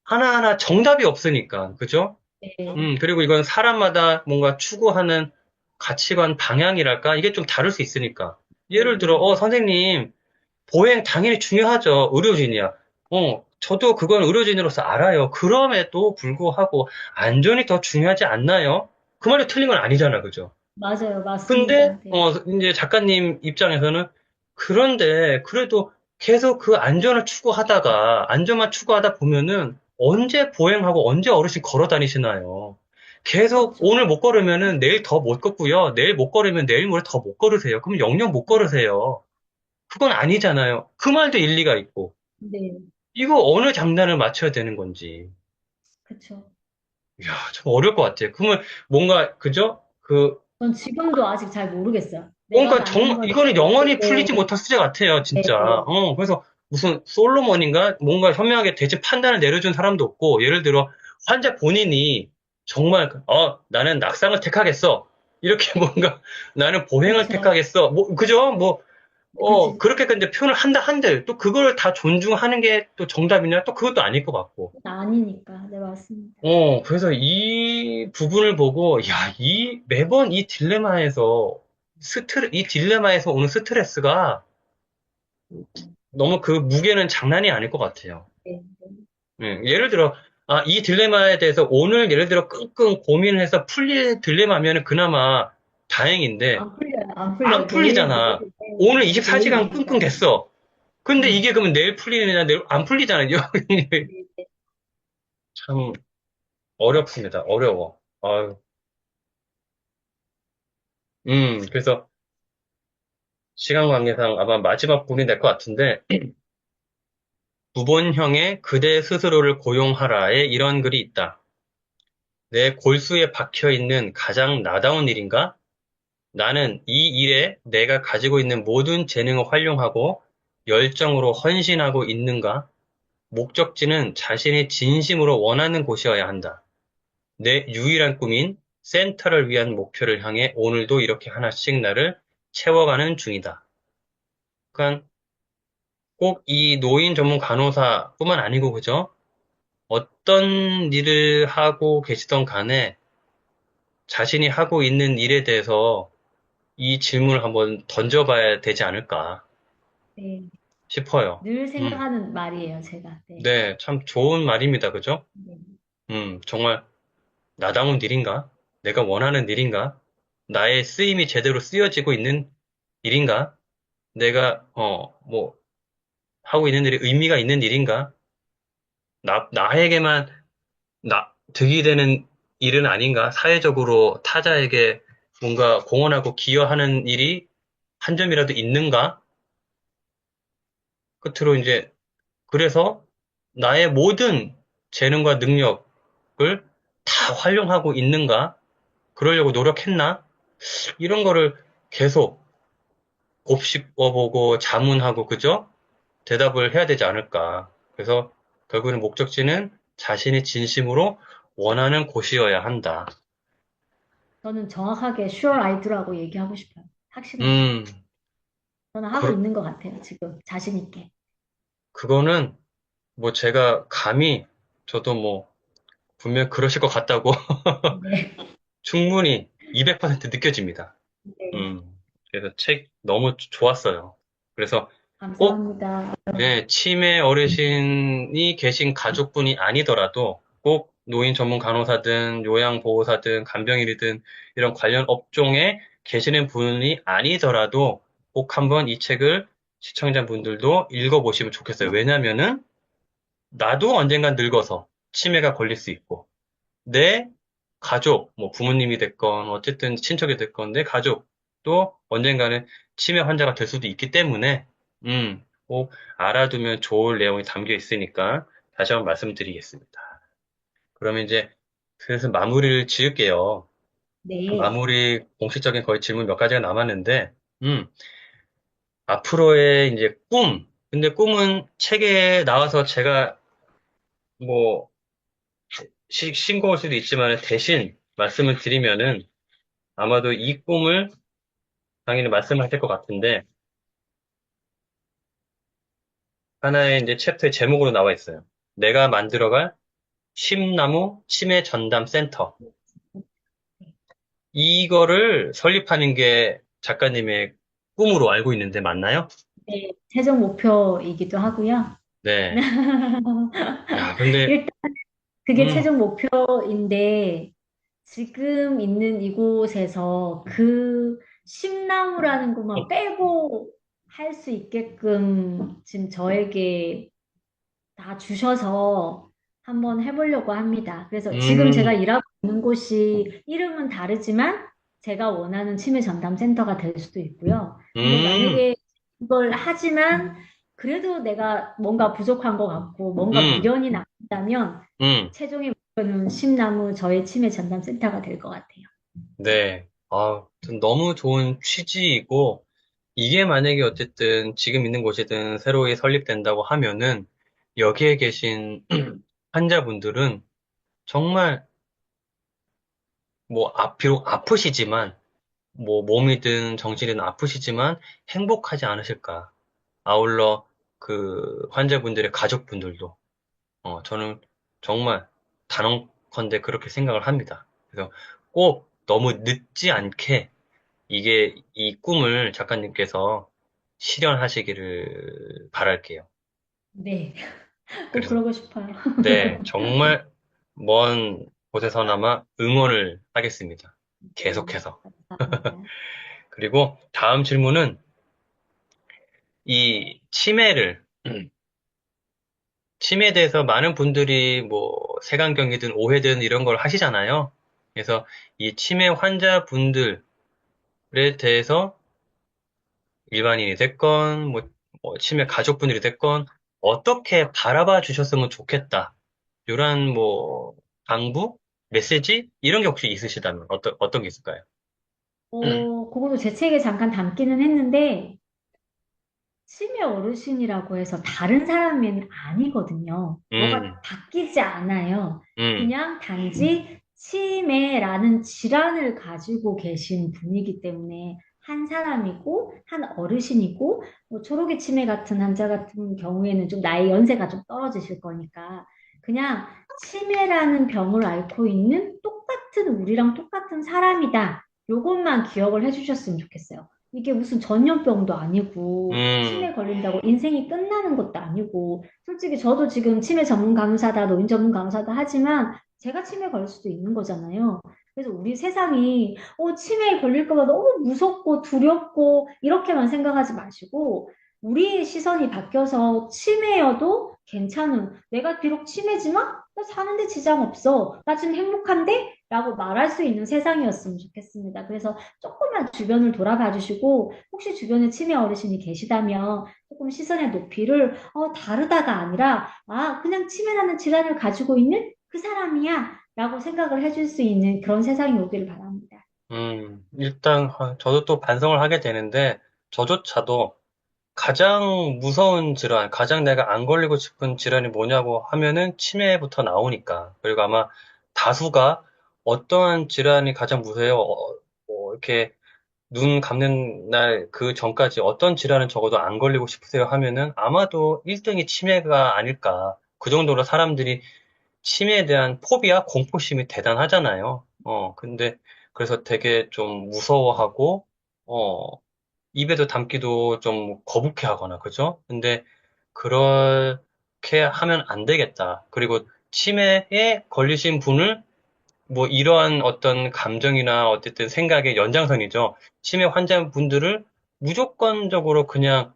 하나하나 정답이 없으니까. 그죠? 네. 그리고 이건 사람마다 뭔가 추구하는 가치관 방향이랄까? 이게 좀 다를 수 있으니까. 네, 예를 들어, 네. 선생님, 보행 당연히 중요하죠. 의료진이야. 저도 그건 의료진으로서 알아요. 그럼에도 불구하고 안전이 더 중요하지 않나요? 그 말이 틀린 건 아니잖아, 그죠? 맞아요. 근데, 맞습니다. 네. 이제 작가님 입장에서는 그런데 그래도 계속 그 안전을 추구하다가 안전만 추구하다 보면은 언제 보행하고 언제 어르신 걸어 다니시나요? 계속 그렇죠. 오늘 못 걸으면은 내일 더 못 걷고요. 내일 못 걸으면 내일 모레 더 못 걸으세요. 그럼 영영 못 걸으세요. 그건 아니잖아요. 그 말도 일리가 있고. 네. 이거 어느 장단을 맞춰야 되는 건지. 그렇죠. 이야, 참 어려울 것 같아요. 그러면 뭔가, 그죠? 전 지금도 아직 잘 모르겠어요. 내가 그러니까 맞는 건지 이거는 영원히 네, 풀리지 못할 수제 같아요, 네, 진짜. 네. 그래서 무슨 솔로몬인가? 뭔가 현명하게 대체 판단을 내려준 사람도 없고, 예를 들어, 환자 본인이 정말, 나는 낙상을 택하겠어. 이렇게 뭔가, 나는 보행을 그렇죠. 택하겠어. 뭐, 그죠? 뭐, 그치. 그렇게 근데 표현을 한들, 또 그걸 다 존중하는 게 또 정답이냐? 또 그것도 아닐 것 같고. 아니니까. 네, 맞습니다. 그래서 이 부분을 보고, 야, 매번 이 딜레마에서 오는 스트레스가 너무 그 무게는 장난이 아닐 것 같아요. 네, 네. 예를 들어, 이 딜레마에 대해서 오늘 예를 들어 끙끙 고민을 해서 풀릴 딜레마면 그나마 다행인데, 안 풀려요. 안 안 풀려요. 내일, 풀리잖아. 오늘 내일 24시간 끙끙 일이니까. 됐어. 근데 네. 이게 그러면 내일 풀리느냐, 내일 안 풀리잖아요. 네, 네. 참 어렵습니다. 어려워. 아유. 그래서 시간 관계상 아마 마지막 부분이 될 것 같은데, 부본형의 그대 스스로를 고용하라에 이런 글이 있다. 내 골수에 박혀 있는 가장 나다운 일인가? 나는 이 일에 내가 가지고 있는 모든 재능을 활용하고 열정으로 헌신하고 있는가? 목적지는 자신이 진심으로 원하는 곳이어야 한다. 내 유일한 꿈인 센터를 위한 목표를 향해 오늘도 이렇게 하나씩 나를 채워가는 중이다. 그러니까 꼭 이 노인 전문 간호사뿐만 아니고 그죠? 어떤 일을 하고 계시던 간에 자신이 하고 있는 일에 대해서 이 질문을 한번 던져봐야 되지 않을까 네. 싶어요. 늘 음, 생각하는 말이에요, 제가. 네. 네, 참 좋은 말입니다. 그죠? 네. 정말 나다운 일인가? 내가 원하는 일인가? 나의 쓰임이 제대로 쓰여지고 있는 일인가? 내가, 뭐, 하고 있는 일이 의미가 있는 일인가? 나에게만 득이 되는 일은 아닌가? 사회적으로 타자에게 뭔가 공헌하고 기여하는 일이 한 점이라도 있는가? 끝으로 이제, 그래서 나의 모든 재능과 능력을 다 활용하고 있는가? 그러려고 노력했나? 이런 거를 계속 곱씹어보고 자문하고, 그죠? 대답을 해야 되지 않을까. 그래서 결국에는 목적지는 자신이 진심으로 원하는 곳이어야 한다. 저는 정확하게 sure I do라고 얘기하고 싶어요. 확실하게. 음, 저는 하고 그, 있는 것 같아요, 지금. 자신 있게. 그거는 뭐 제가 감히 저도 뭐 분명 그러실 것 같다고 네. 충분히 200% 느껴집니다. 네. 음, 그래서 책 너무 좋았어요. 그래서 꼭 감사합니다. 치매 어르신이 계신 가족분이 아니더라도 꼭 노인 전문 간호사든 요양보호사든 간병인이든 이런 관련 업종에 계시는 분이 아니더라도 꼭 한번 이 책을 시청자분들도 읽어보시면 좋겠어요. 왜냐면은 나도 언젠간 늙어서 치매가 걸릴 수 있고 내 가족, 뭐 부모님이 됐건 어쨌든 친척이 됐건 내 가족도 언젠가는 치매 환자가 될 수도 있기 때문에 꼭 알아두면 좋을 내용이 담겨 있으니까 다시 한번 말씀드리겠습니다. 그러면 이제 슬슬 마무리를 지을게요. 네. 마무리 공식적인 거의 질문 몇 가지가 남았는데, 음, 앞으로의 이제 꿈. 근데 꿈은 책에 나와서 제가 뭐 신고할 수도 있지만 대신 말씀을 드리면은 아마도 이 꿈을 당연히 말씀하실 것 같은데 하나의 이제 챕터의 제목으로 나와 있어요. 내가 만들어갈 쉼나무 치매 전담 센터. 이거를 설립하는 게 작가님의 꿈으로 알고 있는데 맞나요? 네, 최종 목표이기도 하고요. 네. 야, 근데 일단 그게 음, 최종 목표인데 지금 있는 이곳에서 그 쉼나무라는 것만 빼고 할 수 있게끔 지금 저에게 다 주셔서 한번 해보려고 합니다. 그래서 지금 제가 음, 일하고 있는 곳이 이름은 다르지만 제가 원하는 치매 전담 센터가 될 수도 있고요. 근데 음, 만약에 이걸 하지만 그래도 내가 뭔가 부족한 것 같고 뭔가 음, 미련이 남다면 음. 최종의 목표는 심나무 저의 치매 전담 센터가 될 것 같아요. 네. 아, 너무 좋은 취지이고, 이게 만약에 어쨌든 지금 있는 곳이든 새로이 설립된다고 하면은, 여기에 계신 환자분들은 정말 뭐, 비록 아프시지만, 뭐, 몸이든 정신이든 아프시지만 행복하지 않으실까. 아울러 그 환자분들의 가족분들도, 저는 정말 단언컨대 그렇게 생각을 합니다. 그래서 꼭 너무 늦지 않게 이게 이 꿈을 작가님께서 실현하시기를 바랄게요. 네, 꼭 그래서 그러고 싶어요. 네, 정말 먼 곳에서나마 응원을 하겠습니다. 네, 계속해서. 감사합니다. 그리고 다음 질문은 이 치매를 치매에 대해서 많은 분들이 뭐 색안경이든 오해든 이런 걸 하시잖아요. 그래서 이 치매 환자분들에 대해서 일반인이 됐건, 뭐 치매 가족분들이 됐건, 어떻게 바라봐 주셨으면 좋겠다. 이런 뭐, 당부? 메시지? 이런 게 혹시 있으시다면 어떤 게 있을까요? 그거도 제 책에 잠깐 담기는 했는데 치매 어르신이라고 해서 다른 사람은 아니거든요. 음, 뭐가 바뀌지 않아요. 음, 그냥 단지 치매라는 질환을 가지고 계신 분이기 때문에 한 사람이고, 한 어르신이고, 뭐 초록이 치매 같은 환자 같은 경우에는 좀 나이 연세가 좀 떨어지실 거니까, 그냥 치매라는 병을 앓고 있는 우리랑 똑같은 사람이다. 요것만 기억을 해주셨으면 좋겠어요. 이게 무슨 전염병도 아니고, 음, 치매 걸린다고 인생이 끝나는 것도 아니고, 솔직히 저도 지금 치매 전문 간호사다, 노인 전문 간호사다 하지만, 제가 치매 걸릴 수도 있는 거잖아요. 그래서 우리 세상이, 치매에 걸릴까 봐 너무 무섭고 두렵고, 이렇게만 생각하지 마시고, 우리의 시선이 바뀌어서 치매여도 괜찮은, 내가 비록 치매지만, 나 사는데 지장 없어. 나 지금 행복한데? 라고 말할 수 있는 세상이었으면 좋겠습니다. 그래서 조금만 주변을 돌아봐 주시고 혹시 주변에 치매 어르신이 계시다면 조금 시선의 높이를 다르다가 아니라 그냥 치매라는 질환을 가지고 있는 그 사람이야 라고 생각을 해줄 수 있는 그런 세상이 오기를 바랍니다. 일단, 저도 또 반성을 하게 되는데, 저조차도 가장 무서운 질환, 가장 내가 안 걸리고 싶은 질환이 뭐냐고 하면은 치매부터 나오니까. 그리고 아마 다수가 어떠한 질환이 가장 무서워요? 이렇게 눈 감는 날 그 전까지 어떤 질환은 적어도 안 걸리고 싶으세요 하면은 아마도 1등이 치매가 아닐까. 그 정도로 사람들이 치매에 대한 포비아, 공포심이 대단하잖아요. 근데 그래서 되게 좀 무서워하고, 어, 입에도 담기도 좀 거북해 하거나, 그죠? 근데 그렇게 하면 안 되겠다. 그리고 치매에 걸리신 분을 뭐 이러한 어떤 감정이나 어쨌든 생각의 연장선이죠. 치매 환자분들을 무조건적으로 그냥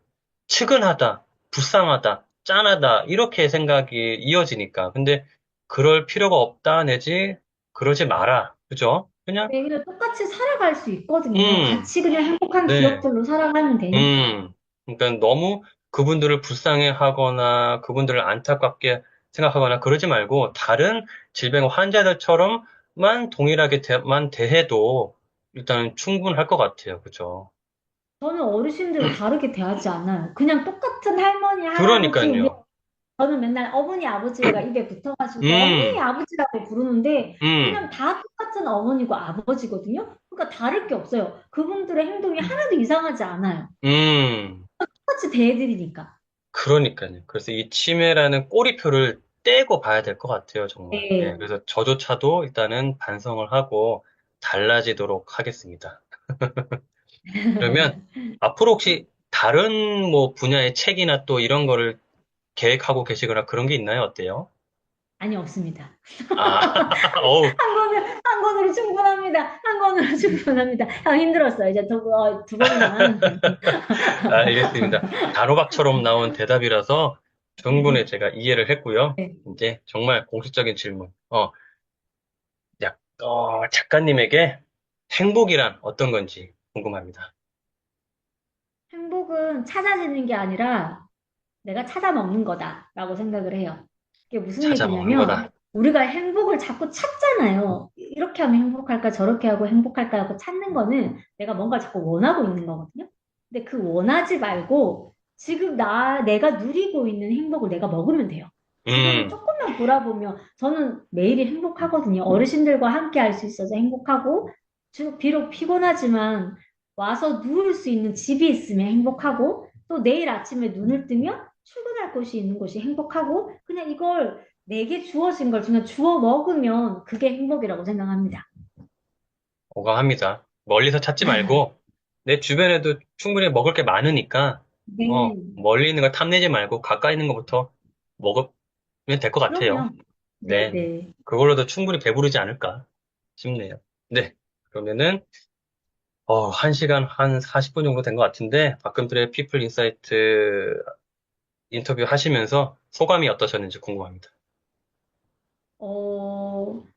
측은하다, 불쌍하다, 짠하다, 이렇게 생각이 이어지니까. 근데 그럴 필요가 없다, 내지, 그러지 마라. 그죠? 그냥, 네, 그냥 똑같이 살아갈 수 있거든요. 음, 같이 그냥 행복한 네. 기억들로 살아가면 되니까. 그러니까 너무 그분들을 불쌍해 하거나 그분들을 안타깝게 생각하거나 그러지 말고 다른 질병 환자들처럼만 동일하게만 대해도 일단 충분할 것 같아요. 그죠? 저는 어르신들을 다르게 대하지 않아요. 그냥 똑같은 할머니, 할아버지, 우리 그러니까요. 저는 맨날 어머니, 아버지가 입에 붙어가지고 어머니, 음, 아버지라고 부르는데 음, 그냥 다 똑같은 어머니고 아버지거든요. 그러니까 다를 게 없어요. 그분들의 행동이 하나도 이상하지 않아요. 음. 똑같이 대해드리니까. 그러니까요. 그래서 이 치매라는 꼬리표를 떼고 봐야 될 것 같아요, 정말. 예, 네. 그래서 저조차도 일단은 반성을 하고 달라지도록 하겠습니다. 그러면 앞으로 혹시 다른 뭐 분야의 책이나 또 이런 거를 계획하고 계시거나 그런 게 있나요? 어때요? 아니, 없습니다. 아, 어우, 한 권으로 충분합니다. 한 권으로 충분합니다. 힘들었어요. 이제 두 권은 안 하는 걸로. 알겠습니다. 단호박처럼 나온 대답이라서 충분히 네. 제가 이해를 했고요. 네. 이제 정말 공식적인 질문. 작가님에게 행복이란 어떤 건지 궁금합니다. 행복은 찾아지는 게 아니라 내가 찾아 먹는 거다라고 생각을 해요. 이게 무슨 찾아 먹는 얘기냐면 거다. 우리가 행복을 자꾸 찾잖아요. 이렇게 하면 행복할까 저렇게 하고 행복할까 하고 찾는 거는 내가 뭔가 자꾸 원하고 있는 거거든요. 근데 그 원하지 말고 지금 내가 누리고 있는 행복을 내가 먹으면 돼요. 지금 음, 조금만 돌아보면 저는 매일이 행복하거든요. 어르신들과 함께 할 수 있어서 행복하고 비록 피곤하지만 와서 누울 수 있는 집이 있으면 행복하고 또 내일 아침에 눈을 뜨면 출근할 곳이 있는 곳이 행복하고 그냥 이걸 내게 주어진 걸 그냥 주워 먹으면 그게 행복이라고 생각합니다. 오감합니다. 멀리서 찾지 말고 내 주변에도 충분히 먹을 게 많으니까 네, 멀리 있는 거 탐내지 말고 가까이 있는 것부터 먹으면 될 것 같아요. 그럼요. 네, 네. 네. 그걸로도 충분히 배부르지 않을까 싶네요. 네. 그러면은 1시간 한 40분 정도 된 것 같은데 박금들의 피플 인사이트 인터뷰 하시면서 소감이 어떠셨는지 궁금합니다.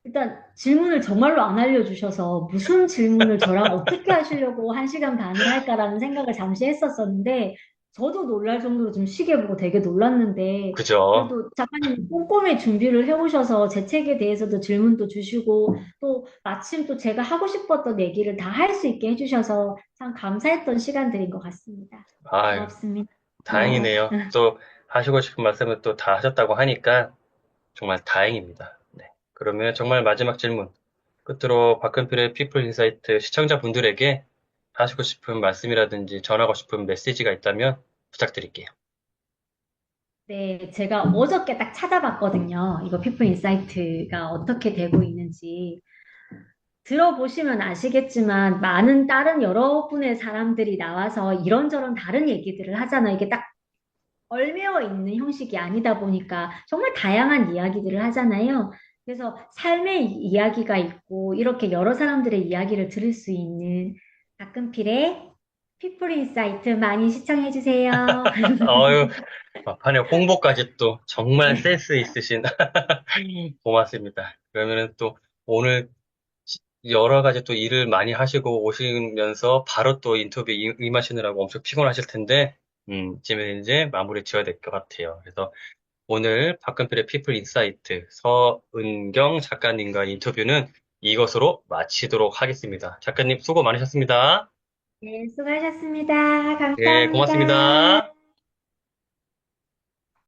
일단 질문을 정말로 안 알려주셔서 무슨 질문을 저랑 어떻게 하시려고 한 시간 반을 할까라는 생각을 잠시 했었었는데 저도 놀랄 정도로 좀 시계 보고 되게 놀랐는데 그죠? 그래도 작가님 꼼꼼히 준비를 해오셔서 제 책에 대해서도 질문도 주시고 또 마침 또 제가 하고 싶었던 얘기를 다 할 수 있게 해주셔서 참 감사했던 시간들인 것 같습니다. 아유, 고맙습니다. 다행이네요. 또 하시고 싶은 말씀을 또 다 하셨다고 하니까 정말 다행입니다. 네. 그러면 정말 마지막 질문. 끝으로 박근필의 피플 인사이트 시청자분들에게 하시고 싶은 말씀이라든지 전하고 싶은 메시지가 있다면 부탁드릴게요. 네, 제가 어저께 딱 찾아봤거든요. 이거 피플 인사이트가 어떻게 되고 있는지. 들어보시면 아시겠지만 많은 다른 여러분의 사람들이 나와서 이런저런 다른 얘기들을 하잖아요. 이게 딱 얽매여 있는 형식이 아니다 보니까 정말 다양한 이야기들을 하잖아요. 그래서 삶의 이야기가 있고 이렇게 여러 사람들의 이야기를 들을 수 있는 가끔필의 피플 인사이트 많이 시청해 주세요. 어유, 막판에 홍보까지 또 정말 센스 있으신 고맙습니다. 그러면은 또 오늘 여러 가지 또 일을 많이 하시고 오시면서 바로 또 인터뷰에 임하시느라고 엄청 피곤하실 텐데, 이쯤에 이제 마무리 지어야 될 것 같아요. 그래서 오늘 박근필의 피플 인사이트 서은경 작가님과 인터뷰는 이것으로 마치도록 하겠습니다. 작가님 수고 많으셨습니다. 네, 수고하셨습니다. 예, 감사합니다. 고맙습니다.